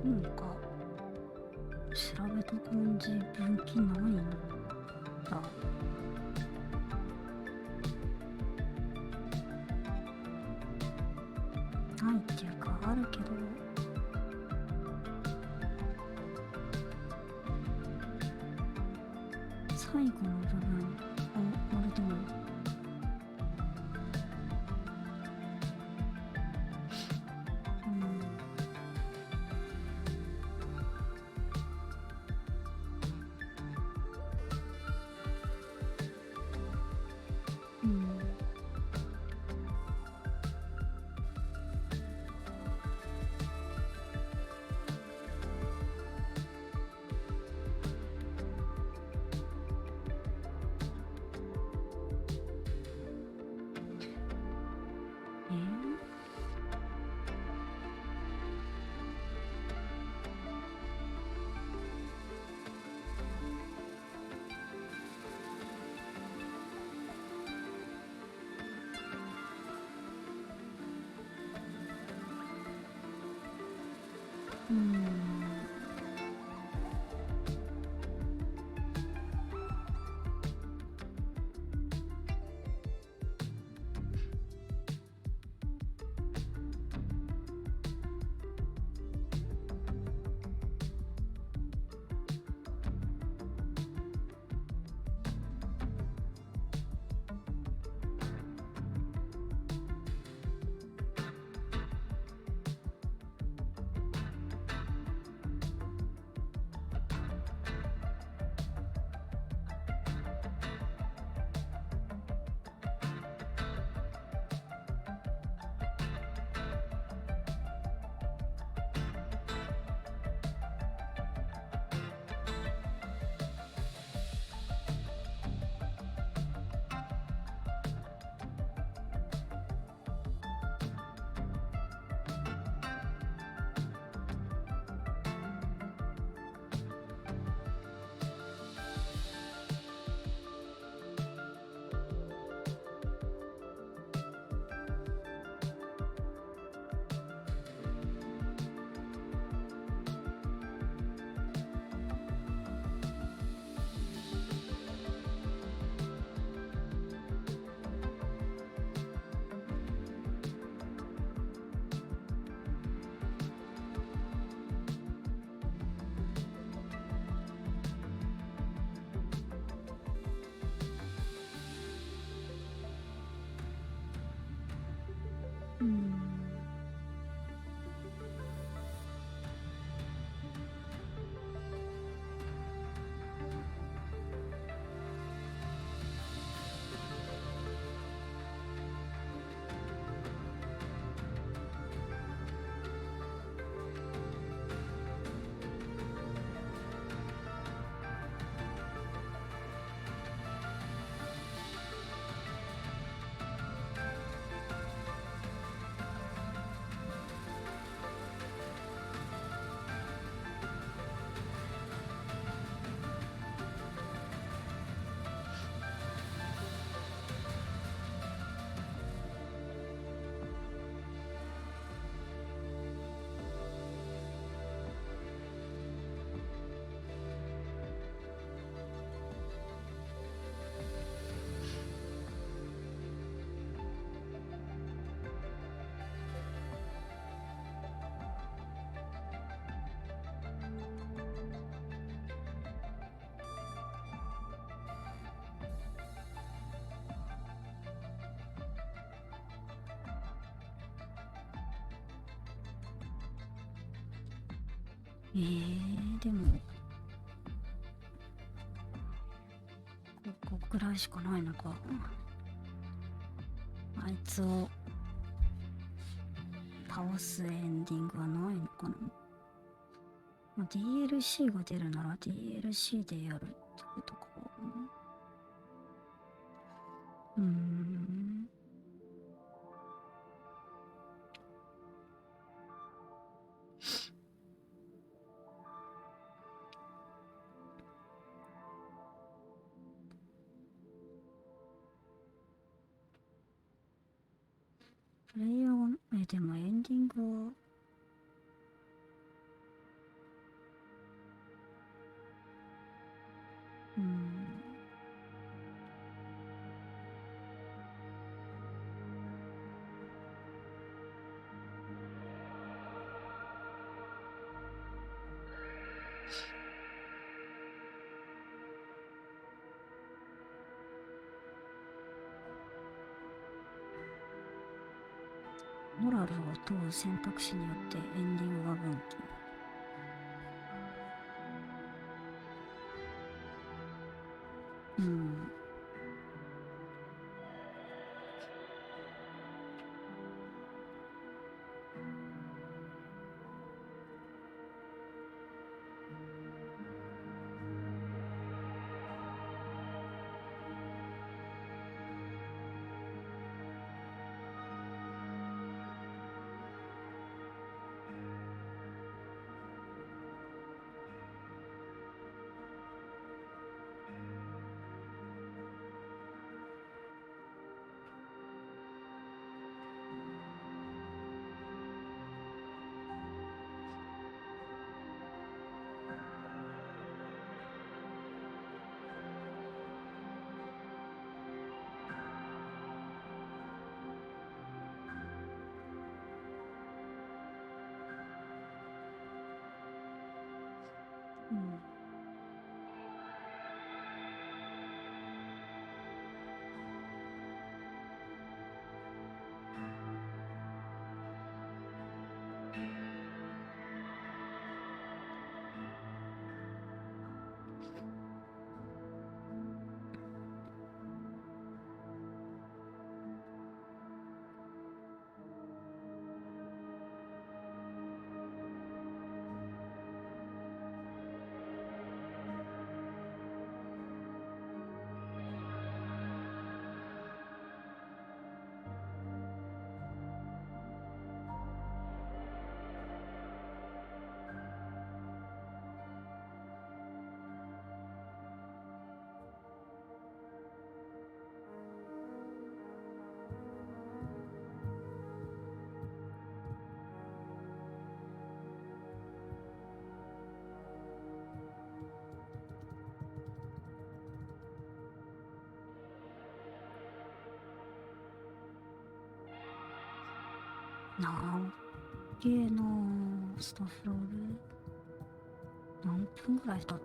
なんか調べた感じ分岐ないんだ。かるけど、最後の部分、あれでもでもここくらいしかないのか。あいつを倒すエンディングはないのかな。まあ、DLC が出るなら DLC でやるってことか。プレイヤーは、でもエンディングは、モラルを問う選択肢によってエンディングが分岐。長げなスタッフロール。何分ぐらい経った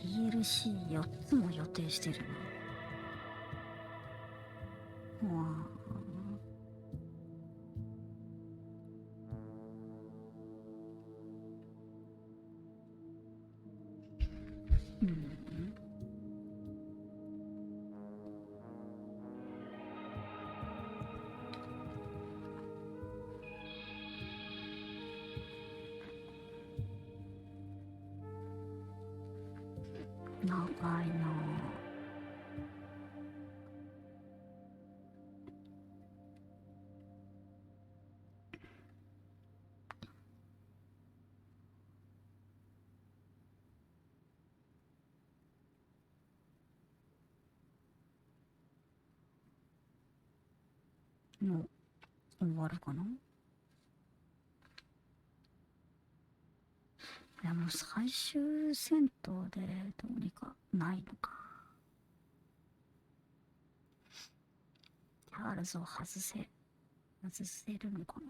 ？DLC4 つも予定してるな。わあ。長いな。もう終わるかな。いやもう最終戦闘でどうにかないのか。チャールズを外せるのか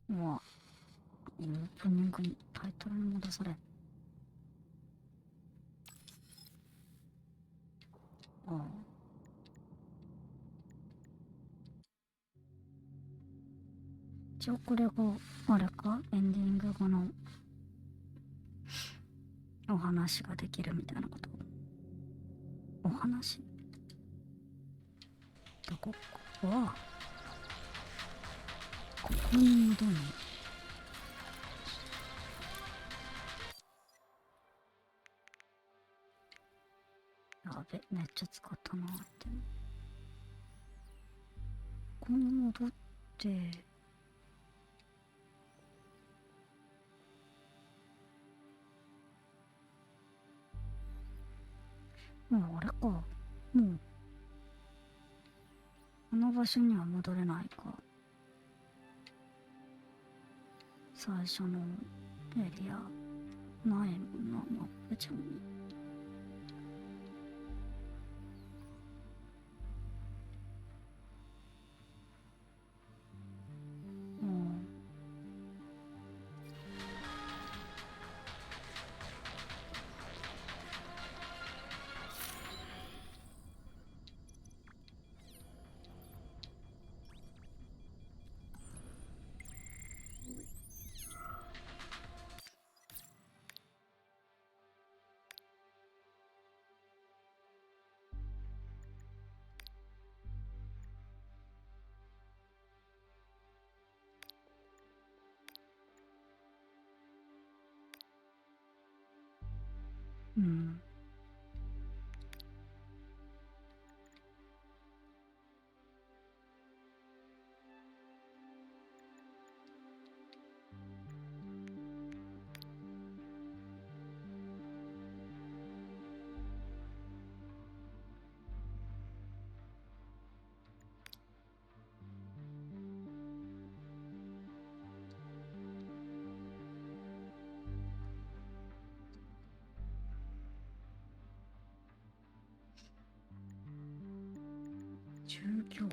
な。もうオープニングにタイトルに戻され。ああ。一応これがあれか、エンディング後のお話ができるみたいなこと。お話どこはここに戻るの。やべ、めっちゃ使ったなって。ここに戻ってもうあれか、もうこの場所には戻れないか。最初のエリア前のマップ上に。うん。従業員。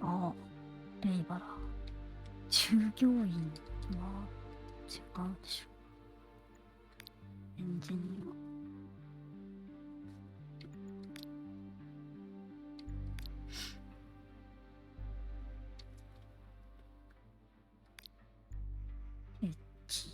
ああ、レイバラ。従業員は違うでしょ。エンジニア。エッチ。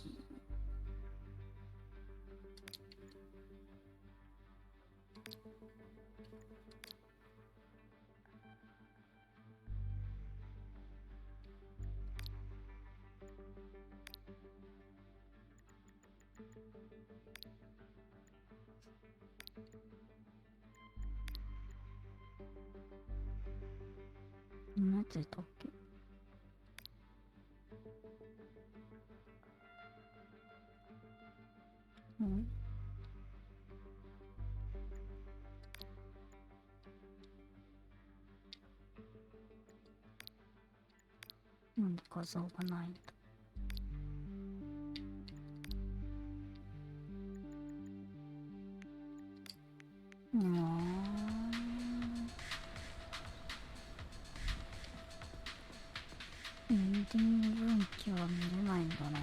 何やついたっけ。うん。なんで画像がないんだ。エンディング分岐は見れないんだな。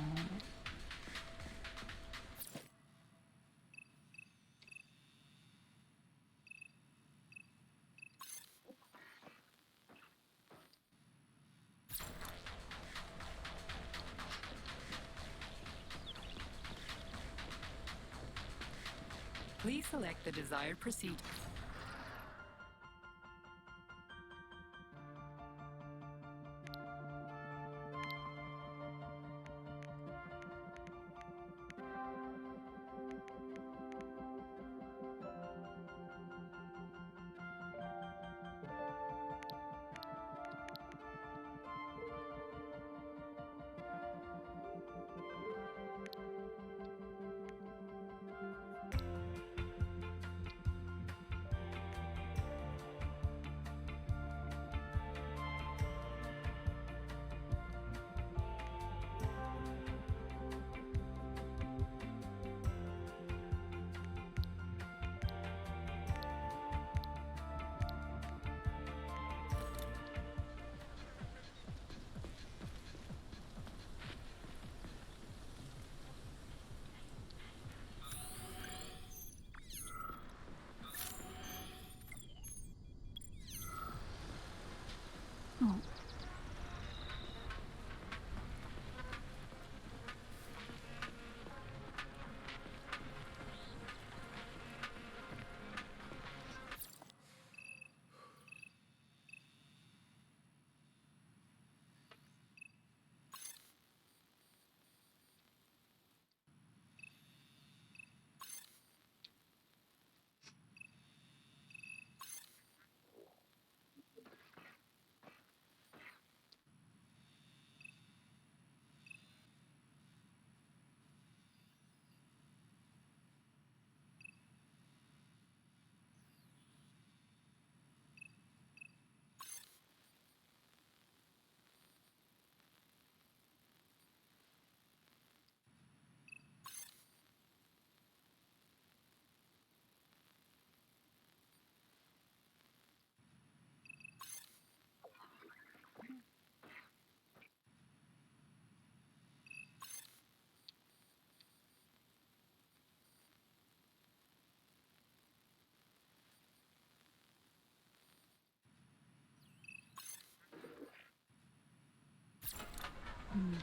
Please select the desired procedure. あ、うん。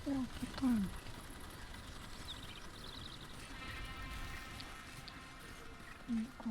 これ開けたいな。いいか。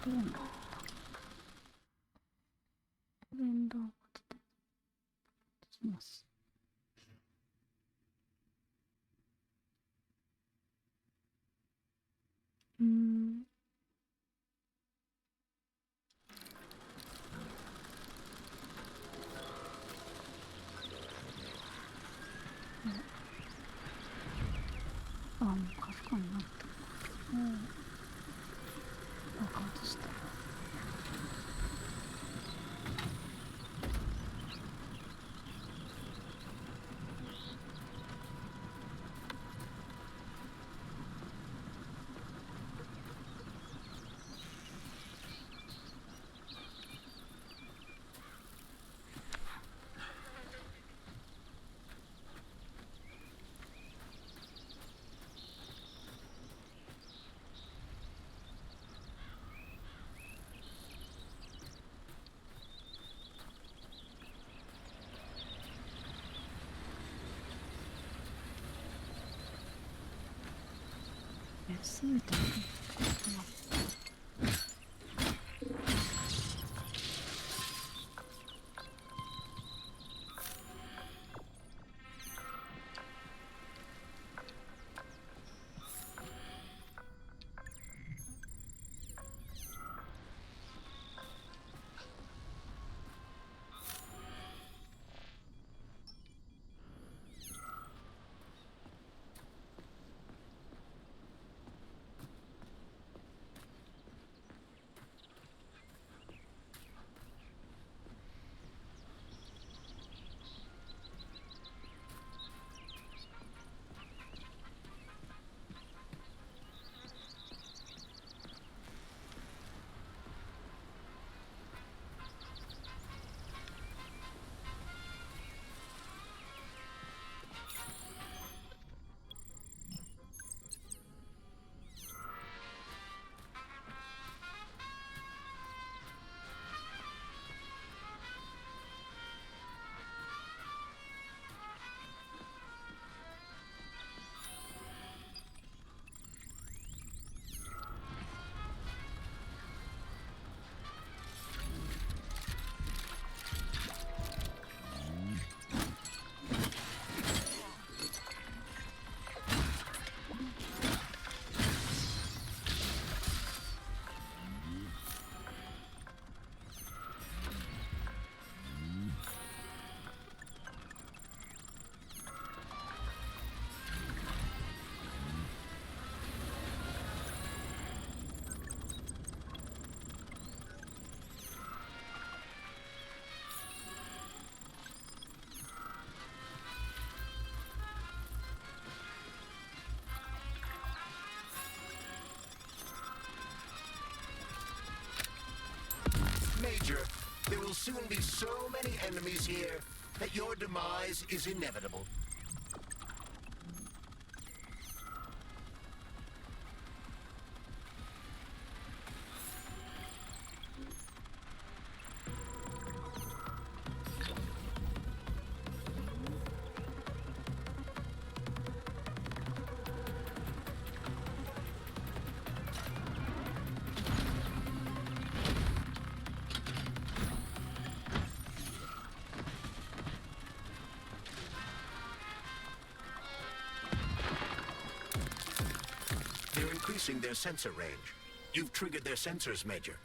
どうなんだ。レンダーが出てきます。あ、もうカフカになった。バカとした。全てのMajor, there will soon be so many enemies here that your demise is inevitable. Increasing their sensor range. You've triggered their sensors, Major.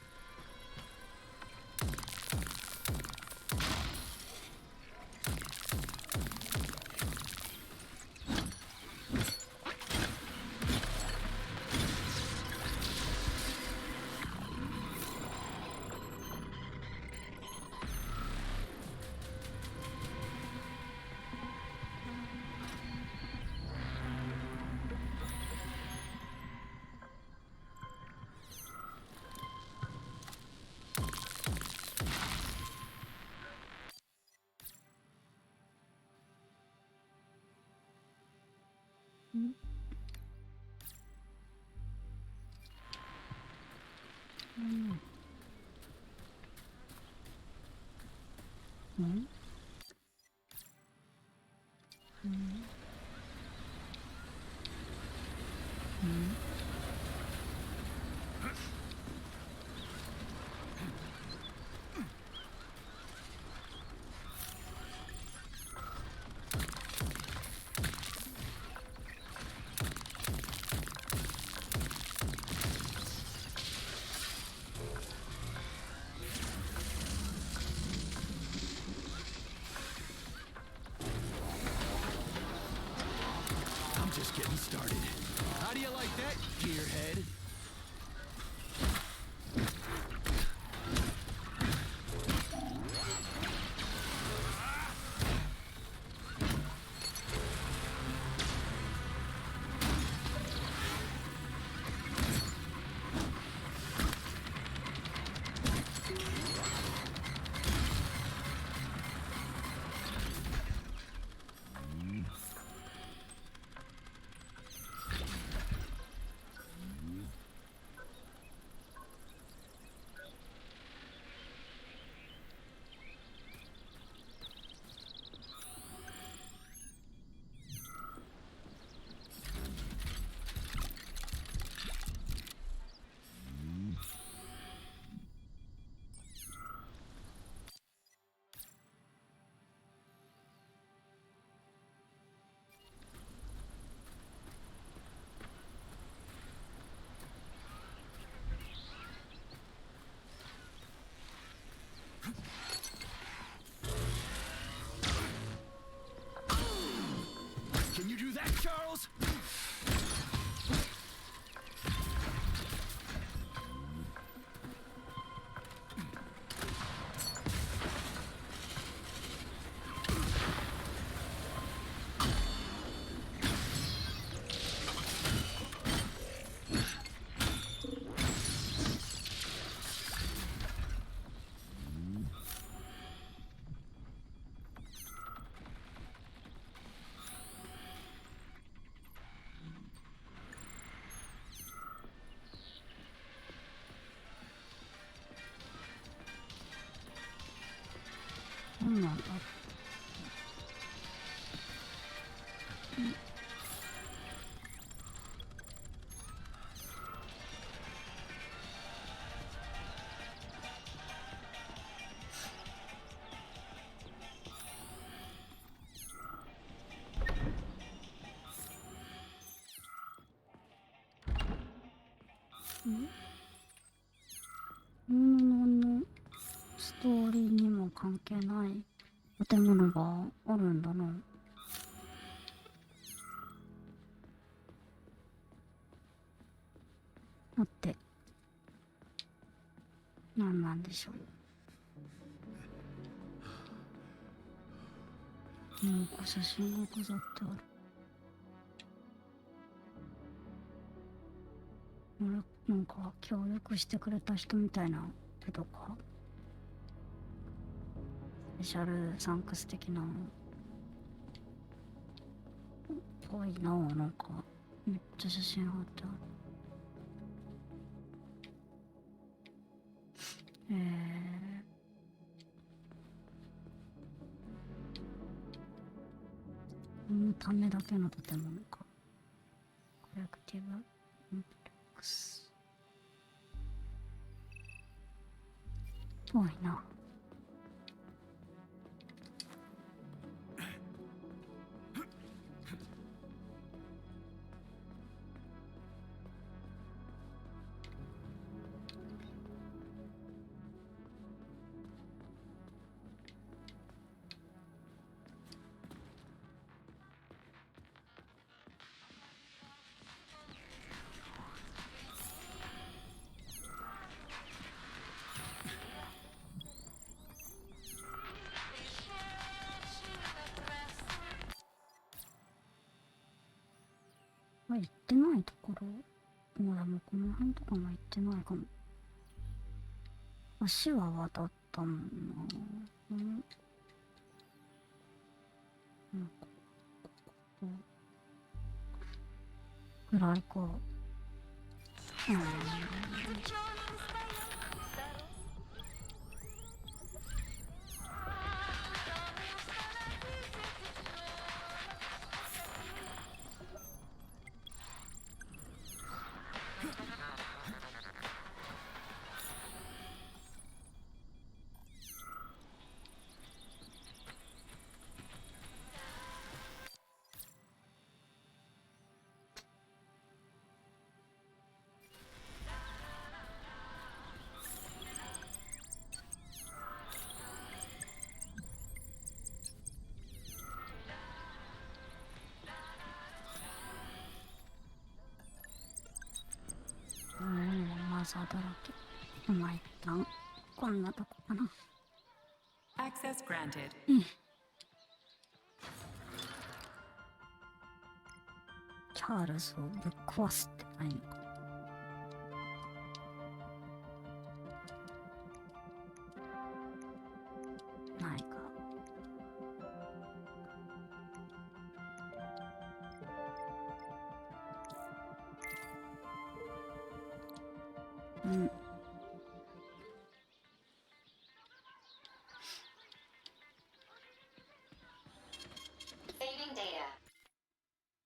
Just getting started. How do you like that, gearhead? Charles!なんなんだ。本物のストーリーにも関係ない建物があるんだな。待って、何なんでしょう。なんか写真が飾ってある。なんか協力してくれた人みたいなことか。スペシャルサンクス的なぽいな。なんかめっちゃ写真貼ってある。このためだけの建物か。コレクティブコンプレックスぽいな。行ってないところ、もうでもこの辺とかも行ってないかも。足は渡ったもんな。なんかここぐらいか。マザーだらけ。まあ一旦こんなとこかな。Access granted. チャールズをぶっ壊すってないのか。ないか。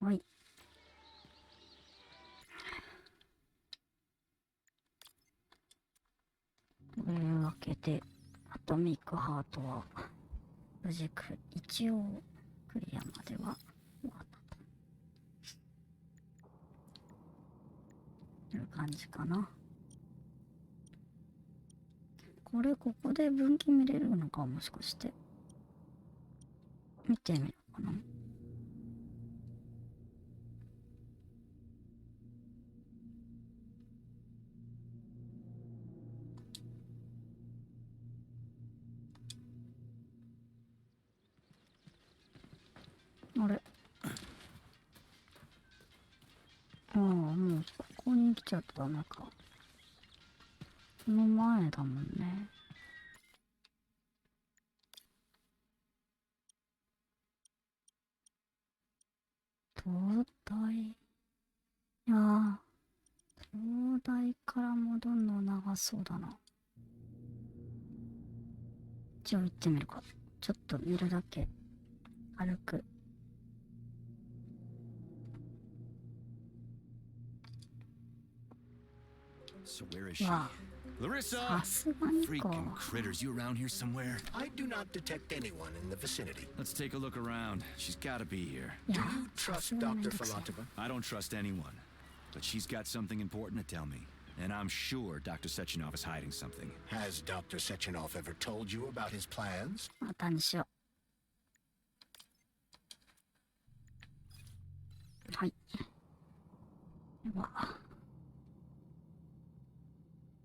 はい。というわけで、アトミックハートは無事一応クリアまでは終わったという感じかな。ここで分岐見れるのか、もしかして。見てみようかな。あれ、ああ、もうここに来ちゃったのか。この前だもんね。東大。いやー、東大から戻るの長そうだな。一応行ってみるか。ちょっと見るだけ歩く。So where is she? わあ、 Larissa! さすがにか。 Freaking critters, you around here somewhere? I do not detect anyone in the vicinity. Let's take a look around. She's gotta be here. いや Do you ー、さ trust すがにめん Dr. どくせえ。 Filatova? I don't trust anyone, but she's got something important to tell me. And I'm sure Dr. Sechenov is hiding something. Has Dr. Sechenov ever told you about his plans? またにしよう。はい。では、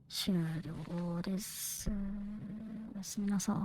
終了です。おやすみなさい。